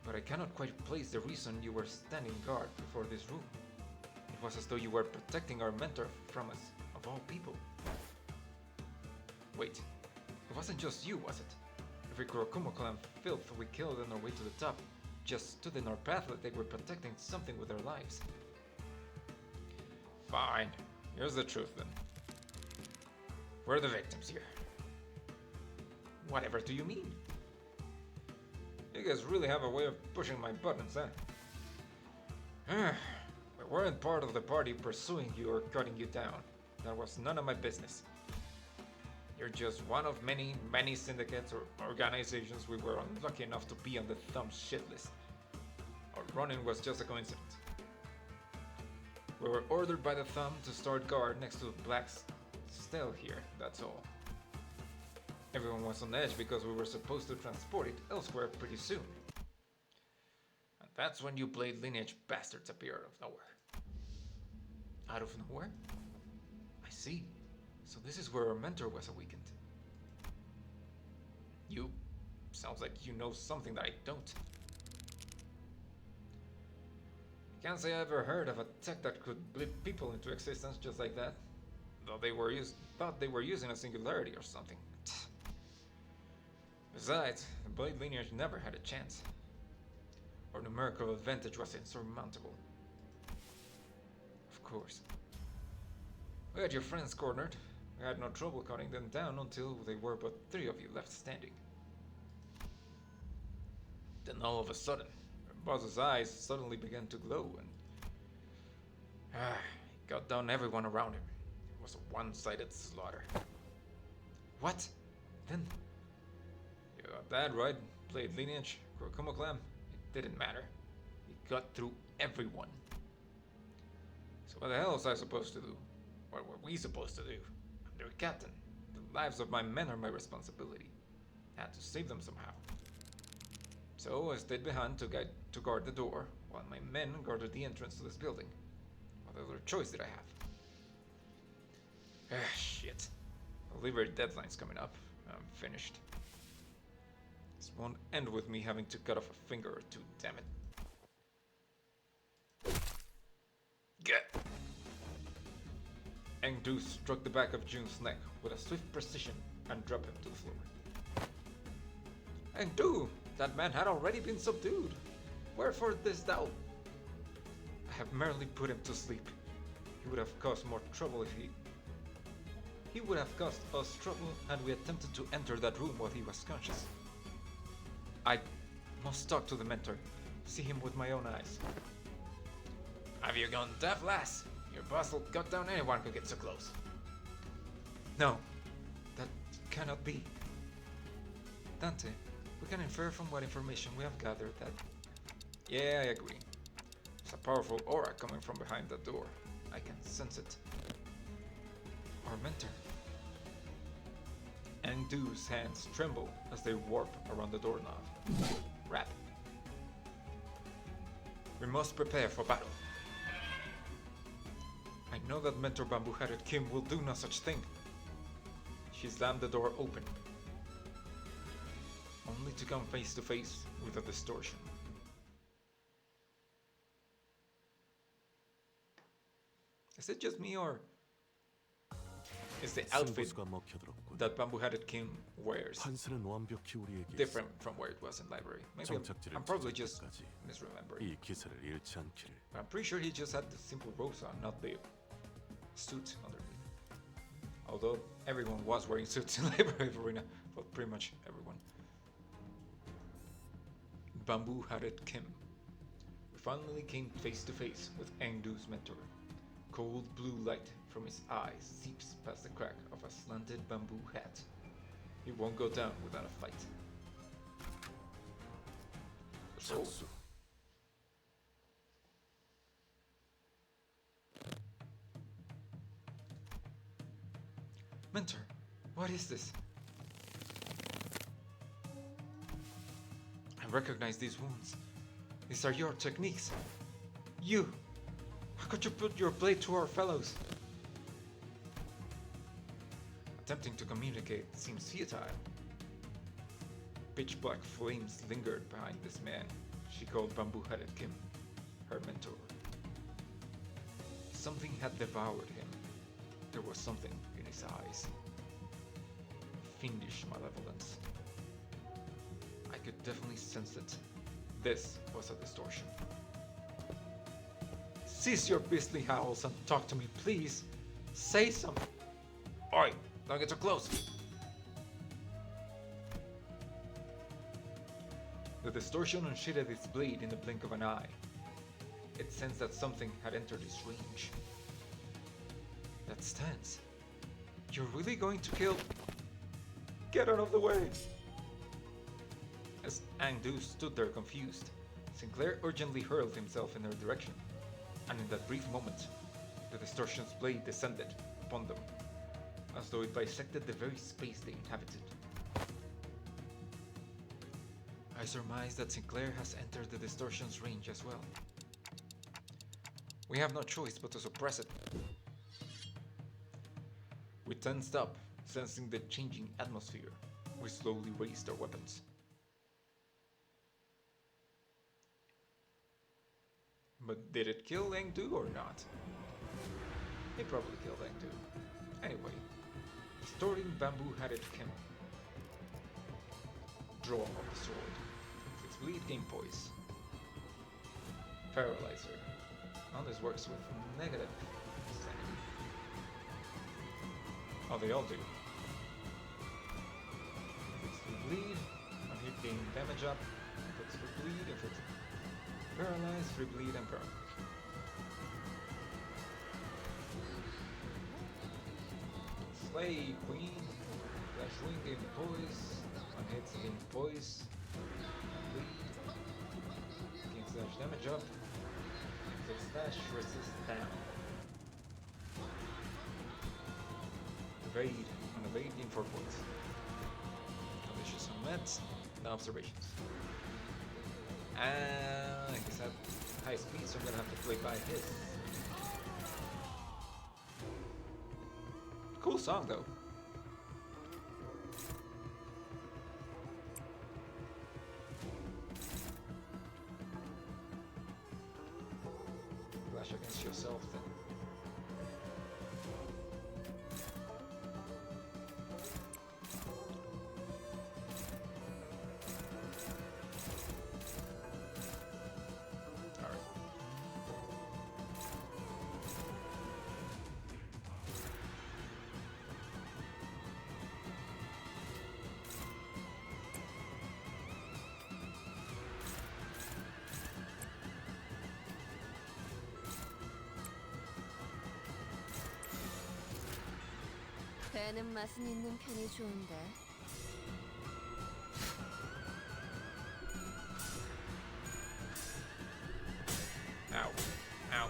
But I cannot quite place the reason you were standing guard before this room. It was as though you were protecting our mentor from us, of all people. Wait, it wasn't just you, was it? Every Kurokumo clan filth we killed on our way to the top just stood in our path like they were protecting something with their lives. Fine, here's the truth then. We're the victims here. Whatever do you mean? You guys really have a way of pushing my buttons, huh? We weren't part of the party pursuing you or cutting you down. That was none of my business. You're just one of many, many syndicates or organizations we were unlucky enough to be on the Thumb's shit list. Our run-in was just a coincidence. We were ordered by the Thumb to start guard next to the Black Stele here, that's all. Everyone was on edge because we were supposed to transport it elsewhere pretty soon. And that's when you Blade Lineage bastards appear out of nowhere. Out of nowhere? I see. So this is where our mentor was awakened. You... sounds like you know something that I don't. I can't say I ever heard of a tech that could blip people into existence just like that. Though thought they were using a singularity or something. Besides, the Blade Lineage never had a chance. Our numerical advantage was insurmountable. Of course. We had your friends cornered. We had no trouble cutting them down until there were but 3 of you left standing. Then all of a sudden, our boss's eyes suddenly began to glow and... he got down everyone around him. It was a one-sided slaughter. What? Then... you got that right, Blade Lineage, Kurokumo clan. It didn't matter. He got through everyone. So what the hell was I supposed to do? What were we supposed to do? I'm their captain. The lives of my men are my responsibility. I had to save them somehow. So I stayed behind to guard the door, while my men guarded the entrance to this building. What other choice did I have? Shit. The delivery deadline's coming up. I'm finished. This won't end with me having to cut off a finger or two, damn it. Get! Engdu struck the back of June's neck with a swift precision and dropped him to the floor. Engdu! That man had already been subdued. Wherefore this doubt? I have merely put him to sleep. He would have caused more trouble if he would have caused us trouble had we attempted to enter that room while he was conscious. I must talk to the mentor. See him with my own eyes. Have you gone deaf, lass? Your boss will cut down anyone who gets so close. No, that cannot be. Dante, we can infer from what information we have gathered that... Yeah, I agree. There's a powerful aura coming from behind that door. I can sense it. Our mentor. Engdu's hands tremble as they warp around the doorknob. Rap. We must prepare for battle. I know that Mentor Bamboo-Headed Kim will do no such thing. She slammed the door open, only to come face to face with a distortion. Is it just me, or is the outfit 승부수가 먹혀들었군. that Bamboo-Headed Kim wears 판사는 완벽히 우리에게 different from where it was in library? Maybe 정착지를 I'm probably 찾을 just 때까지 misremembering. 이 기세를 잃지 않기를. But I'm pretty sure he just had the simple robes on, not the suit underneath. Although everyone was wearing suits in Library of Arena, well, pretty much everyone. Bamboo-Headed Kim. We finally came face to face with Engdu's mentor. Cold blue light from his eyes seeps past the crack of a slanted bamboo hat. He won't go down without a fight. So, 착수. Mentor, what is this? recognize these wounds. These are your techniques. You! How could you put your blade to our fellows? Attempting to communicate seems futile. Pitch black flames lingered behind this man she called Bamboo-Headed Kim, her mentor. Something had devoured him. There was something in his eyes. Fiendish malevolence. I could definitely sense it. This was a distortion. Cease your beastly howls and talk to me, please. Say something. Oi, don't get too close. The distortion unsheathed its blade in the blink of an eye. It sensed that something had entered its range. That stands. You're really going to kill? Get out of the way! As Angdu stood there confused, Sinclair urgently hurled himself in her direction, and in that brief moment, the distortion's blade descended upon them, as though it bisected the very space they inhabited. I surmise that Sinclair has entered the distortion's range as well. We have no choice but to suppress it. We tensed up, sensing the changing atmosphere. We slowly raised our weapons. But did it kill Engdu or not? It probably killed Engdu. Anyway, distorting Bamboo-Headed Kim. Draw the sword. Its bleed gain poise. Paralyzer. Now this works with negative sanity. Oh, they all do. Inflicts free bleed. On hit gain damage up. Inflicts free bleed. Inflicts paralyze, free bleed, and paralyze. Slay Queen. Flash wing gain poise. On hits gain poise. Bleed. Gain slash damage up. Inflicts slash resist down. Evade. On evade gain 4 points. Conditions unmet. No observations. And he's at high speed, so I'm gonna have to play by his. Cool song though. Flash against yourself then. 배는 맛은 있는 편이 좋은데. Ow. Ow.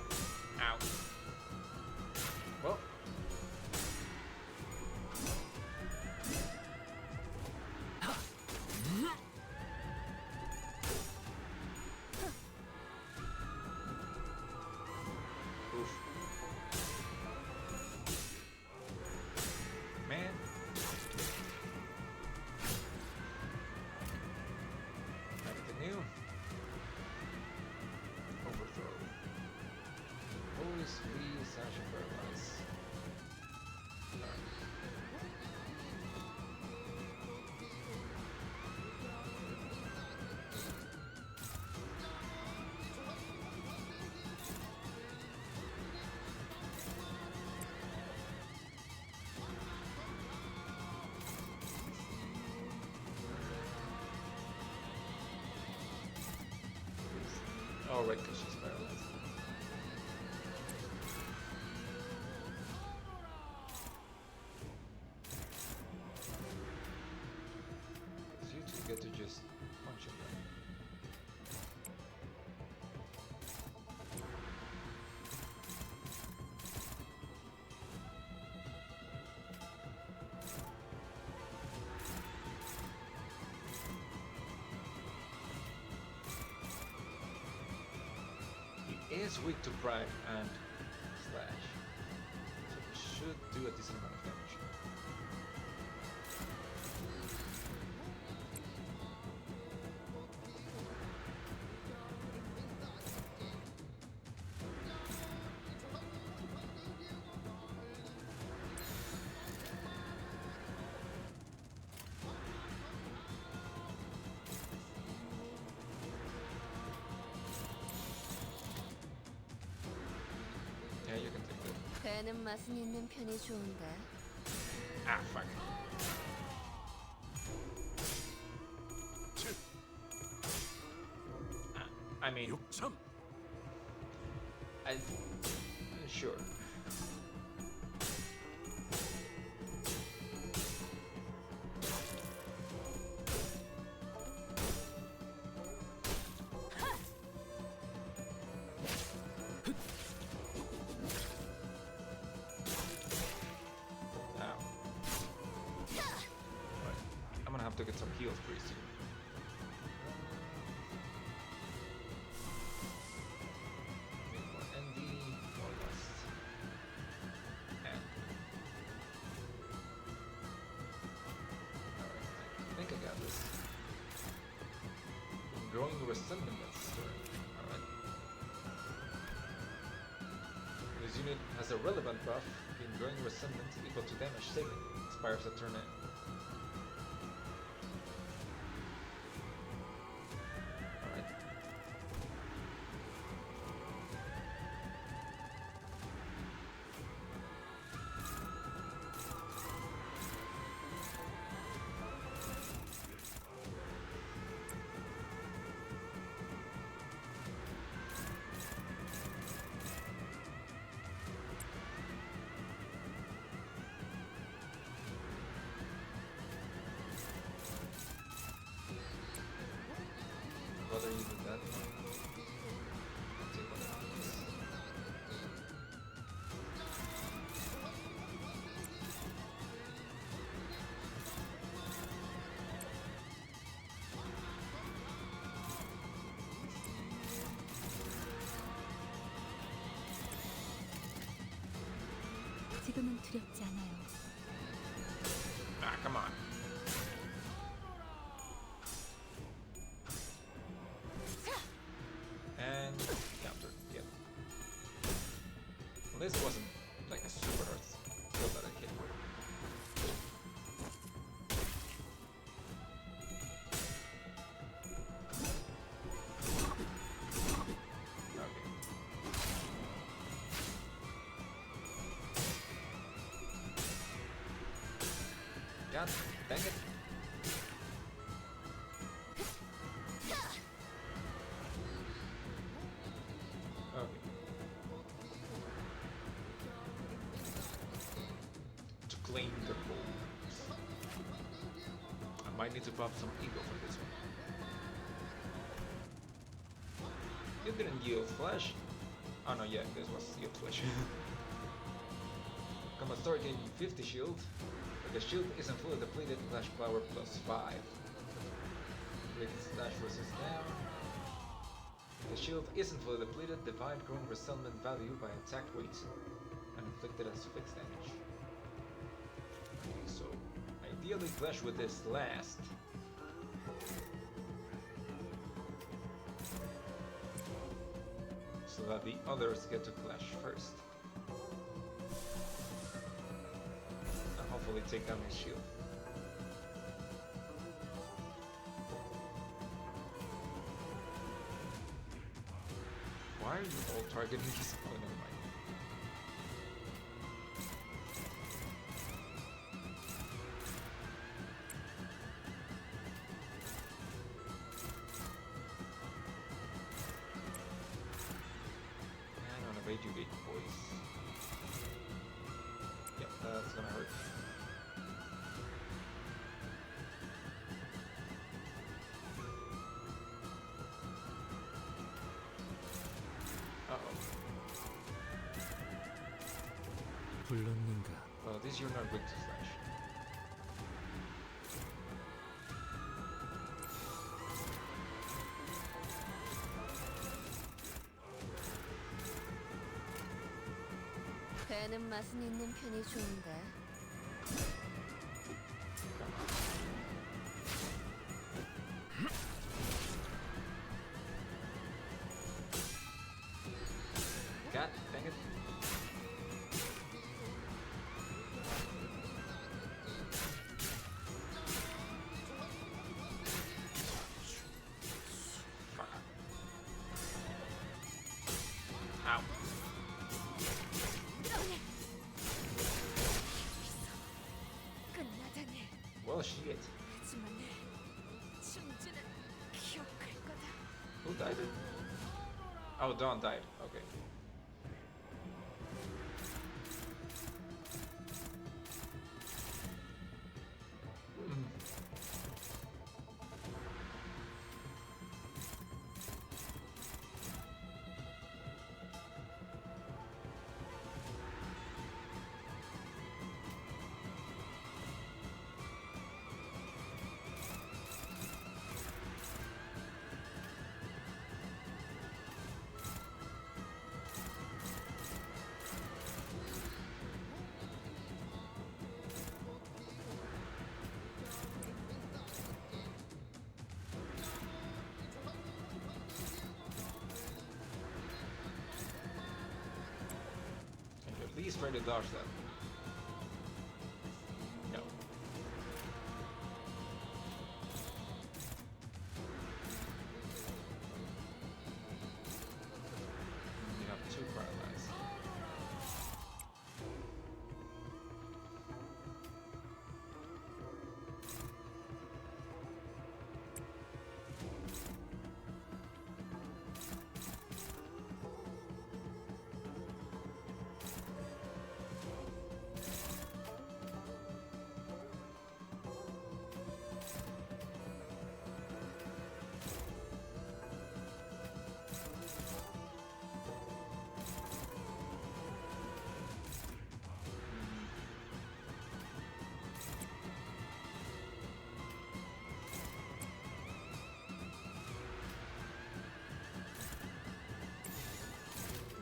Ow. Well. Oof. Man. Anything new? Overthrow. Always free, slash and paralyze. Oh, right, because she's paralyzed. Because you two get to just punch him down. is weak to prime and slash, so it should do a decent amount of damage. Yeah, you can take that. 배는 맛은 있는 편이 좋은데. Ah, fuck. I mean, 욕참. sure. Now, I'm gonna have to get some heals pretty soon. Need more ND, more lust. And alright, I think I got this. Growing resentment, that's alright. This unit has a relevant buff, in growing resentment equal to damage saving. Expires a turn in. Alright. Bother using that one. I'll take one of these. 지금은 두렵지 않아요. Ah, come on. And counter, yeah. Well, this wasn't like a super hard skill that I hit with. Okay. God dang it. Okay. To claim the gold. I might need to pop some ego for this one. You didn't yield flesh. Oh no, yeah, this was yield flesh. Combat Star gave you 50 shield, but the shield isn't fully depleted. Flash power plus 5. Rated slash resist down. The shield isn't fully depleted. Divide growing resentment value by attack weight and inflicted as fixed damage. Okay, so ideally clash with this last. So that the others get to clash first. And hopefully take down his shield. Why are you all targeting his opponent? Never mind. And on evade you, boys. Yep, that's gonna hurt. Uh-oh. 불렀는가? Well, this you're not weak to slash. 배는 맛은 있는 편이 좋은데. God dang it. Fuck. Ow. 끝나다니. Well, shit. 하지만 충주는 기억할 거다. Who died? Oh, Dawn died. Okay. Can you at least try to dodge that? No. You have two paralyzed.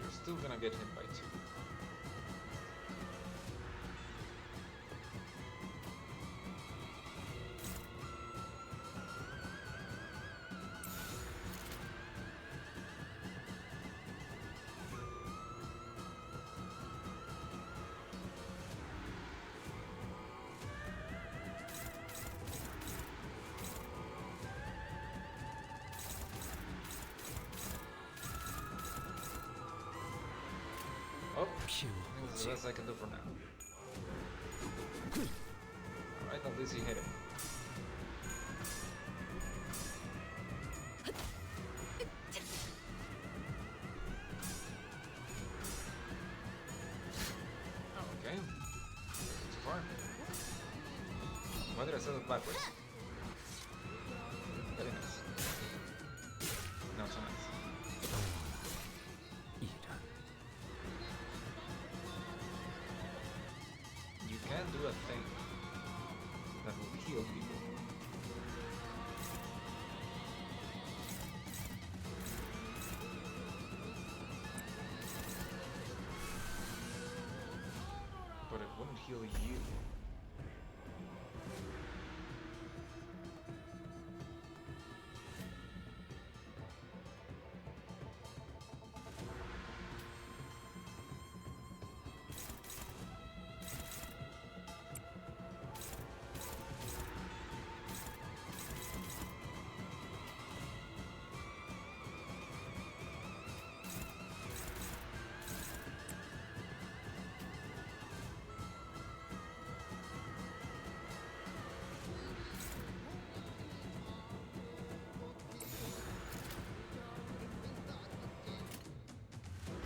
You're still gonna get hit by two. Oh, I think that's the best I can do for now. Alright, at least he hit him. Okay. Too far. Why did I set it backwards? Very nice. Not so nice. 이란. You can do a thing that will heal people. But it wouldn't heal you.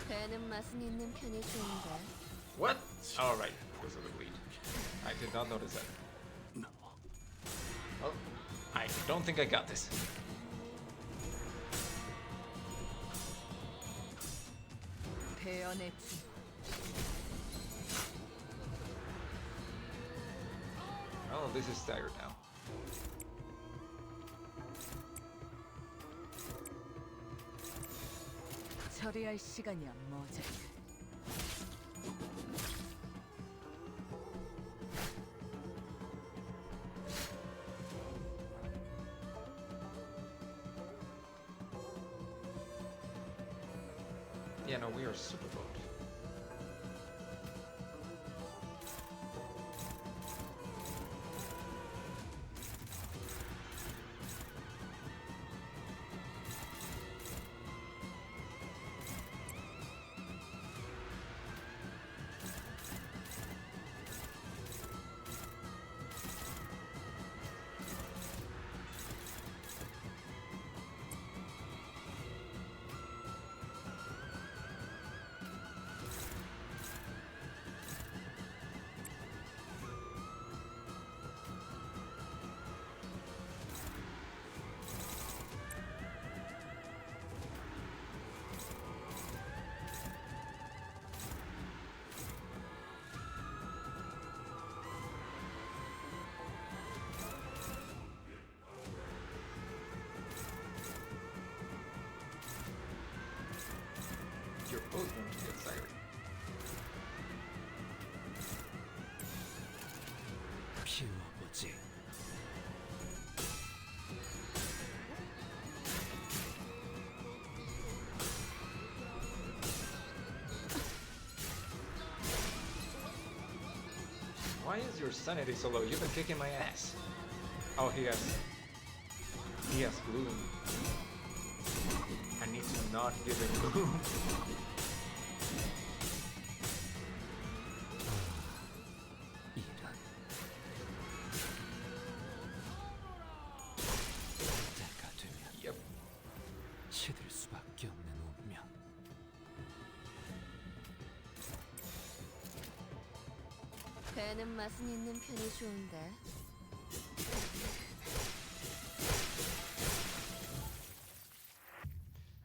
배는 맛은 있는 편이 좋은데. What? Alright, because of the bleed. I did not notice that. No. Well, I don't think I got this. 배연의 주. Oh, this is staggered now. 처리할 시간이야, 머저리. Yeah, no, we are super boat. You're both going to get siren. 피워보지. Why is your sanity so low? You've been kicking my ass. Oh, he has gloom. I need to not give him gloom. 이런. 때가 되면 Yep. 시들 수밖에 없는 운명. 배는 맛은 있는 편이 좋은데.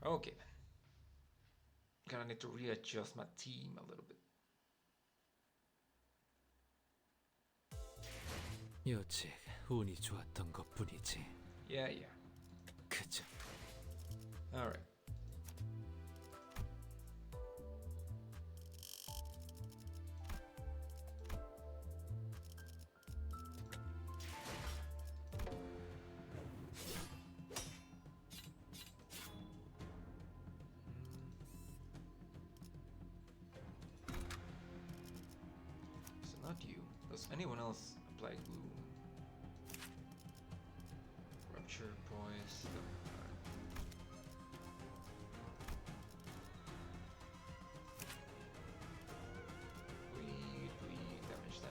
Okay. Gonna need to readjust my team a little bit. 여직 운이 좋았던 것뿐이지. Yeah. 그저 Alright. So not you. Does anyone else apply glue? Rupture, poise. Bleed, damage down.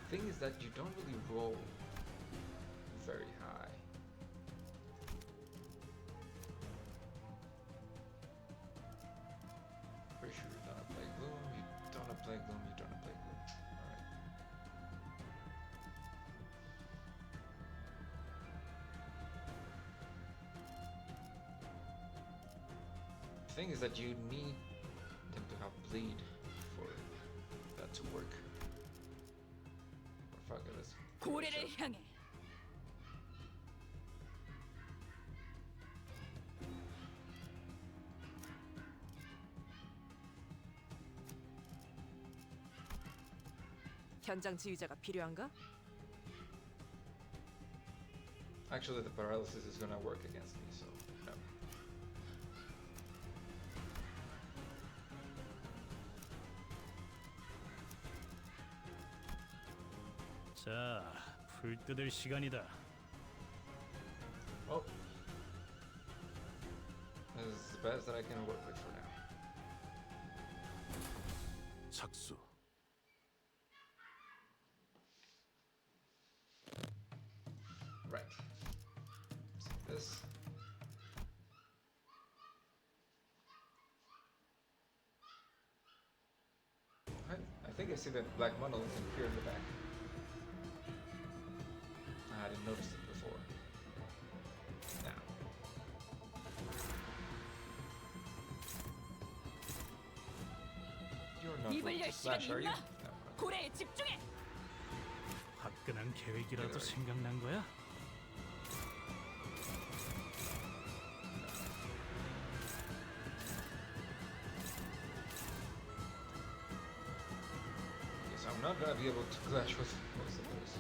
Thing is that you don't really roll very high. Pretty sure you don't apply gloom, you don't apply gloom, you don't apply gloom. Alright. Thing is that you need them to have bleed for that to work. Fuck it, let's 고래를 향해. 현장 지휘자가 필요한가? Actually, the paralysis is gonna work against me, so no. 자, 풀 뜯을 시간이다. Well, this is the best that I can work with for now. 착수. Right. So this. I think I see that black monolith here in the back. I didn't notice it before. Now. 할 시간이 Flash, are you? 있나? No. 고래에 집중해. 화끈한 계획이라도 생각난 거야? Yes, I'm not gonna be able to clash with most of those.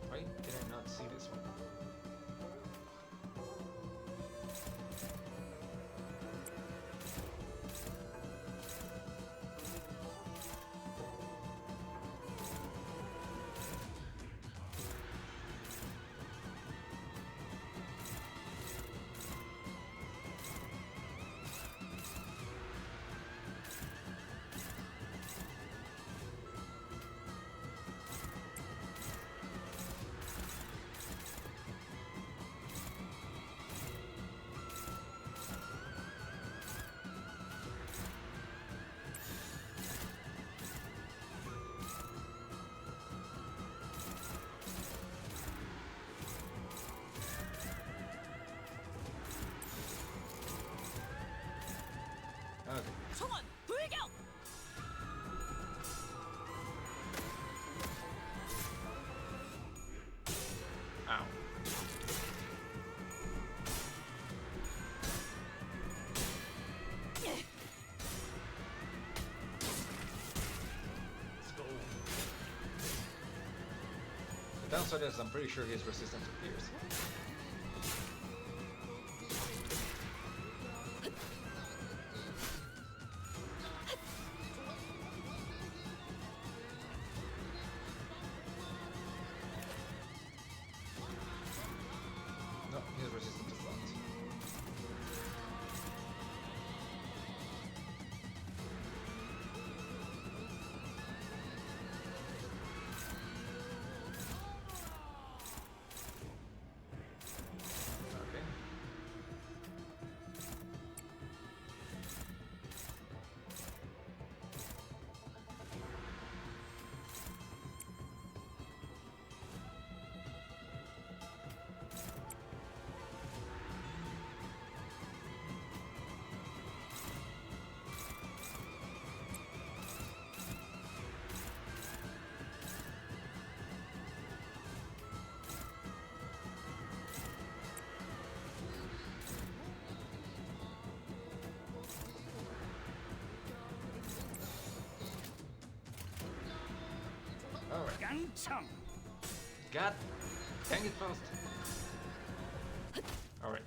Why did I not see this one? Okay. 총원 돌격. Ow. Let's go. The downside is I'm pretty sure he's resistant to pierce. No, he's resistant to front. Okay. Alright. 깡총! God dang it, Faust. Alright.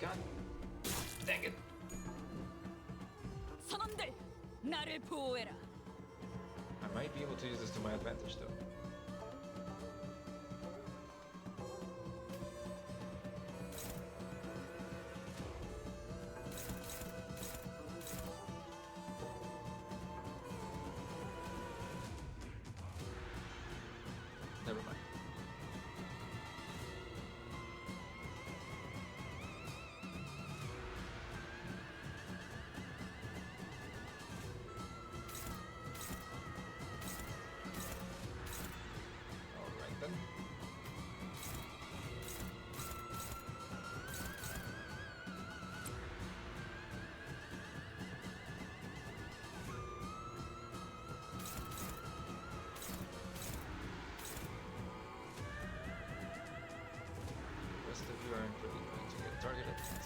God dang it. 선원들 나를 보호해라. I might be able to use this to my advantage though. Never mind.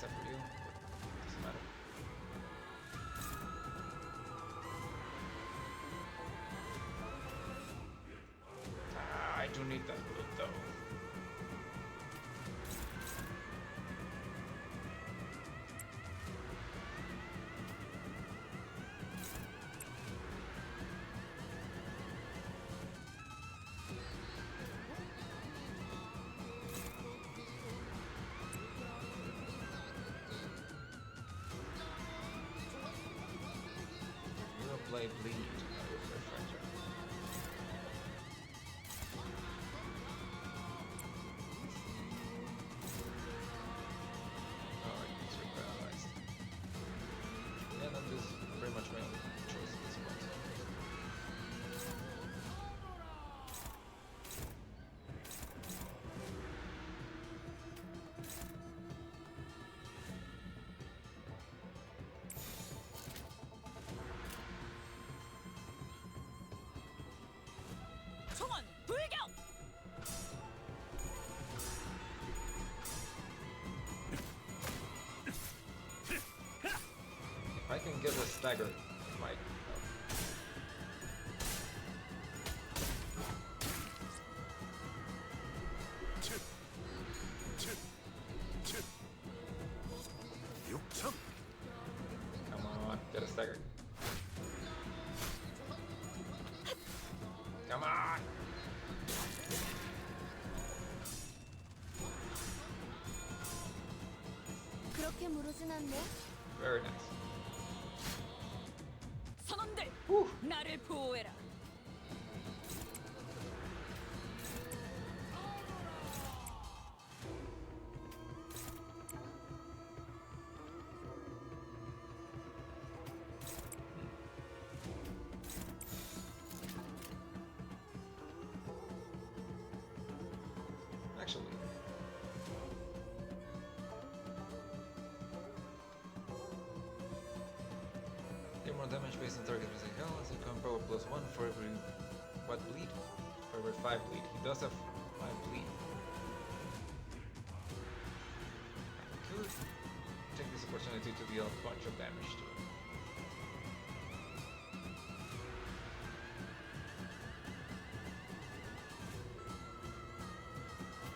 except for you. Doesn't matter. I do need that loot though. You apply bleed. I will refractor. Alright, it's paralyzed. Yeah, then this is pretty much my only choice at this point. 총원 불격! If I can get a stagger, it might help. 육천. Come on, get a stagger. Come on! 그렇게 무르진 않네. Very nice. 선원들 나를 보호해라. Actually, deal more damage based on target missing health as a combo +1 for every what bleed? For every 5 bleed. He does have 5 bleed. I could take this opportunity to deal a bunch of damage to him.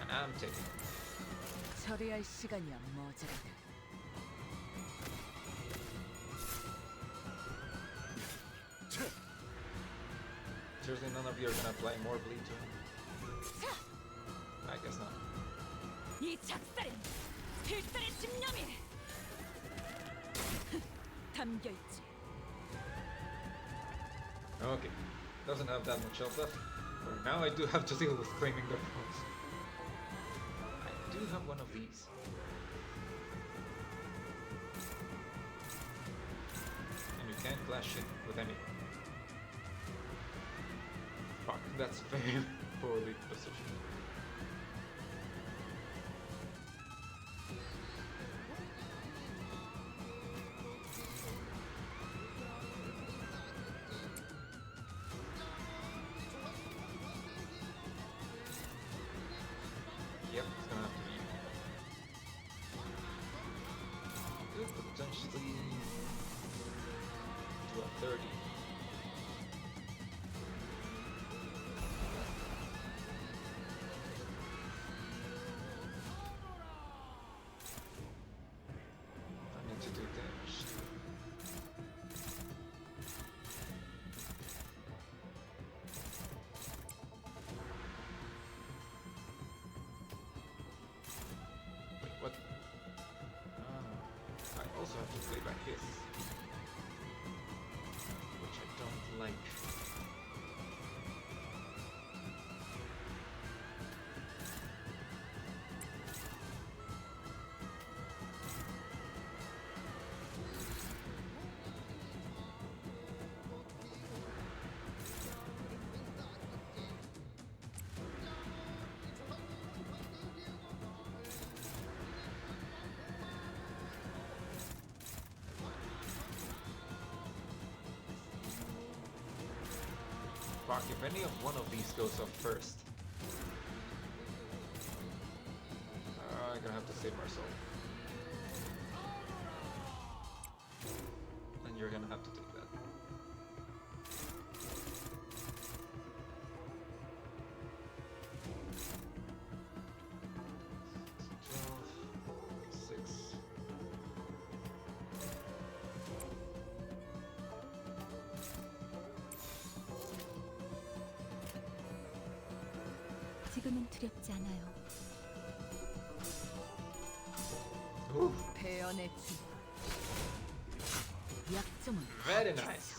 And I'm taking it. 처리할 시간이야 모자라다. Seriously, none of you are gonna apply more bleed to him? I guess not. 이 작살엔 필살의 집념이 담겨 있지. Okay, doesn't have that much health left. For now, I do have to deal with claiming the pros. I do have one of these. And you can't clash it with anything. Fuck, that's very poorly positioned. Yep, it's gonna have to be you. Could potentially do a 30. I need to do damage. Wait, what? I also have to play by his, which I don't like. Fuck, if any of one of these goes up first, I'm gonna have to save my soul. you're gonna have to take that. Six. 지금은 두렵지 않아요. Ooh, 배연의 주. 약점은 very nice.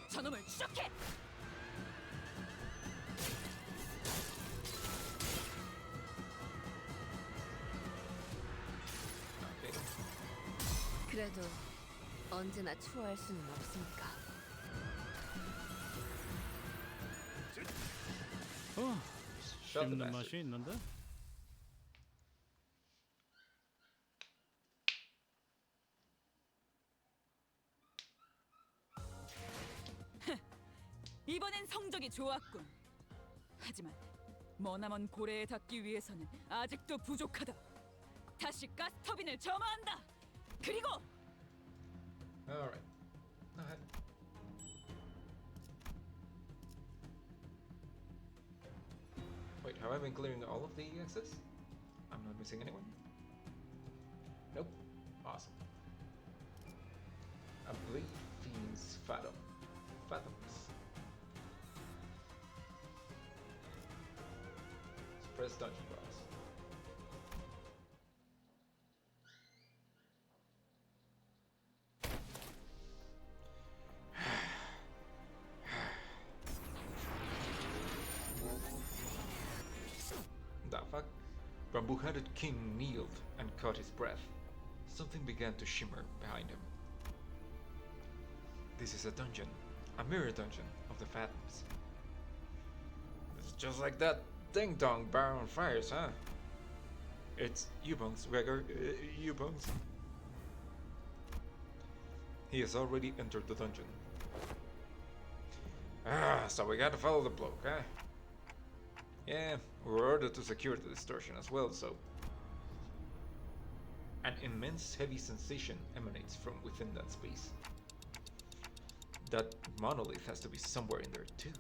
저놈을 추적해. Okay. 그래도 언제나 추월할 수는 없으니까. Shut the 씹는 bastard. 맛이 있는데? 이번엔 성적이 좋았군. 하지만 머나먼 고래에 닿기 위해서는 아직도 부족하다. 다시 가스터빈을 점화한다. 그리고 Alright. Go ahead. Wait, have I been clearing all of the exits? I'm not missing anyone? Nope. Awesome. I believe Fiend's Fathoms. Press dungeon boss. The fuck? Bamboo-headed king kneeled and caught his breath. Something began to shimmer behind him. This is a dungeon, a mirror dungeon of the Fathoms. It's just like that ding-dong bar on fires, huh? It's U-Bones, Gregor, U-Bones. He has already entered the dungeon. So we gotta follow the bloke, huh? Yeah, we were ordered to secure the distortion as well, so... An immense heavy sensation emanates from within that space. That monolith has to be somewhere in there too.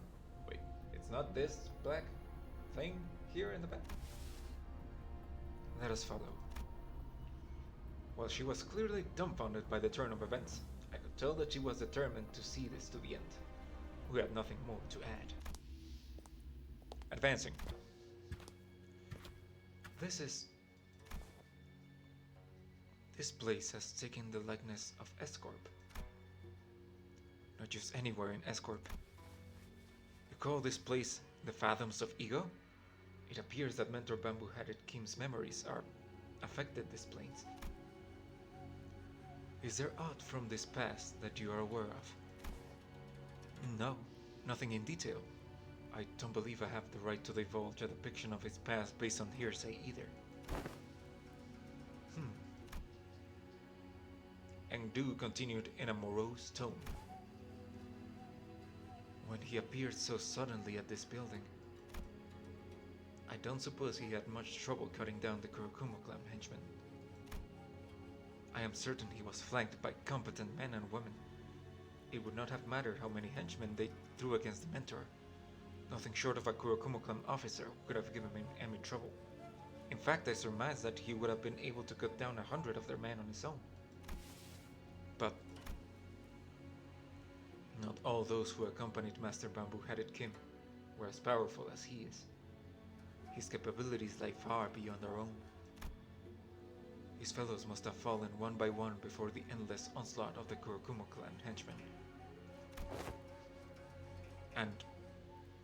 Wait, it's not this black thing here in the back? Let us follow. While she was clearly dumbfounded by the turn of events, I could tell that she was determined to see this to the end. We had nothing more to add. Advancing. This place has taken the likeness of S-Corp. Not just anywhere in S-Corp. You call this place the Fathoms of Ego? It appears that Mentor Bamboo-headed Kim's memories are affected this place. Is there aught from this past that you are aware of? No, nothing in detail. I don't believe I have the right to divulge a depiction of his past based on hearsay either. Engdu continued in a morose tone. When he appeared so suddenly at this building, I don't suppose he had much trouble cutting down the Kurokumo clan henchmen. I am certain he was flanked by competent men and women. It would not have mattered how many henchmen they threw against the mentor. Nothing short of a Kurokumo clan officer could have given him any trouble. In fact, I surmise that he would have been able to cut down 100 of their men on his own. But not all those who accompanied Master Bamboo-headed Kim were as powerful as he is. His capabilities lie far beyond our own. His fellows must have fallen one by one before the endless onslaught of the Kurokumo clan henchmen. And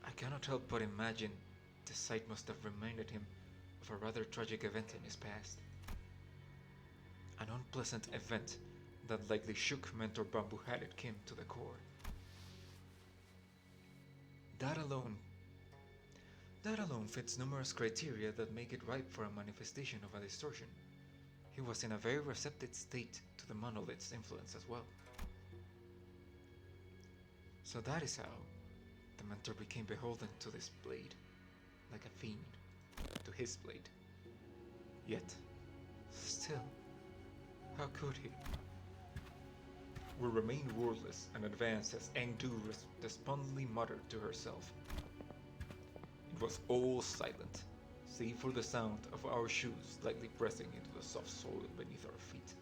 I cannot help but imagine the sight must have reminded him of a rather tragic event in his past. An unpleasant event that likely shook Mentor Bamboo-headed Kim to the core. That alone fits numerous criteria that make it ripe for a manifestation of a distortion. He was in a very receptive state to the monolith's influence as well. So that is how the mentor became beholden to this blade, like a fiend to his blade. Yet, Still, how could he? We remained wordless and advanced as Engdu despondently muttered to herself. It was all silent, save for the sound of our shoes lightly pressing into the soft soil beneath our feet.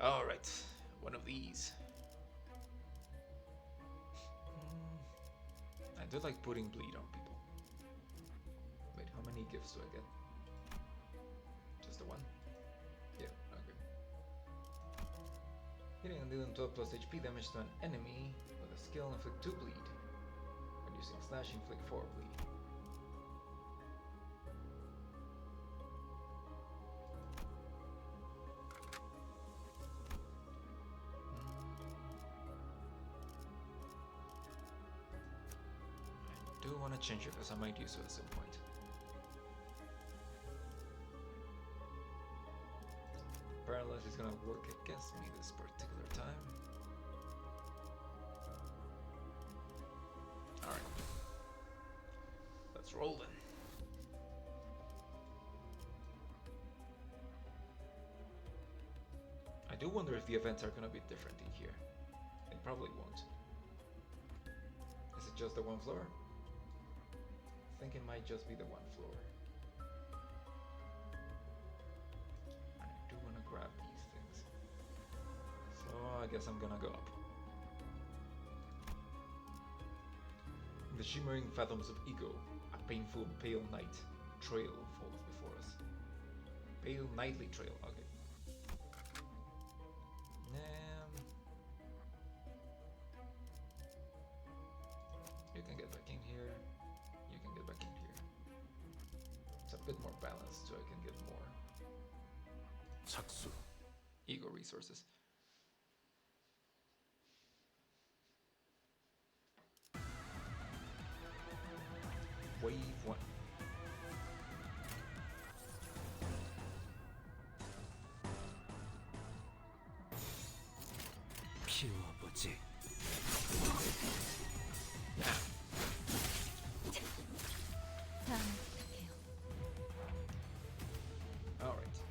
Alright, one of these. I do like putting bleed on people. Wait, how many gifts do I get? Just the one? Yeah, okay. Hitting and dealing 12 plus HP damage to an enemy with a skill inflict 2 bleed. When using slash inflict 4 bleed. I do want to change it because I might use it at some point. Paralysis is gonna work against me this particular time. Alright. Let's roll then. I do wonder if the events are gonna be different in here. It probably won't. Is it just the one floor? I think it might just be the one floor. I do want to grab these things. So I guess I'm gonna go up. In the shimmering fathoms of ego, a painful pale night trail falls before us. Pale nightly trail, okay. You can get back in here. You can get back in here. It's a bit more balanced so I can get more 착수. ego resources. Wave 1. 피워보지. 다음을 부탁해요. Alright.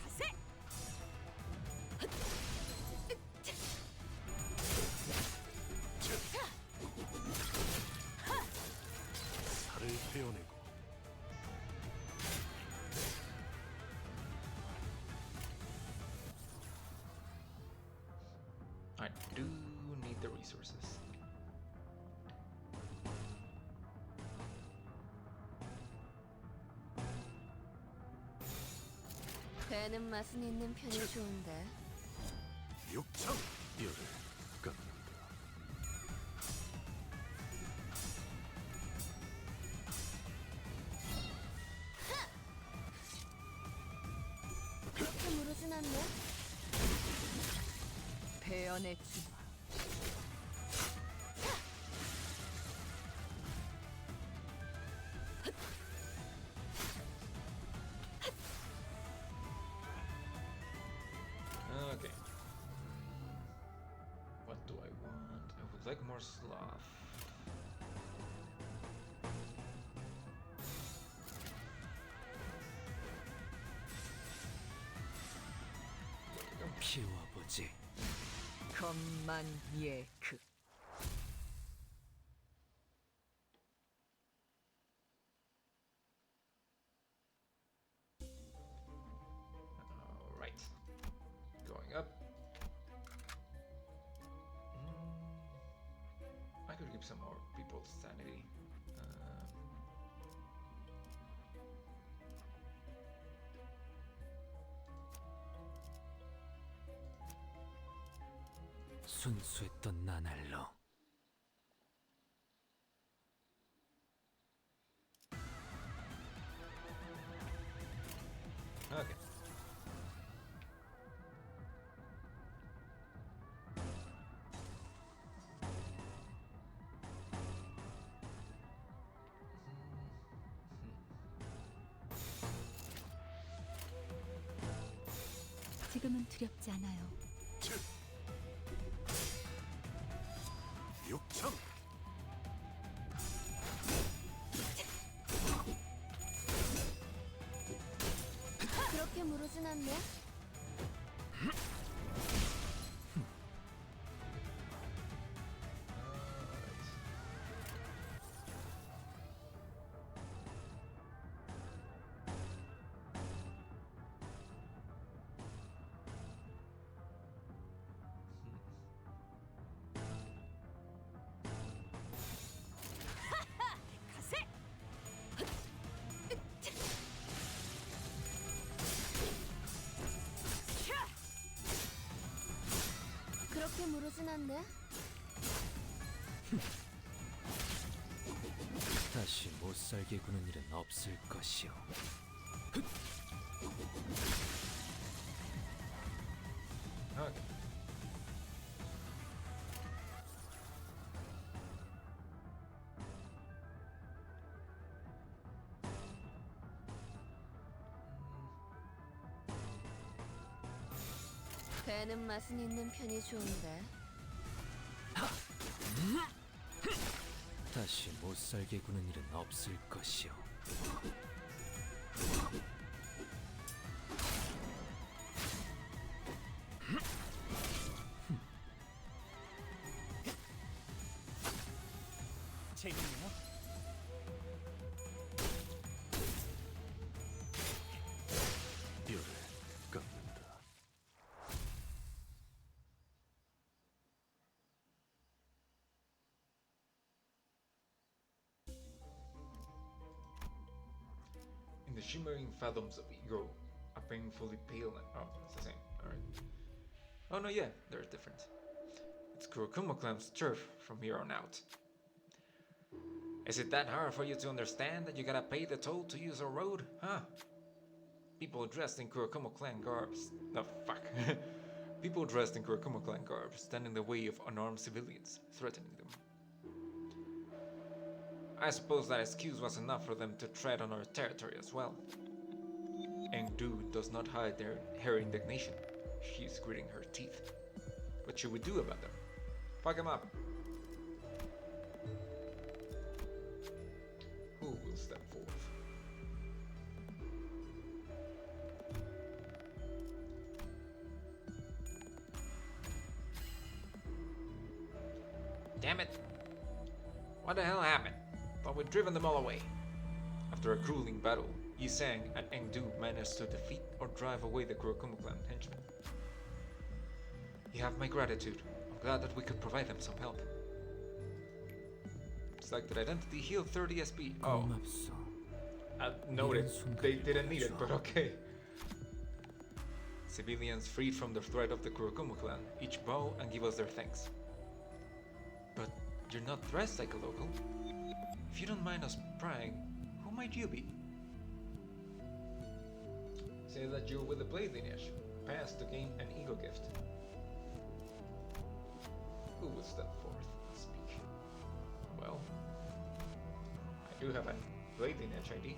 가세! 살을 베어내고 I do need the resources. 배는 맛은 있는 편이 좋은데. 육창 뼈를 깎는다. 그렇게 무르진 않네. 배연의 진화. Okay. What do I want? I would like more sloth. 피워보지. 겁만예크. Alright. Going up. I could give some more people sanity. 순수했던 나날로. Okay. 지금은 두렵지 않아요. 육청. 그렇게 무르진 않네. 가세! 그렇게 무르진 않네. 다시 못살게 구는 일은 없을 것이오. Okay. 배는 맛은 있는 편이 좋은데. 다시 못살게 구는 일은 없을 것이오. 재밌네요. 뼈를 깎는다. In the shimmering fathoms of ego, a painfully pale and it's the same. Alright. Oh no, yeah, they're different. It's Kurokuma Clan's turf from here on out. Is it that hard for you to understand that you gotta pay the toll to use our road, huh? People dressed in Kurokuma Clan garbs. No, fuck. People dressed in Kurokuma Clan garbs stand in the way of unarmed civilians, threatening them. I suppose that excuse was enough for them to tread on our territory as well. Engdu does not hide her indignation. She is gritting her teeth. What should we do about them? Fuck them up. Who will step forth? Damn it! What the hell happened? Thought we'd driven them all away. After a grueling battle, Yisang and Engdu managed to defeat or drive away the Kurokuma Clan henchmen. You have my gratitude. I'm glad that we could provide them some help. Selected identity, heal 30 SP. Oh, 고맙소. I noted they didn't need it, but okay. Civilians freed from the threat of the Kurokuma Clan each bow and give us their thanks. But you're not dressed like a local. If you don't mind us prying, who might you be? Say that you're with the Blade lineage, passed to gain an ego gift. Who will step forth and speak? Well, I do have a Blade lineage ID.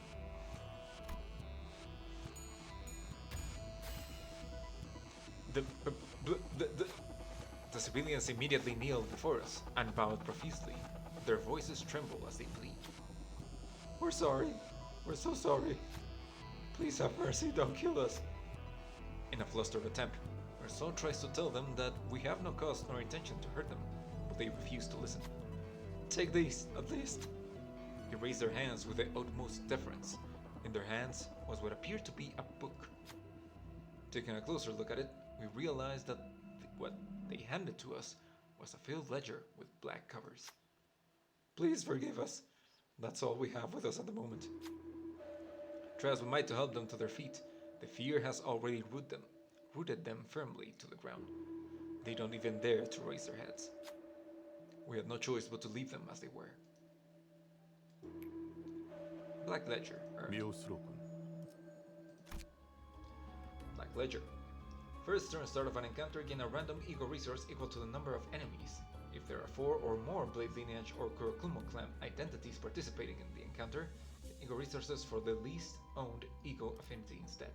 The civilians immediately kneel before us and bowed profusely. Their voices tremble as they plead. We're sorry. We're so sorry. Please have mercy, don't kill us. In a flustered attempt, Urso tries to tell them that we have no cause nor intention to hurt them, but they refuse to listen. Take these, at least. They raised their hands with the utmost deference. In their hands was what appeared to be a book. Taking a closer look at it, we realized that what they handed to us was a filled ledger with black covers. Please forgive us. That's all we have with us at the moment. Try as we might to help them to their feet, the fear has already rooted them firmly to the ground. They don't even dare to raise their heads. We had no choice but to leave them as they were. Black Ledger. 미오스로군. Black Ledger. First turn start of an encounter, gain a random ego resource equal to the number of enemies. If there are 4 or more Blade Lineage or Kurokuma Clan identities participating in the encounter, the ego resources for the least owned ego affinity instead.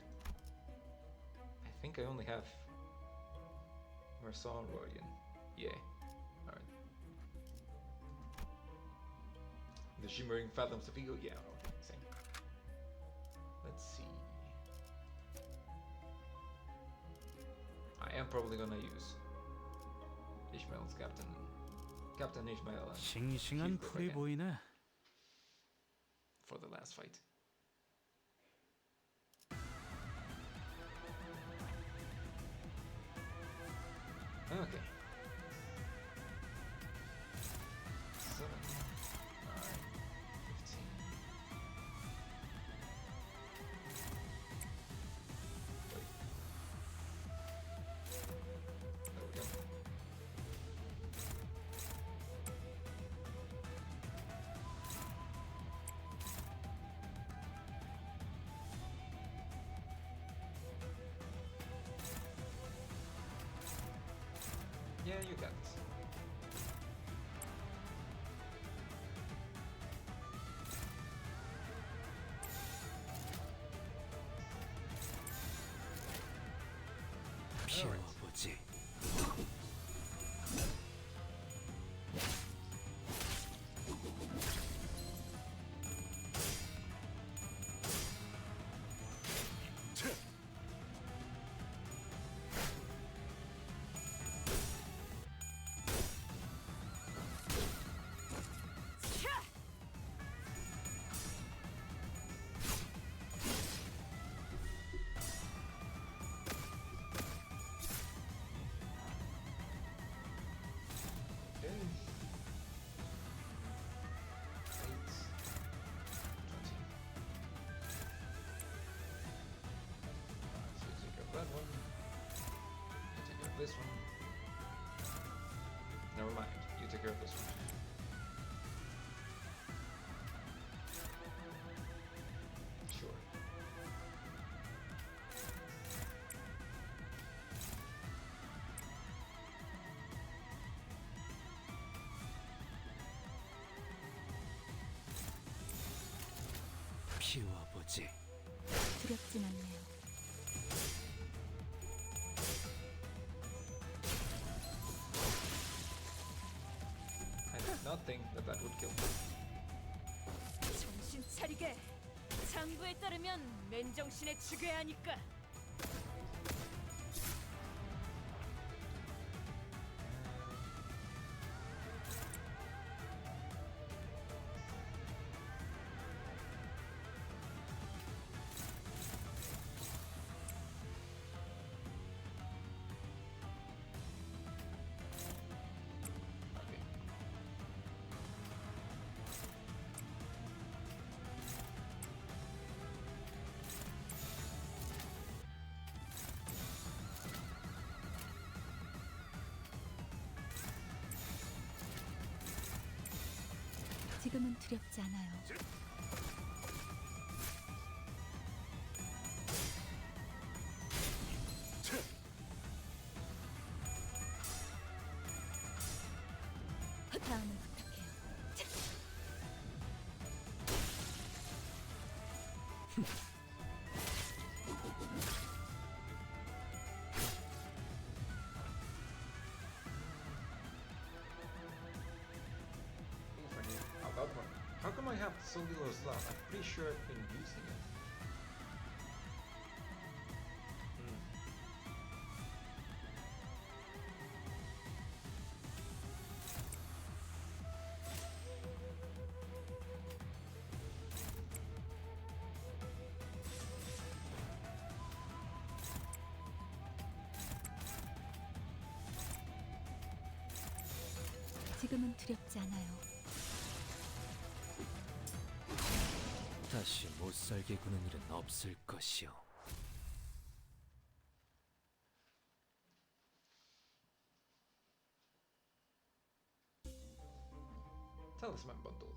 I think I only have Marcel Rodian. Yeah. Alright. The Shimmering Fathoms of Ego? Yeah, okay, same. Let's see. I am probably gonna use Ishmael's Captain Ishmael and 싱싱한 Heathcliff 풀이 again 보이네. for the last fight. Okay. 7, 9, 15. Wait. There we go. Yeah, you got this. 피워보지. Okay. 8, 20. So you take care of that one. You take care of this one. Never mind. You take care of this one. Sure. 피워보지. 두렵진 않네요. I did not think that that would kill me. 정신 차리게. 장부에 따르면 맨정신에 죽여야 하니까. Okay. 지금은 두렵지 않아요. 다음을 부탁해요. Oof, I need a lot more. How come I have so little slot? I'm pretty sure I've been using it. Hmm. 지금은 두렵지 않아요. 다시 못살게 구는 일은 없을 것이오. Talisman bundle.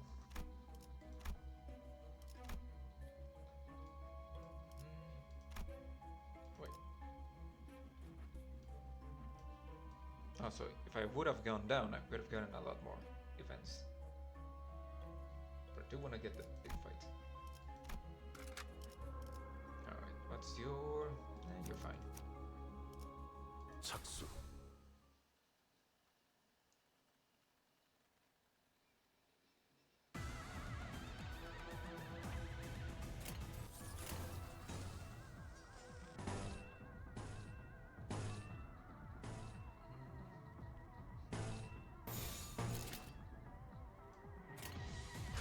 Wait. Oh, so if I would have gone down, I could have gotten a lot more events. But I do want to get the big fight. Alright, what's your... you're fine. 착수.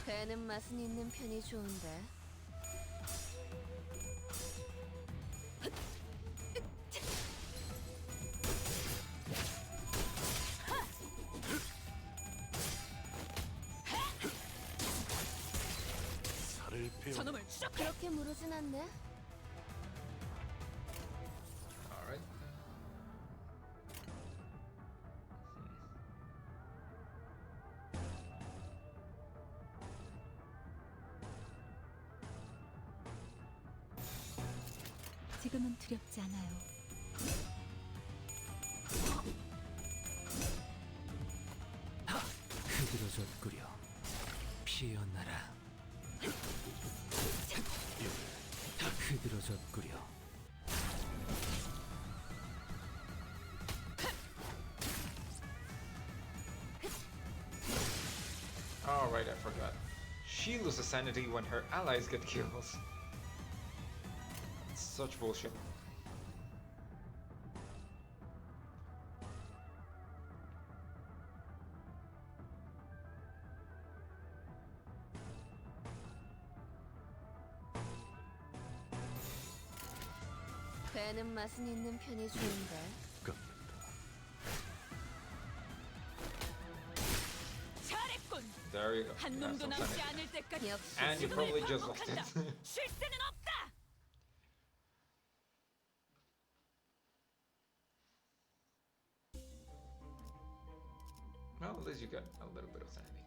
배는 맛은 있는 편이 좋은데. 살을 베어. 저놈을 추적. 그렇게 무르진 않네. Alright. 지금은 두렵지 않아요. 흐드러졌구려. 피어나라. 흐드러졌구려. Alright, I forgot. She loses sanity when her allies get kills. Such bullshit. 배는 맛은 있는 편이 좋은데. 깎는다. 잘했군. There you go. 한 You have 놈도 some 남지 sanity. 않을 때까지. 역시 And you 죽음을 probably just lost 반복한다. it. 쉴 새는 없다. Well, at least you got a little bit of sanity.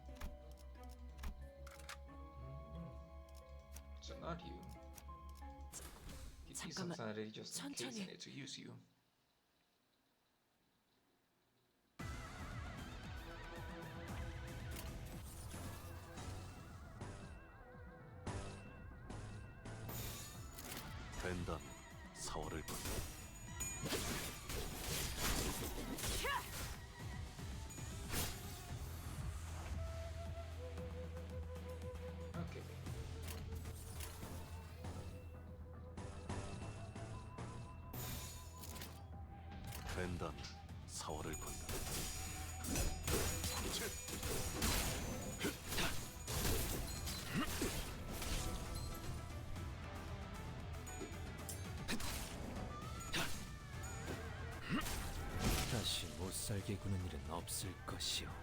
So not you. Give you some 잠깐만, sanity just in case I 천천히. need to use you. 된다면 사월을 본다. Okay. 된다면 사월을 본다. 다시 못살게 구는 일은 없을 것이오. Alright,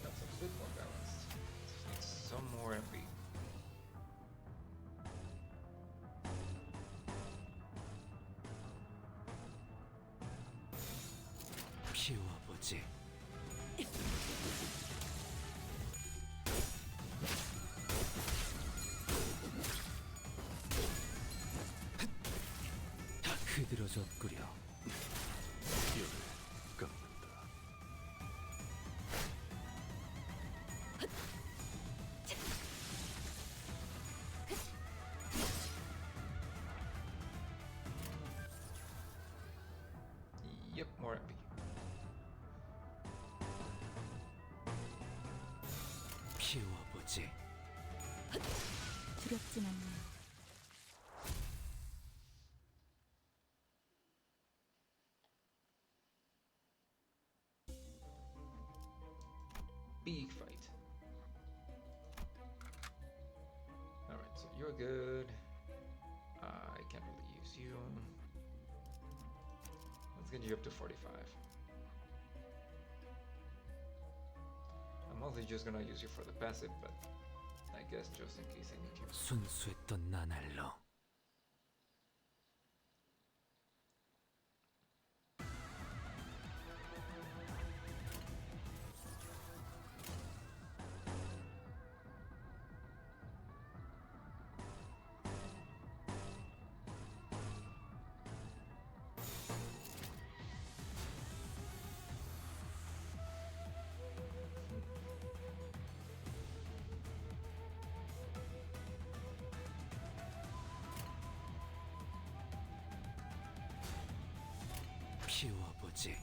that's a bit more balanced. Just need some more MP. 피워보지. 흐드러졌구려. 뼈를 깎는다. Yep, more MP. 피워보지. 두렵진 않네요. Big fight. Alright, so you're good. I can't really use you. Let's get you up to 45. I'm mostly just gonna use you for the passive, but I guess just in case I need you. 순수했던 나날로. 피워보지.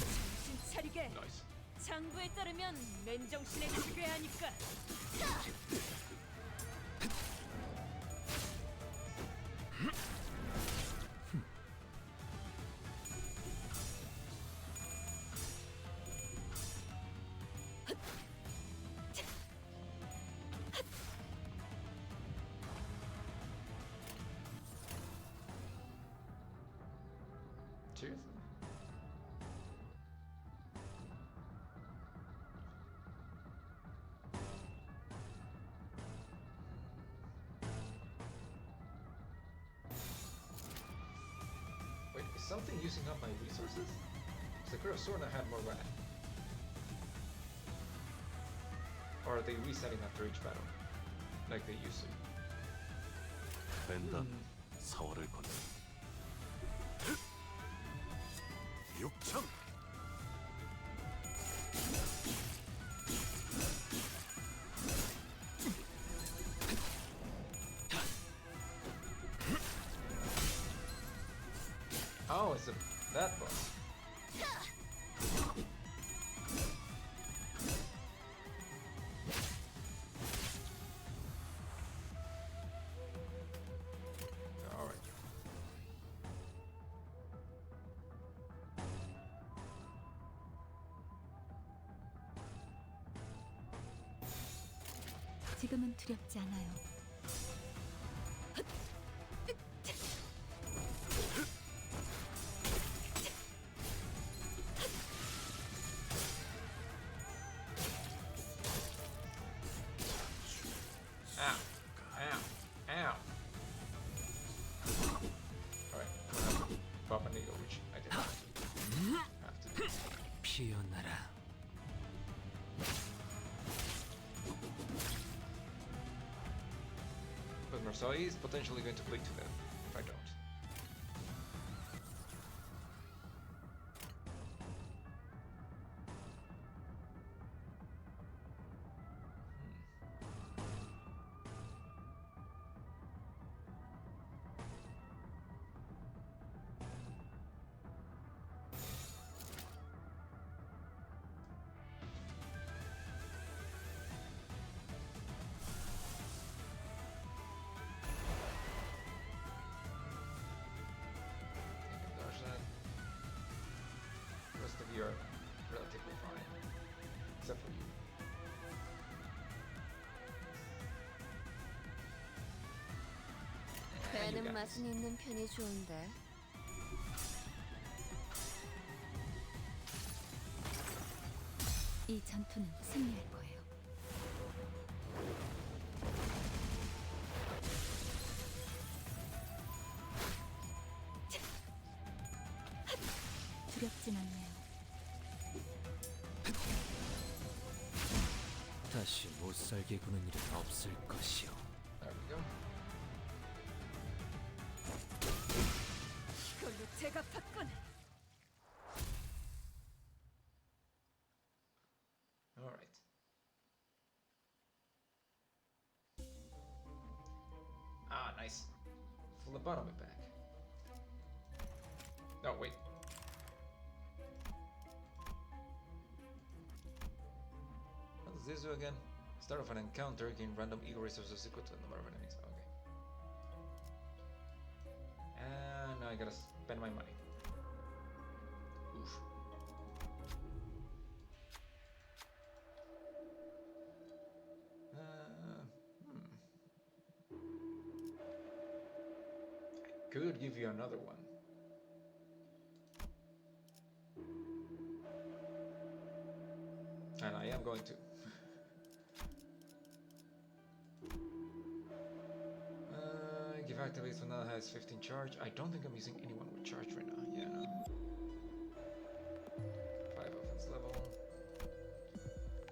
정신 차리게. Nice. 장부에 따르면 맨정신에 죽여야 하니까. Cheers. Wait, is something using up my resources? I could have sworn I had more mana. Or are they resetting after each battle? Like they used to. 벤다 사월을 건네. 육청. Oh, it's that boss. Alright. 지금은 두렵지 않아요. Ow. Ow. Ow. Alright, I'm gonna have to pop a needle, which I didn't have to do. 피어나라. But Marseille is potentially going to bleed to death if I don't. Dodge that. The rest of you are relatively fine. Except for you. And you 배는 guys. 맛은 있는 편이 좋은데. 이 전투는 승리할 거예요. 두렵진 않네요. 다시 못살게 구는 일은 없을 것이오. There we go. 이걸로 제가 받건. Alright. Ah, nice. Full of bottom back. No, wait. What does this do again? Start of an encounter, gain random ego resources equal to the number of enemies. Okay. And now I gotta spend my money. Oof. I could give you another one. And I am going to. Give activates when that has 15 charge. I don't think I'm using anyone with charge right now. Yeah, no. 5 offense level.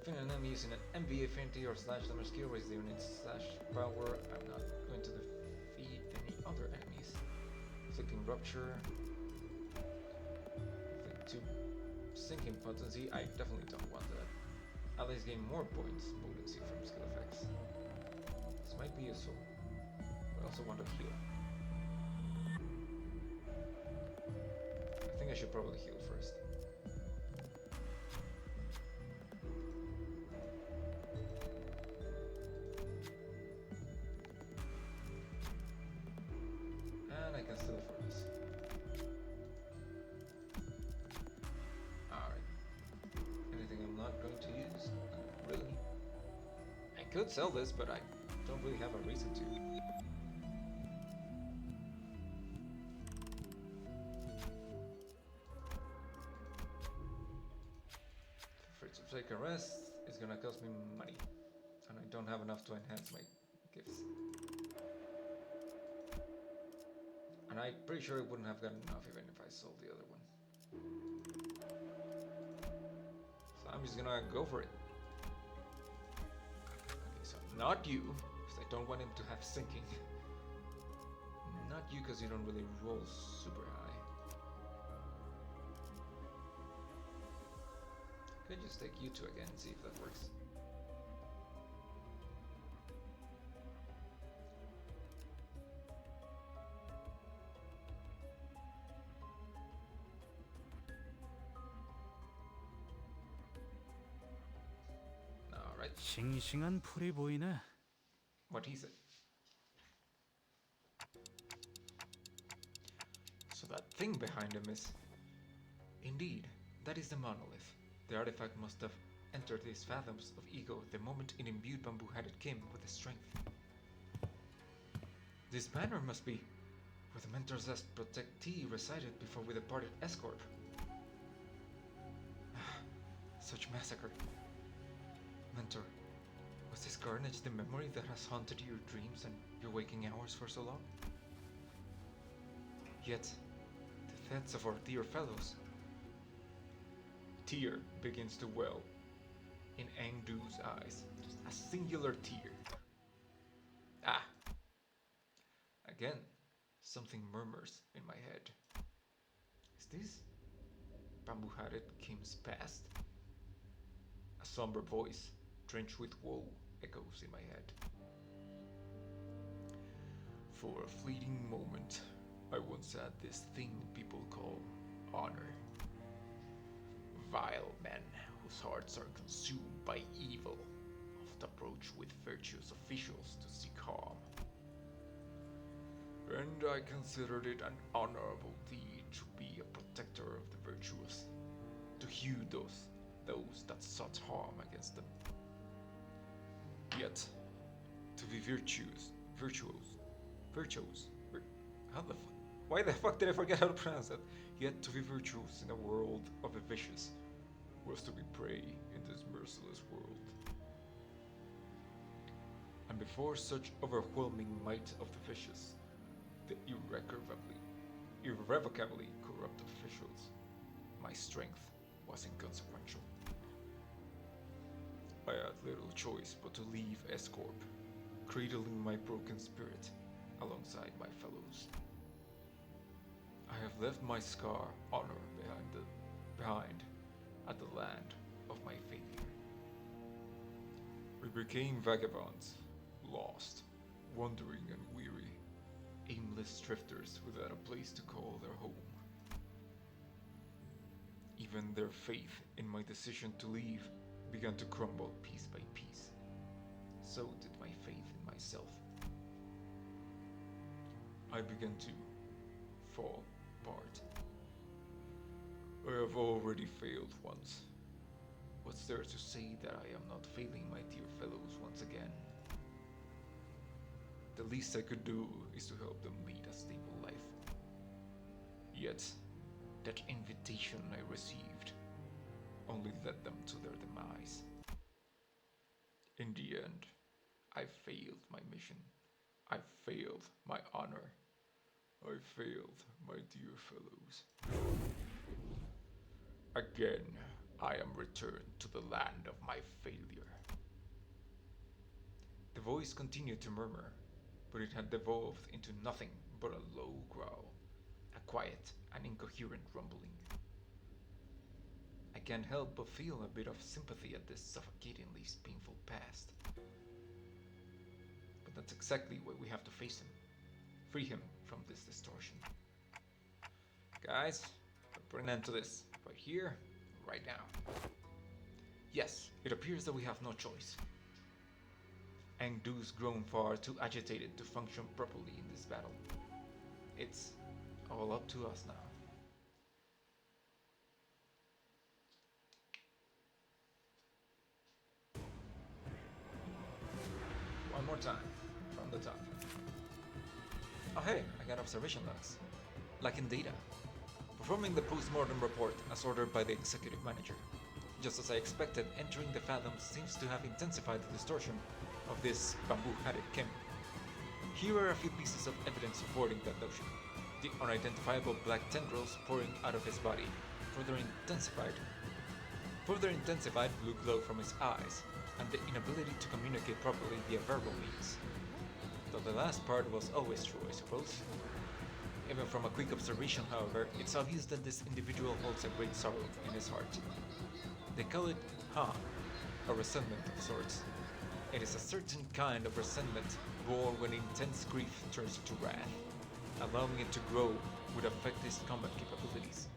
Find an enemy using an MV affinity or slash damage skill, raise the unit's slash power. I'm not going to defeat any other enemies. Inflicting rupture. Inflict 2 sinking potency. I definitely don't want that. Allies gain more points potency from skill effects. This might be useful, but I also want to heal. I should probably heal first. And I can still afford this. Alright. Anything I'm not going to use? Really? I could sell this, but I don't really have a reason to. For it to take a rest, it's gonna cost me money. And I don't have enough to enhance my gifts. And I'm pretty sure I wouldn't have gotten enough even if I sold the other one. So I'm just gonna go for it. Okay, so not you, because I don't want him to have sinking. Not you, because you don't really roll super high. Could just take you two again and see if that works. Alright, 싱싱한 풀이 보이네. what he said. So that thing behind him is... Indeed, that is the monolith. The artifact must have entered these fathoms of ego the moment it imbued bamboo-headed Kim with its strength. This banner must be where the mentor's last protectee resided before we departed escort. Such massacre. Mentor, was this carnage the memory that has haunted your dreams and your waking hours for so long? Yet, the threats of our dear fellows... Tear begins to well in Engdu's eyes. Just a singular tear. Ah! Again, something murmurs in my head. Is this bamboo-headed Kim's past? A somber voice, drenched with woe, echoes in my head. For a fleeting moment, I once had this thing people call honor. Vile men whose hearts are consumed by evil oft approach with virtuous officials to seek harm. And I considered it an honorable deed to be a protector of the virtuous, to hew those that sought harm against them. Yet, to be why the fuck did I forget how to pronounce that? Yet to be virtuous in a world of the vicious was to be prey in this merciless world. And before such overwhelming might of the vicious, the irrevocably corrupt officials, my strength was inconsequential. I had little choice but to leave S-Corp, cradling my broken spirit alongside my fellows. I have left my scar honor behind at the land of my failure. We became vagabonds, lost, wandering and weary, aimless drifters without a place to call their home. Even their faith in my decision to leave began to crumble piece by piece. So did my faith in myself. I began to fall apart. I have already failed once. What's there to say that I am not failing my dear fellows once again? The least I could do is to help them lead a stable life. Yet, that invitation I received only led them to their demise. In the end, I failed my mission. I failed my honor. I failed my dear fellows. Again, I am returned to the land of my failure. The voice continued to murmur, but it had devolved into nothing but a low growl, a quiet and incoherent rumbling. I can't help but feel a bit of sympathy at this suffocatingly painful past. But that's exactly why we have to face him. Free him from this distortion. Guys, put an end to this. Right here, right now. Yes, it appears that we have no choice. Engdu's grown far too agitated to function properly in this battle. It's all up to us now. One more time, from the top. Oh hey, I got observation logs. Like in data. Performing the post-mortem report as ordered by the executive manager. Just as I expected, entering the Phantoms seems to have intensified the distortion of this bamboo-hatted Kim. Here are a few pieces of evidence supporting that notion. The unidentifiable black tendrils pouring out of his body, further intensified blue glow from his eyes, and the inability to communicate properly via verbal means. Though the last part was always true, I suppose. Even from a quick observation, however, it's obvious that this individual holds a great sorrow in his heart. They call it Han, a resentment of sorts. It is a certain kind of resentment born when intense grief turns to wrath. Allowing it to grow would affect his combat capabilities.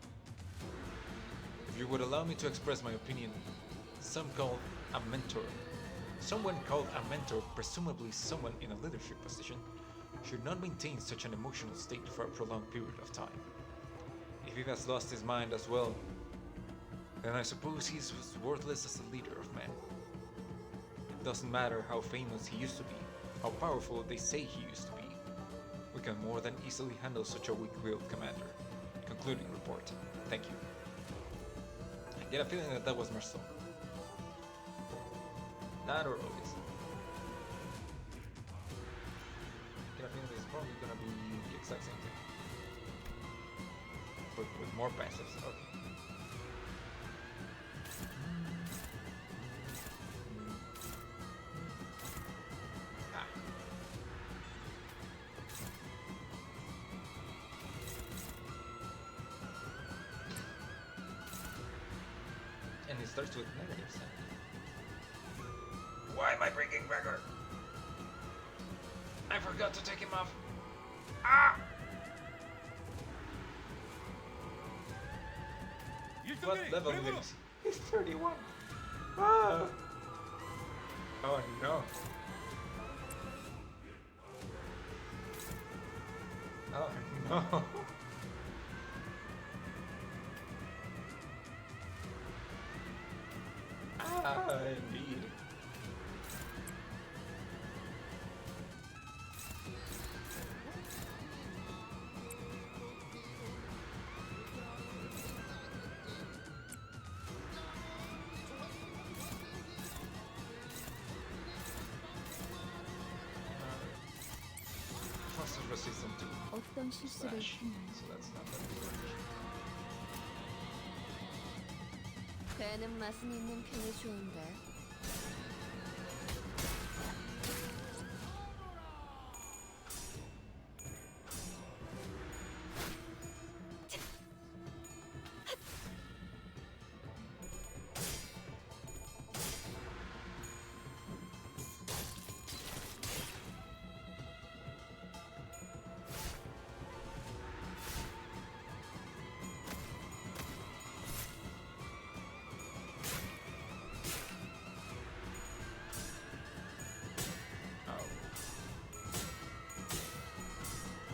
If you would allow me to express my opinion, someone called a mentor, presumably someone in a leadership position, should not maintain such an emotional state for a prolonged period of time. If he has lost his mind as well, then I suppose he is worthless as a leader of men. It doesn't matter how famous he used to be, how powerful they say he used to be. We can more than easily handle such a weak-willed commander. Concluding report. Thank you. I get a feeling that that was Marcel. That or Otis. I get a feeling that it's probably gonna be the exact same thing. But with more passives. Okay. And it starts with negatives. Why am I breaking Gregor? I forgot to take him off. Ah! What level is he? He's 31. Ah! Oh no. Oh no. Ah, indeed. Faust is resistant to 어떤 실수를 slash, 했나요? so that's not that good. 되는 맛은 있는 편이 좋은데.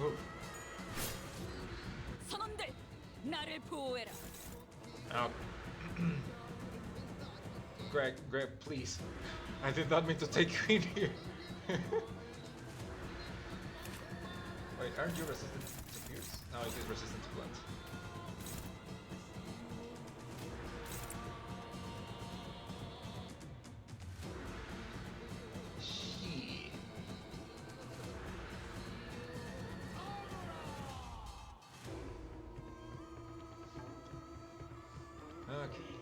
Oh. 선원들, 나를 보호해라. Oh. Greg, please. I did not mean to take you in here. Wait, aren't you resistant to pierce? No, it is resistant to blunt. Shit. Okay.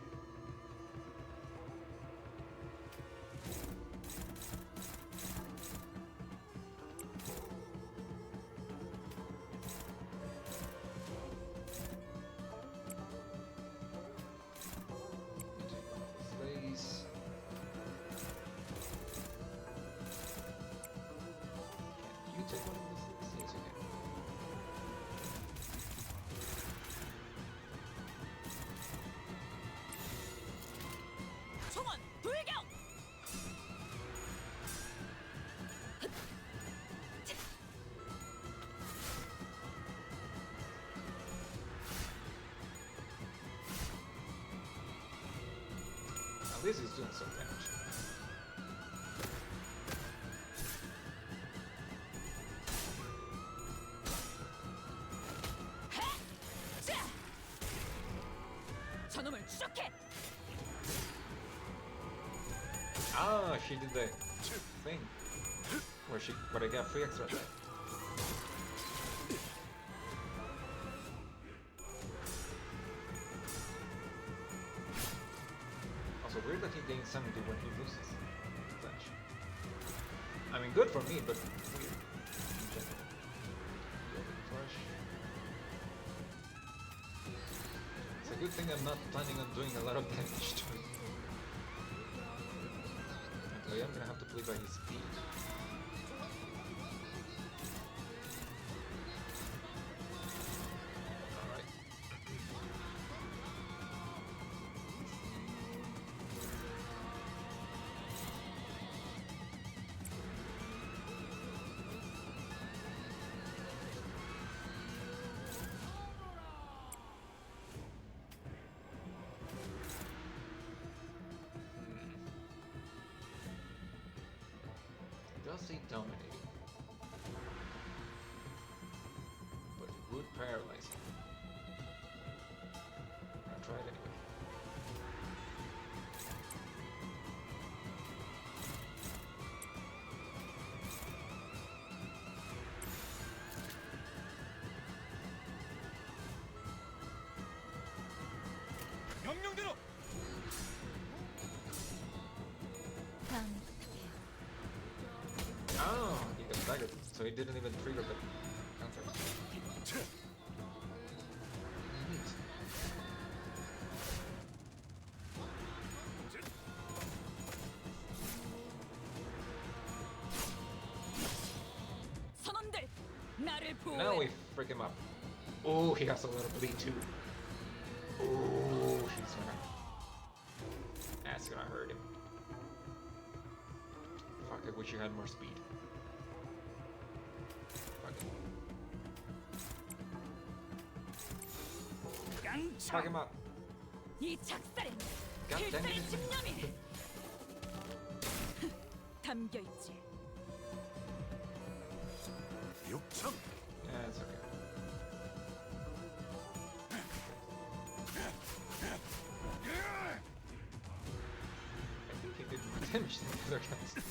Slays. Can you take one of the slays? Yes, you can. least he's doing some damage. 저놈을 추적해. Ah, she did the thing where I got free extra attack. Also weird that he gains sanity when he loses flash. I mean, good for me, but weird in general. Flash. It's a good thing I'm not planning on doing a lot of damage to him. I am gonna have to play by his speed. Alright. Does say dominating, but it would paralyze him. I'll try it anyway. 명령대로. 다음에 부탁해요. Oh, he got staggered, so he didn't even trigger the counter. Neat. 선원들, 나를 Now we 보호해. freak him up. Oh, he has a little bleed too. Oh, he's gonna. That's gonna hurt him. Fuck, I wish you had more speed. Fuck it. Fuck him up. 이 작살엔 God damn 필살의 it. 집념이 담겨 있지. 육참 Yeah, it's okay. I think he did more damage than the other guys.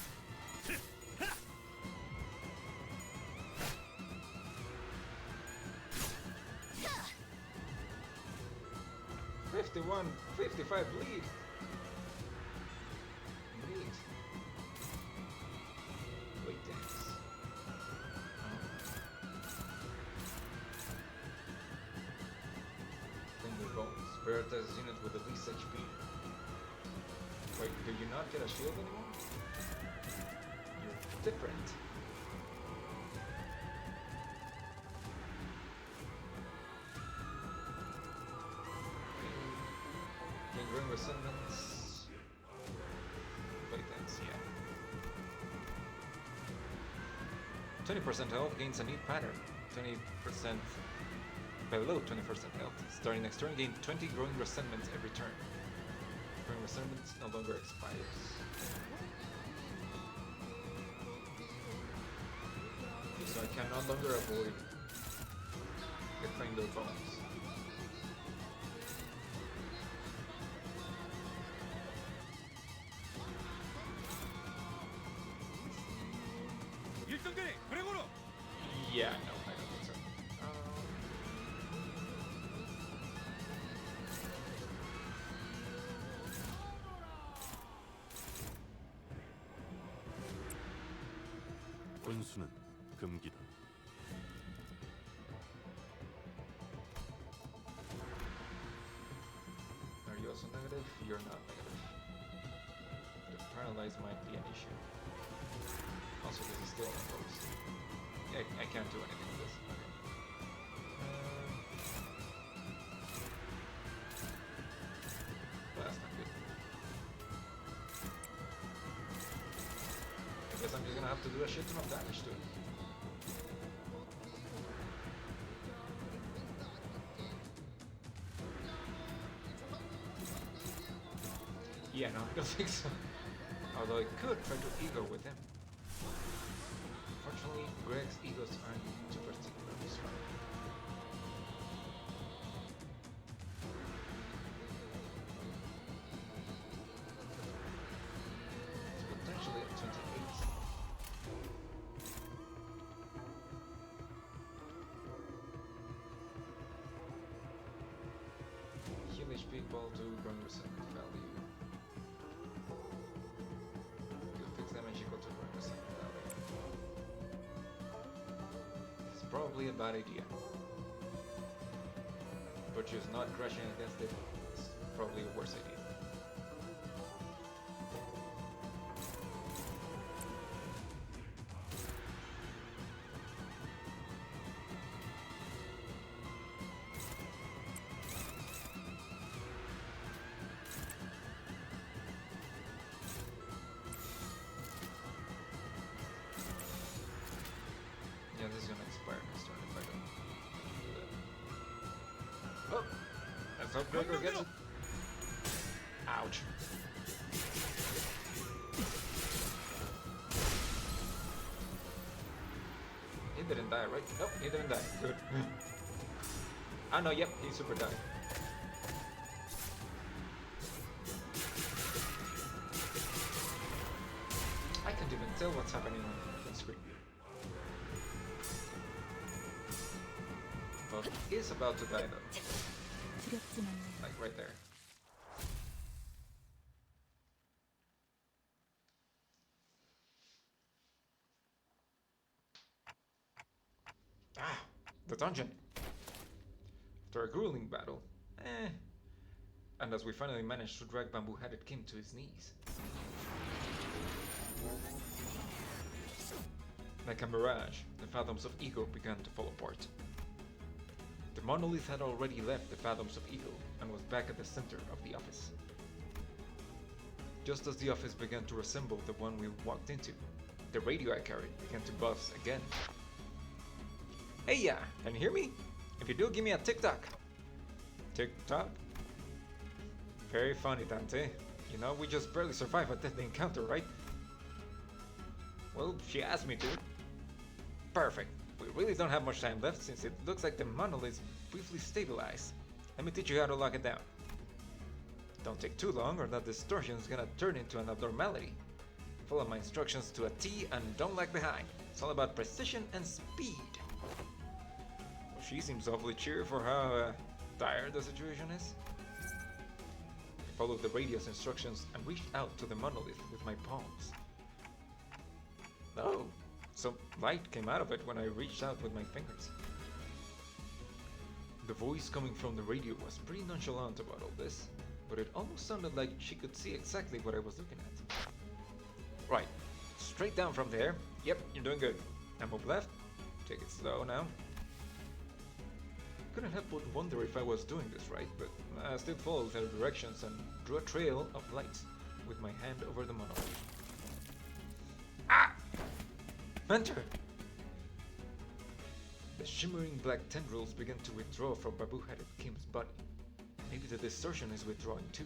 "51, 55 bleed." Neat. Wait, dance. Finger bones. Prioritize unit with the least HP. Wait, do you not get a shield anymore? You're different. Gain growing resentments. Wait, that's yeah. 20% health gains a neat pattern. 20% below 20% health. Starting next turn, gain 20 growing resentments every turn. Growing resentments no longer expires. So I can no longer avoid getting their bones. 일등대리 그레고로. Yeah, no, I don't think so. 군수는 금기다. Are you also negative? You're not negative. The paralyzed might be an issue. Also, this is still unopposed. Yeah, I can't do anything with this. Okay. Well, that's not good. I guess I'm just gonna have to do a shit ton of damage to it. Yeah, no, I don't think so. Although I could try to ego with him. Fortunately, Greg's egos aren't too particular this round. It's potentially a 28. Heal HP equal to burn resentment value. Heal fixed damage equal to burn resentment value. It's probably a bad idea. But just not crashing against it is probably a worse idea. Yeah, this is gonna expire next turn if I don't do that. Oh! Let's hope Gregor gets it. Ouch. He didn't die, right? Nope, he didn't die. Good. Ah no, yep, he super died. I can't even tell what's happening on the screen. Well, he is about to die though. 두렵진 않네. Like right there. Ah, the dungeon. After a grueling battle, and as we finally managed to drag Bamboo-Headed Kim to his knees. Like a mirage, the fathoms of Ego began to fall apart. The monolith had already left the fathoms of Ego and was back at the center of the office. Just as the office began to resemble the one we walked into, the radio I carried began to buzz again. Hey yeah, can you hear me? If you do, give me a tick-tock. Tick-tock? Very funny, Dante. You know, we just barely survived a deadly encounter, right? Well, she asked me to. Perfect. We really don't have much time left since it looks like the monolith briefly stabilized. Let me teach you how to lock it down. Don't take too long or that distortion is gonna turn into an abnormality. Follow my instructions to a T and don't lag behind. It's all about precision and speed. Well, she seems awfully cheery for how dire the situation is. I followed the radio's instructions and reached out to the monolith with my palms. Oh, some light came out of it when I reached out with my fingers. The voice coming from the radio was pretty nonchalant about all this, but it almost sounded like she could see exactly what I was looking at. Right, straight down from there. Yep, you're doing good. Now move left. Take it slow now. Couldn't help but wonder if I was doing this right, but I still followed their directions and drew a trail of light with my hand over the monolith. Ah! Enter! The shimmering black tendrils began to withdraw from Bamboo-Headed Kim's body. Maybe the distortion is withdrawing too.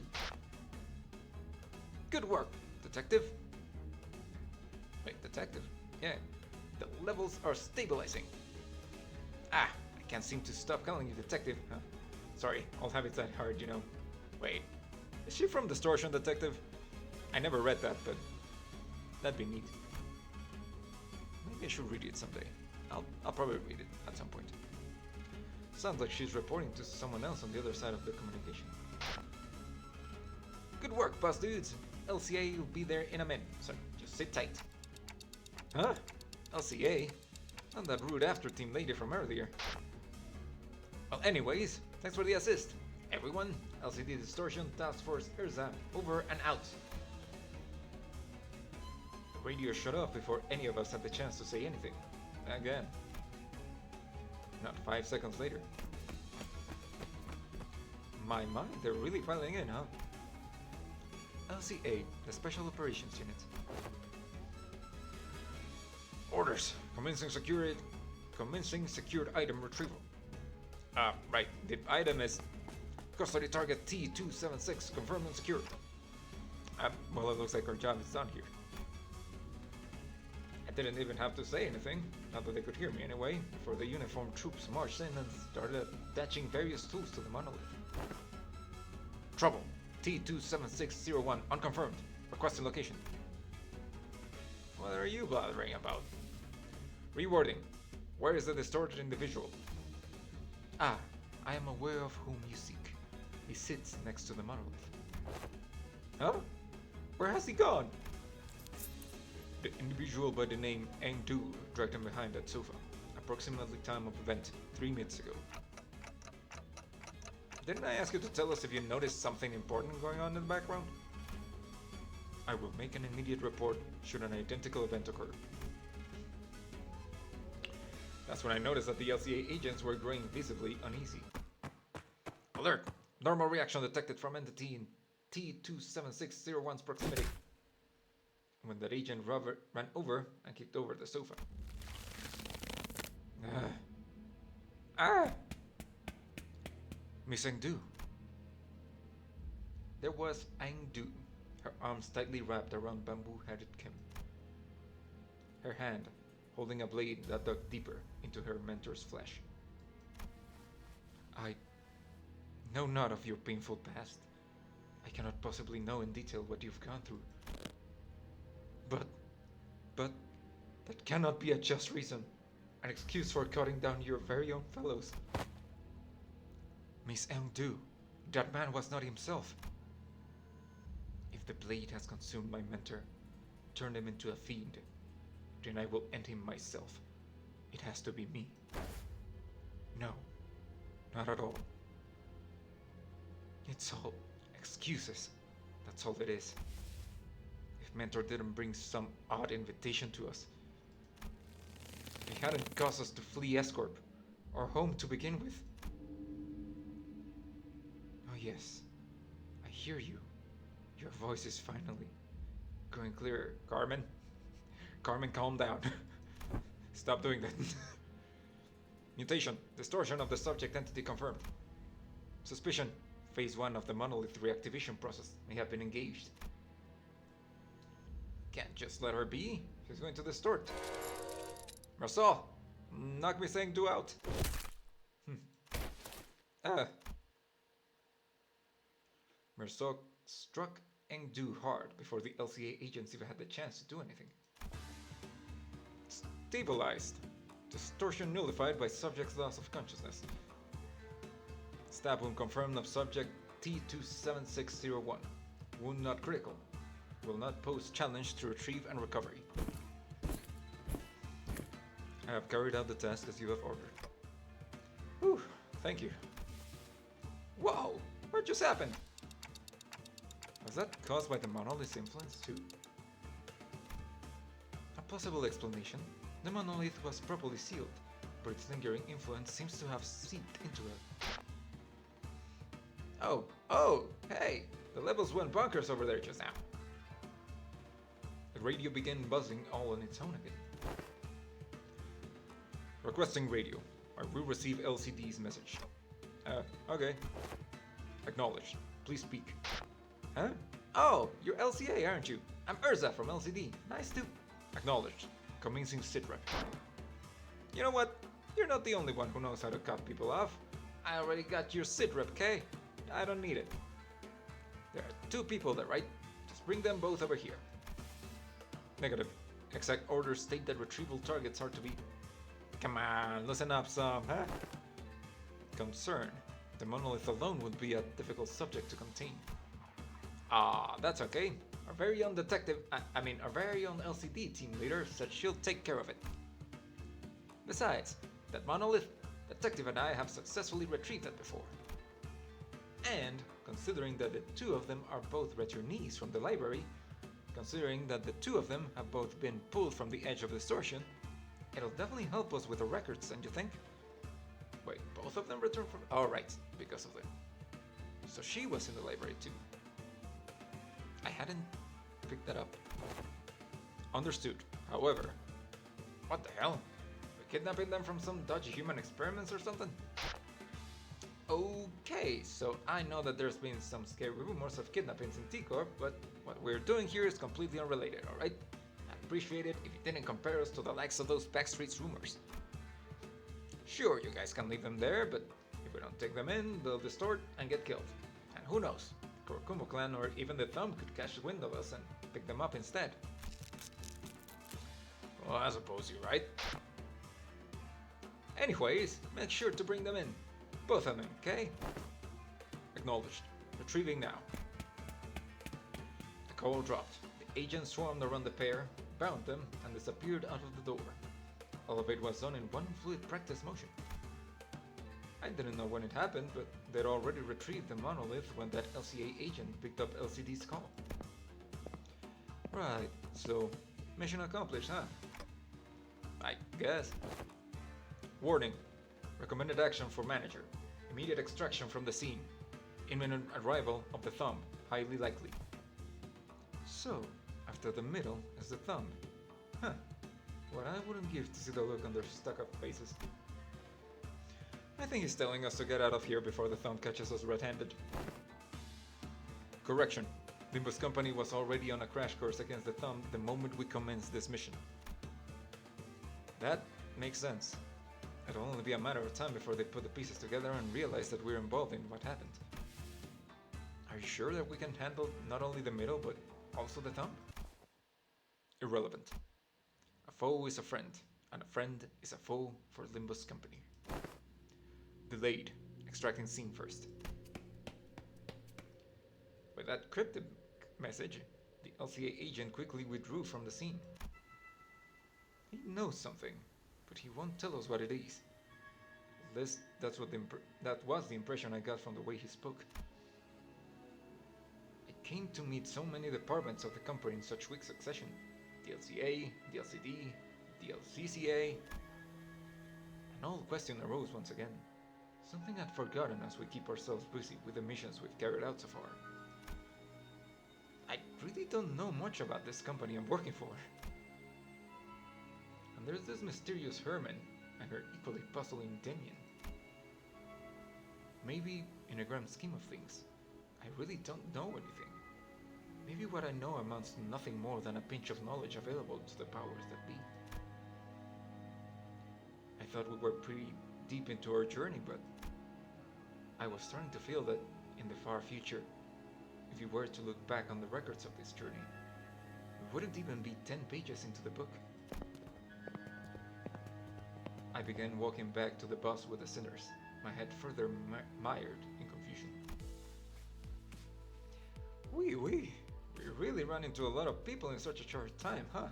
Good work, detective! Wait, detective? Yeah, the levels are stabilizing. Ah, I can't seem to stop calling you detective. Huh. Sorry, all habits die hard, you know. Wait, is she from Distortion Detective? I never read that, but that'd be neat. Maybe I should read it someday. I'll probably read it at some point. Sounds like she's reporting to someone else on the other side of the communication. Good work, boss dudes. LCA will be there in a minute, so just sit tight. Huh? LCA? Not that rude after team lady from earlier. Well, anyways, thanks for the assist. Everyone, LCD Distortion Task Force Urza, over and out. The radio shut off before any of us had the chance to say anything. Again. Not 5 seconds later. My, they're really piling in, huh? LCA, the Special Operations Unit. Orders. Commencing secured item retrieval. Right. The item is custody target T276, confirmed and secured. Well, it looks like our job is done here. I didn't even have to say anything, not that they could hear me anyway, before the uniformed troops marched in and started attaching various tools to the monolith. Trouble. T-27601 unconfirmed. Requesting location. What are you blathering about? Rewording. Where is the distorted individual? Ah, I am aware of whom you seek. He sits next to the monolith. Huh? Where has he gone? The individual by the name Engdu dragged him behind that sofa. Approximately time of event 3 minutes ago. Didn't I ask you to tell us if you noticed something important going on in the background? I will make an immediate report should an identical event occur. That's when I noticed that the LCA agents were growing visibly uneasy. Alert! Normal reaction detected from entity in T-27601's proximity. When that agent ran over and kicked over the sofa. Miss Engdu. There was Engdu, her arms tightly wrapped around bamboo-headed Kim. Her hand holding a blade that dug deeper into her mentor's flesh. I know not of your painful past. I cannot possibly know in detail what you've gone through. But that cannot be a just reason, an excuse for cutting down your very own fellows. Miss Engdu, that man was not himself. If the blade has consumed my mentor, turned him into a fiend, then I will end him myself. It has to be me. No, not at all. It's all excuses. That's all it is. If Mentor didn't bring some odd invitation to us, he hadn't caused us to flee Escorp, our home to begin with. Oh yes, I hear you. Your voice is finally going clearer. Carmen? Carmen, calm down. Stop doing that. Mutation. Distortion of the subject entity confirmed. Suspicion. Phase 1 of the monolith reactivation process may have been engaged. Can't just let her be. She's going to distort. Marcel, knock me saying do out. Marcel struck Engdu hard before the LCA agents even had the chance to do anything. Stabilized. Distortion nullified by subject's loss of consciousness. Stab wound confirmed of subject T-27601. Wound not critical. Will not pose challenge to retrieve and recovery. I have carried out the task as you have ordered. Whew, thank you. Whoa! What just happened? Was that caused by the monolith's influence too? A possible explanation. The monolith was properly sealed, but its lingering influence seems to have seeped into it. Oh, hey! The levels went bonkers over there just now. The radio began buzzing all on its own again. Requesting radio. I will receive LCD's message. Okay. Acknowledged. Please speak. Huh? Oh, you're LCA, aren't you? I'm Urza from LCD. Nice to... Acknowledged. Commencing sitrep. You know what? You're not the only one who knows how to cut people off. I already got your sitrep, K. I don't need it. There are 2 people there, right? Just bring them both over here. Negative. Exact orders state that retrieval targets are to be... Come on, listen up some, huh? Concern. The monolith alone would be a difficult subject to contain. Ah, that's okay. Our very own detective, our very own LCD team leader said she'll take care of it. Besides, that monolith, Detective and I have successfully retrieved it before. And, considering that the 2 of them are both returnees from the library, considering that the 2 of them have both been pulled from the edge of distortion, it'll definitely help us with the records, don't you think? Wait, both of them returned from... Oh, right, because of them. So she was in the library too. I hadn't picked that up. Understood. However, what the hell? We're kidnapping them from some dodgy human experiments or something? Okay. Hey, so I know that there's been some scary rumors of kidnappings in T-Corp, but what we're doing here is completely unrelated, alright? I'd appreciate it if you didn't compare us to the likes of those backstreets rumors. Sure, you guys can leave them there, but if we don't take them in, they'll distort and get killed. And who knows, the Kurokumo clan or even the Thumb could catch wind of us and pick them up instead. Well, I suppose you're right. Anyways, make sure to bring them in. Both of them, okay? Acknowledged. Retrieving now. The call dropped. The agents swarmed around the pair, bound them, and disappeared out of the door. All of it was done in one fluid practice motion. I didn't know when it happened, but they'd already retrieved the monolith when that LCA agent picked up LCD's call. Right, so mission accomplished, huh? I guess. Warning. Recommended action for manager. Immediate extraction from the scene. Imminent arrival of the Thumb. Highly likely. So, after the middle is the Thumb. Huh. What I wouldn't give to see the look on their stuck-up faces. I think he's telling us to get out of here before the Thumb catches us red-handed. Correction. Limbus Company was already on a crash course against the Thumb the moment we commenced this mission. That makes sense. It'll only be a matter of time before they put the pieces together and realize that we're involved in what happened. Are you sure that we can handle not only the middle, but also the Thumb? Irrelevant. A foe is a friend, and a friend is a foe for Limbus Company. Delayed. Extracting scene first. With that cryptic message, the LCA agent quickly withdrew from the scene. He knows something, but he won't tell us what it is. At least that was the impression I got from the way he spoke. I came to meet so many departments of the company in such quick succession. The LCA, the LCD, the LCCA. An old question arose once again. Something I'd forgotten as we keep ourselves busy with the missions we've carried out so far. I really don't know much about this company I'm working for. And there's this mysterious Herman and her equally puzzling Damien. Maybe, in a grand scheme of things, I really don't know anything. Maybe what I know amounts to nothing more than a pinch of knowledge available to the powers that be. I thought we were pretty deep into our journey, but I was starting to feel that in the far future, if you were to look back on the records of this journey, we wouldn't even be 10 pages into the book. I began walking back to the bus with the sinners, my head further mired in confusion. We really ran into a lot of people in such a short time, huh?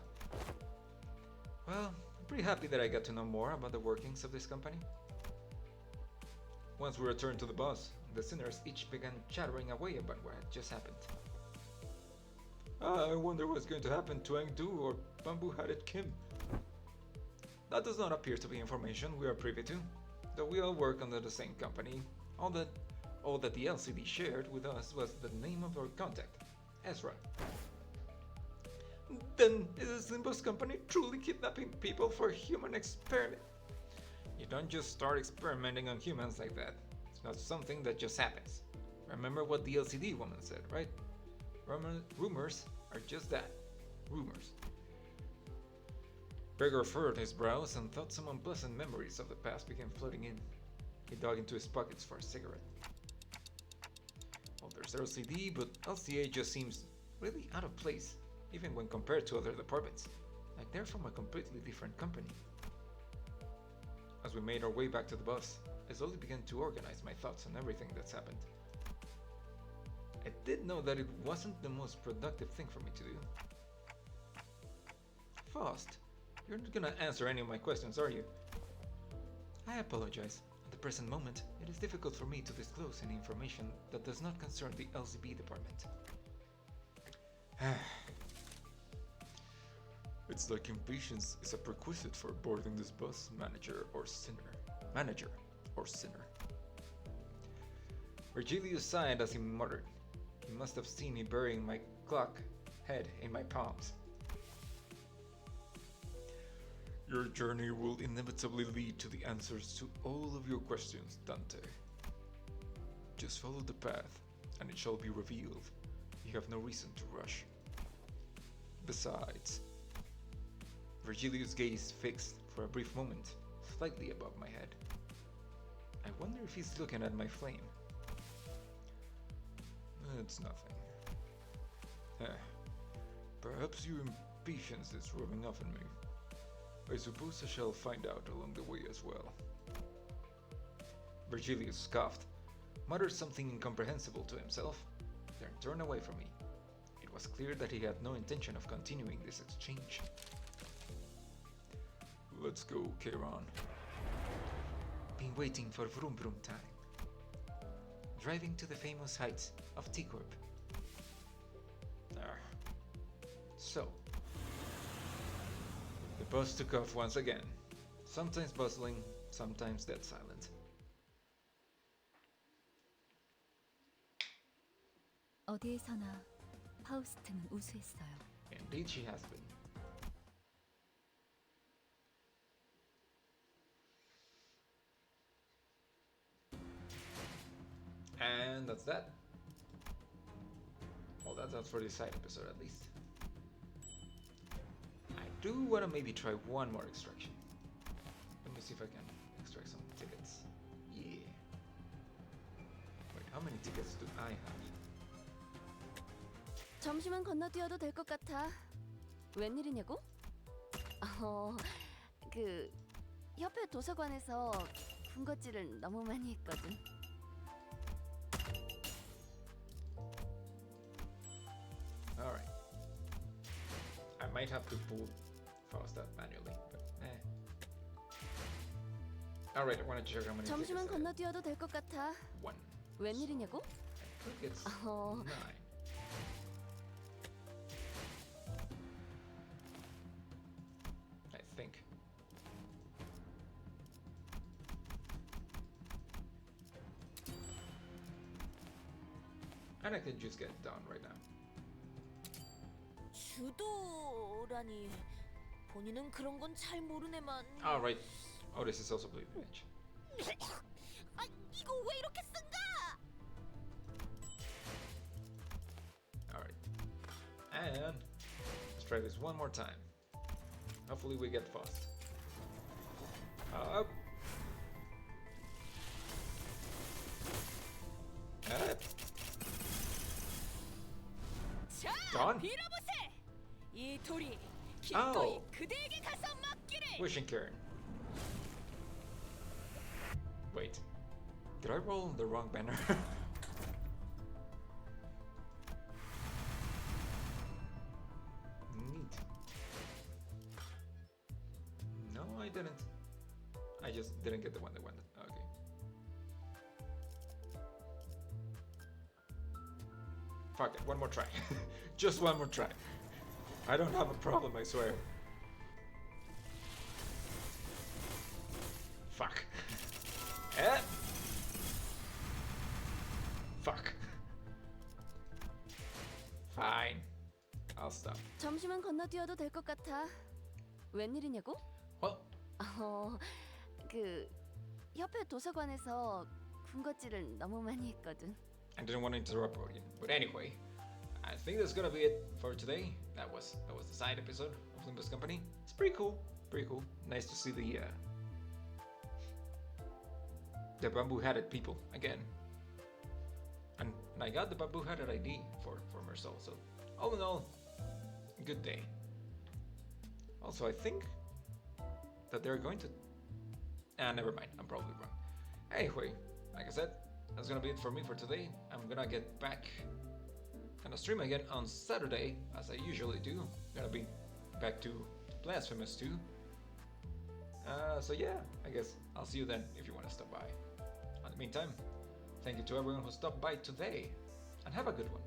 Well, I'm pretty happy that I got to know more about the workings of this company. Once we returned to the bus, the sinners each began chattering away about what had just happened. I wonder what's going to happen to Engdu or Bamboo-Hatted Kim. That does not appear to be information we are privy to, though we all work under the same company. All that the LCD shared with us was the name of our contact, Ezra. Then is Limbus Company truly kidnapping people for human experiment? You don't just start experimenting on humans like that. It's not something that just happens. Remember what the LCD woman said, right? Rumors are just that. Rumors. Gregor furrowed his brows and thought some unpleasant memories of the past began flooding in. He dug into his pockets for a cigarette. Well, there's LCD, but LCA just seems really out of place, even when compared to other departments. Like they're from a completely different company. As we made our way back to the bus, I slowly began to organize my thoughts on everything that's happened. I did know that it wasn't the most productive thing for me to do. Faust, you're not gonna answer any of my questions, are you? I apologize. At the present moment, it is difficult for me to disclose any information that does not concern the LCB department. It's like impatience is a prerequisite for boarding this bus, manager or sinner. Virgilius sighed as he muttered. He must have seen me burying my clock head in my palms. Your journey will inevitably lead to the answers to all of your questions, Dante. Just Just follow the path, and it shall be revealed. You have no reason to rush. Besides, Virgilius' gaze fixed for a brief moment, slightly above my head. I wonder if he's looking at my flame. It's nothing. Perhaps your impatience is rubbing off on me. I suppose I shall find out along the way as well. Virgilius scoffed, muttered something incomprehensible to himself, then turned away from me. It was clear that he had no intention of continuing this exchange. Let's go, Kairon. Been waiting for vroom vroom time. Driving to the famous heights of T-Corp. So, the bus took off once again. Sometimes bustling, sometimes dead silent. 어디에서나 파우스트는 우수했어요. Indeed she has been. And that's that. Well, that's for this side episode at least. I do want to maybe try one more extraction. Let me see if I can extract some tickets. Yeah. Wait, how many tickets do I have? 점심은 건너뛰어도 될 것 같아. 웬일이냐고? 그 협회 도서관에서 군것질을 너무 많이 했거든. Alright. I might have to pull Faust out manually, but Alright, I want to check how many tickets 점심은 I have. 건너뛰어도 될 것 같아. One. 웬일이냐고? I think it's 9. I think. And I can just get down right now. 주도라니 본인은 그런 건 잘 모르네만. Alright. Oh, this is also Blue Image. 아, 이거 왜 이렇게 쓴가? Alright. And let's try this one more time. Hopefully we get Faust. Up. Up. 자, Done? 빌어보세. 이 돌이 기꺼이 Oh. 그대에게 가서 맡기를. Wishing Karen. Wait. Did I roll the wrong banner? Neat. No, I didn't. I just didn't get the one that wanted. Okay. Fuck it, one more try. Just one more try. I don't have a problem, I swear. Fuck. Eh? Fuck. Fine. I'll stop. 점심은 건너뛰어도 될 것 같아. 웬일이냐고? Well, 그 협회 도서관에서 군것질을 너무 많이 했거든. I didn't want to interrupt again. But anyway, I think that's gonna be it for today. That was the side episode of Limbus Company. It's pretty cool. Pretty cool. Nice to see the bamboo-hatted people again. And I got the bamboo-hatted ID for Marcel. So all in all, good day. Also, I think that they're going to. Never mind. I'm probably wrong. Anyway, like I said, that's gonna be it for me for today. I'm gonna get back and stream again on Saturday, as I usually do. Gonna be back to Blasphemous 2. So yeah, I guess I'll see you then if you want to stop by. In the meantime, thank you to everyone who stopped by today, and have a good one.